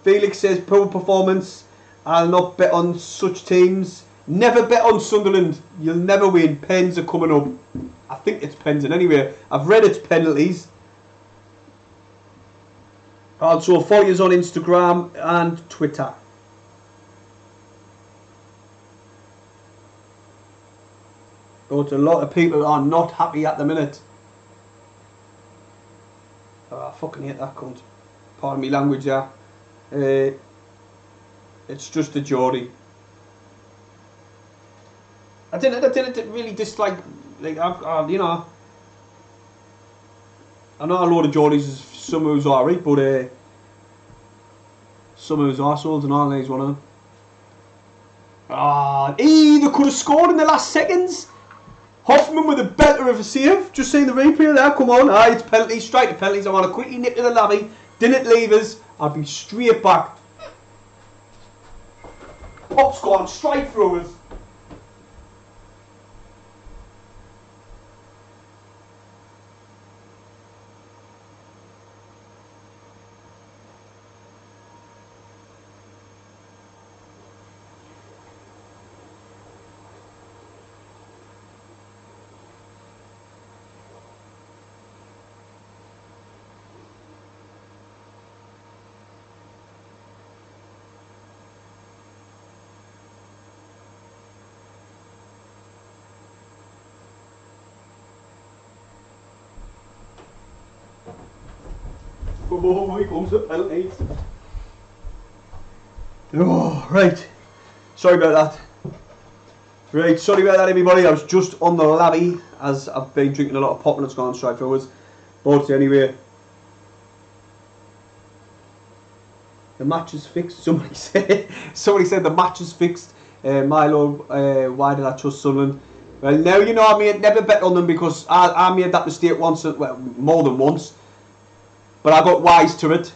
Felix says poor performance. I'll not bet on such teams. Never bet on Sunderland. You'll never win. Pens are coming up. I think it's pens, and anyway, I've read it's penalties. Also, follow us on Instagram and Twitter. But a lot of people are not happy at the minute. Oh, I fucking hate that cunt. Pardon me language there. It's just a Geordie. I didn't really dislike, like, you know, I know a load of Geordies, some who's alright, but some who's arseholes, and all, he's one of them. They could have scored in the last seconds. Hoffman with a belter of a save. Just seeing the replay there, come on. It's penalties, straight to penalties. I want to quickly nip to the lobby. Didn't leave us. I'll be straight back. Pop's gone straight through us. Oh, here comes the penalties. Oh, right. Sorry about that. Right, sorry about that, everybody. I was just on the lavvy as I've been drinking a lot of pop and it's gone straight forwards. But anyway, the match is fixed. Somebody said the match is fixed. Milo, why did I trust Sunderland? Well, now you know I never bet on them because I made that mistake once, well, more than once. But I got wise to it.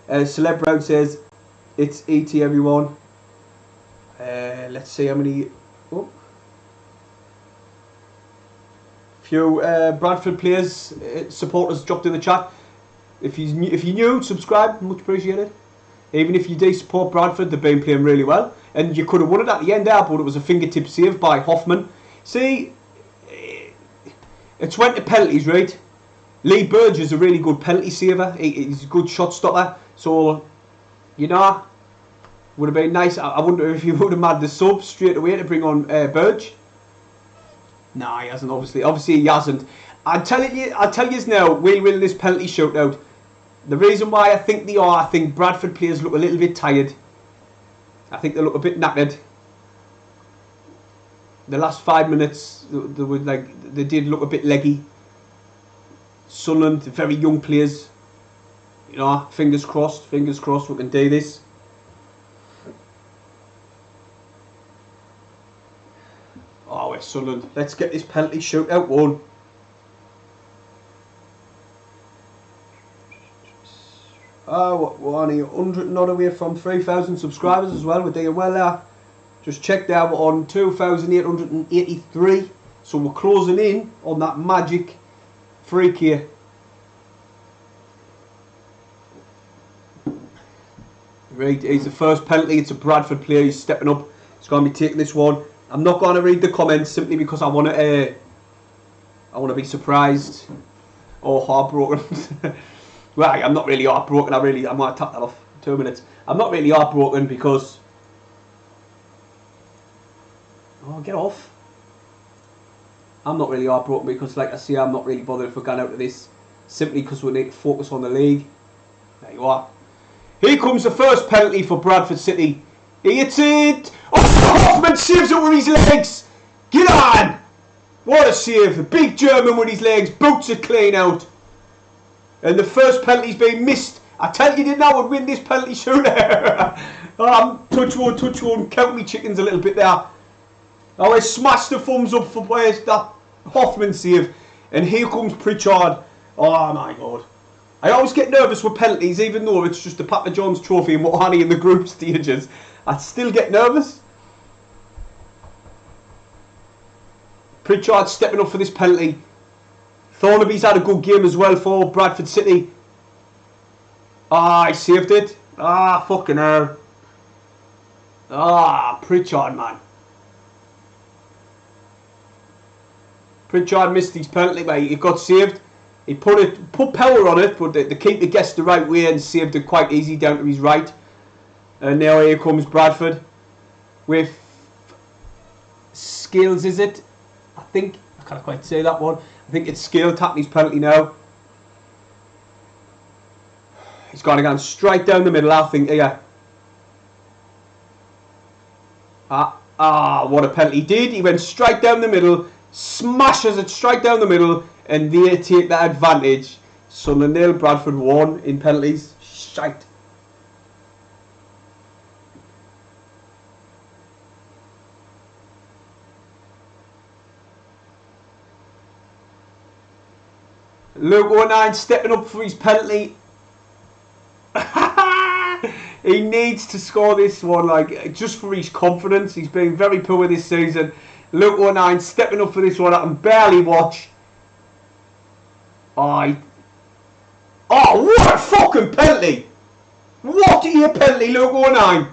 Celeb Brown says it's ET everyone. Let's see how many. Oh, few Bradford players, supporters dropped in the chat. If you're new, subscribe, much appreciated. Even if you do support Bradford, they've been playing really well, and you could have won it at the end there, but it was a fingertip save by Hoffman. See, it's went to penalties, right? Lee Burge is a really good penalty saver. He's a good shot stopper. So, you know, would have been nice. I wonder if he would have made the sub straight away to bring on Burge. No, he hasn't. Obviously he hasn't. I'll tell you now. We'll win this penalty shootout. The reason why I think they are, I think Bradford players look a little bit tired. I think they look a bit knackered. The last 5 minutes, they did look a bit leggy. Sunderland, very young players. You know, fingers crossed we can do this. Oh, we're Sunderland. Let's get this penalty shootout won. Oh, we're only 100 and odd away from 3,000 subscribers as well. We're doing well there. Just check there, we're on 2,883. So we're closing in on that magic 3K. Right, he's the first penalty. It's a Bradford player. He's stepping up. He's going to be taking this one. I'm not going to read the comments simply because I want to be surprised or heartbroken. Well, I'm not really heartbroken. I might tap that off in 2 minutes. I'm not really heartbroken because Oh, get off. I'm not really heartbroken because, like I say, I'm not really bothered if we're going out of this. Simply because we need to focus on the league. There you are. Here comes the first penalty for Bradford City. He hits it. Oh, Hoffman saves it with his legs. Get on. What a save. The big German with his legs. Boots it clean out. And the first penalty's been missed. I tell you, didn't I would win this penalty shootout. Touch one. Count me chickens a little bit there. Oh, I smashed the thumbs up for where's that Hoffman save. And here comes Pritchard. Oh my God. I always get nervous with penalties, even though it's just the Papa John's trophy and what honey in the group stages. I still get nervous. Pritchard stepping up for this penalty. Thornaby's had a good game as well for Bradford City. Ah, he saved it. Ah, fucking hell. Ah, Pritchard, man. Pritchard missed his penalty, mate. It got saved. He put power on it, but the keeper guessed the right way and saved it quite easy down to his right. And now here comes Bradford with Scales, is it? I think, I can't quite say that one. I think it's Scale tapping his penalty now. He's gone again straight down the middle, I think, here. What a penalty he did. He went straight down the middle, smashes it straight down the middle, and they take that advantage. Sunderland 0, Bradford 1 in penalties. Shite. Luke 09 stepping up for his penalty. He needs to score this one, like, just for his confidence. He's been very poor this season. Luke 09 stepping up for this one. I can barely watch. Oh, what a fucking penalty! What a penalty, Luke 09.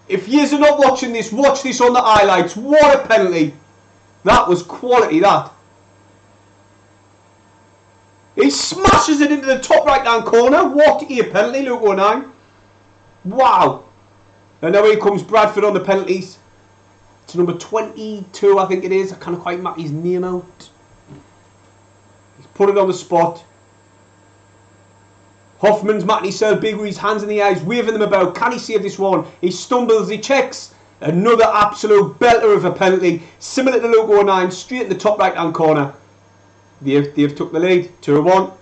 If yous are not watching this, watch this on the highlights. What a penalty! That was quality, that. He smashes it into the top right hand corner. What a penalty, Luke 09. Wow. And now here comes Bradford on the penalties. It's number 22, I think it is. I can't quite make his name out. He's put it on the spot. Hoffman's matting himself big with his hands in the eyes, waving them about. Can he save this one? He stumbles, he checks. Another absolute belter of a penalty. Similar to Luke 09, straight in the top right hand corner. They've took the lead, 2-1.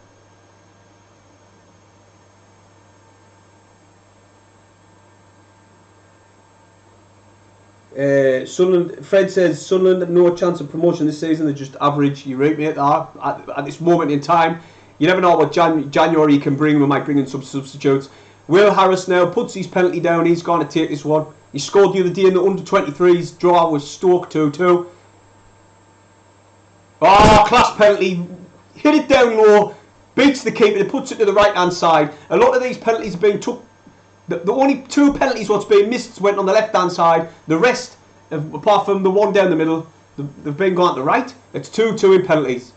Sunderland, Fred says Sunderland no chance of promotion this season. They're just average. You're right, mate. At this moment in time, you never know what January can bring. We might bring in some substitutes. Will Harris now puts his penalty down. He's going to take this one. He scored the other day in the under-23s draw with Stoke 2-2. Oh, class penalty. Hit it down low. Beats the keeper. Puts it to the right-hand side. A lot of these penalties are being took. The only two penalties what's been missed went on the left-hand side. The rest, apart from the one down the middle, they've been gone to the right. It's 2-2 in penalties.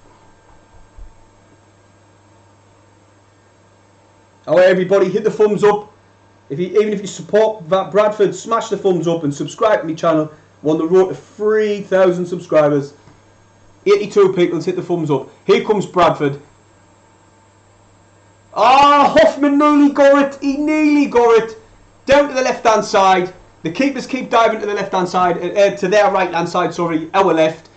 Oh, everybody, hit the thumbs up. Even if you support Bradford, smash the thumbs up and subscribe to my channel. We're on the road to 3,000 subscribers. 82 people hit the thumbs up. Here comes Bradford. Ah, Hoffman nearly got it. He nearly got it. Down to the left-hand side. The keepers keep diving to the left-hand side, to their right-hand side. Sorry, our left,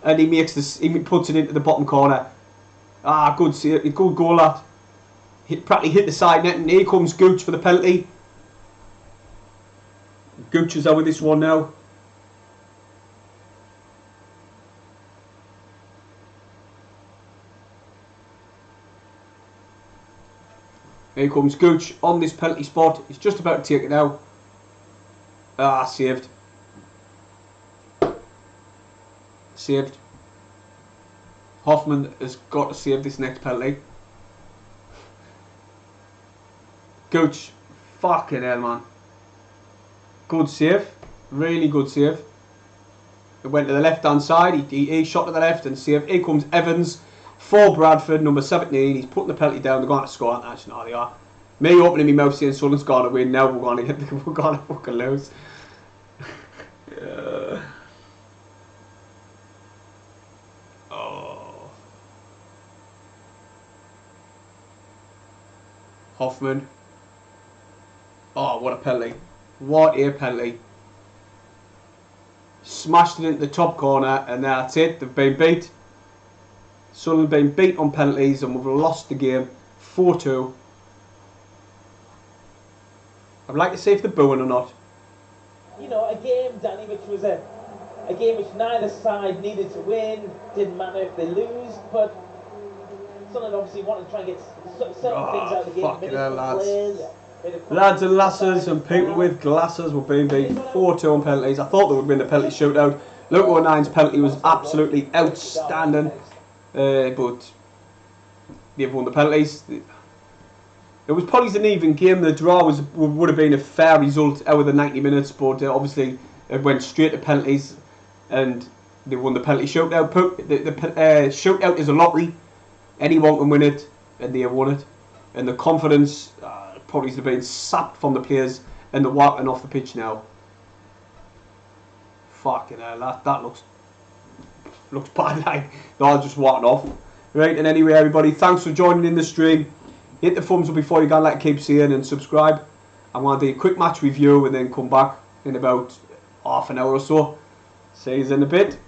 and he makes this. He puts it into the bottom corner. Ah, good goal, that. Practically hit the side net, and here comes Gooch for the penalty. Gooch is out with this one now. Here comes Gooch on this penalty spot. He's just about to take it now. Ah, saved. Saved. Hoffman has got to save this next penalty. Gooch. Fucking hell, man. Good save. Really good save. It went to the left-hand side. He shot to the left and saved. Here comes Evans. For Bradford, number 17, he's putting the penalty down. They're going to score. Actually, no, they are. Me opening my mouth saying Sunderland's going to win. Now we're going to fucking lose. Hoffman. Oh, what a penalty. What a penalty. Smashed it into the top corner, and that's it. They've been beat. Sunderland been beat on penalties, and we've lost the game 4-2. I'd like to see if they're booing or not. You know, a game, Danny, which was a game which neither side needed to win. Didn't matter if they lose, but Sunderland obviously wanted to try and get certain things out of the game. Fucking hell, lads. Players, Lads and lasses and people with glasses were being beaten 4-2 on penalties. I thought they would win the penalty shootout. Logan 9's penalty was absolutely outstanding, but they've won the penalties. It was probably an even game. The draw would have been a fair result out of the 90 minutes, but obviously it went straight to penalties, and they won the penalty shootout. The shootout is a lottery. Anyone can win it, and they have won it. And the confidence probably has been sapped from the players, and they're walking off the pitch now. Fucking hell, that looks bad. Like they're all just walking off. Right, and anyway, everybody, thanks for joining in the stream. Hit the thumbs up before you go, like I keep saying, and subscribe. I'm going to do a quick match review and then come back in about half an hour or so. See you in a bit.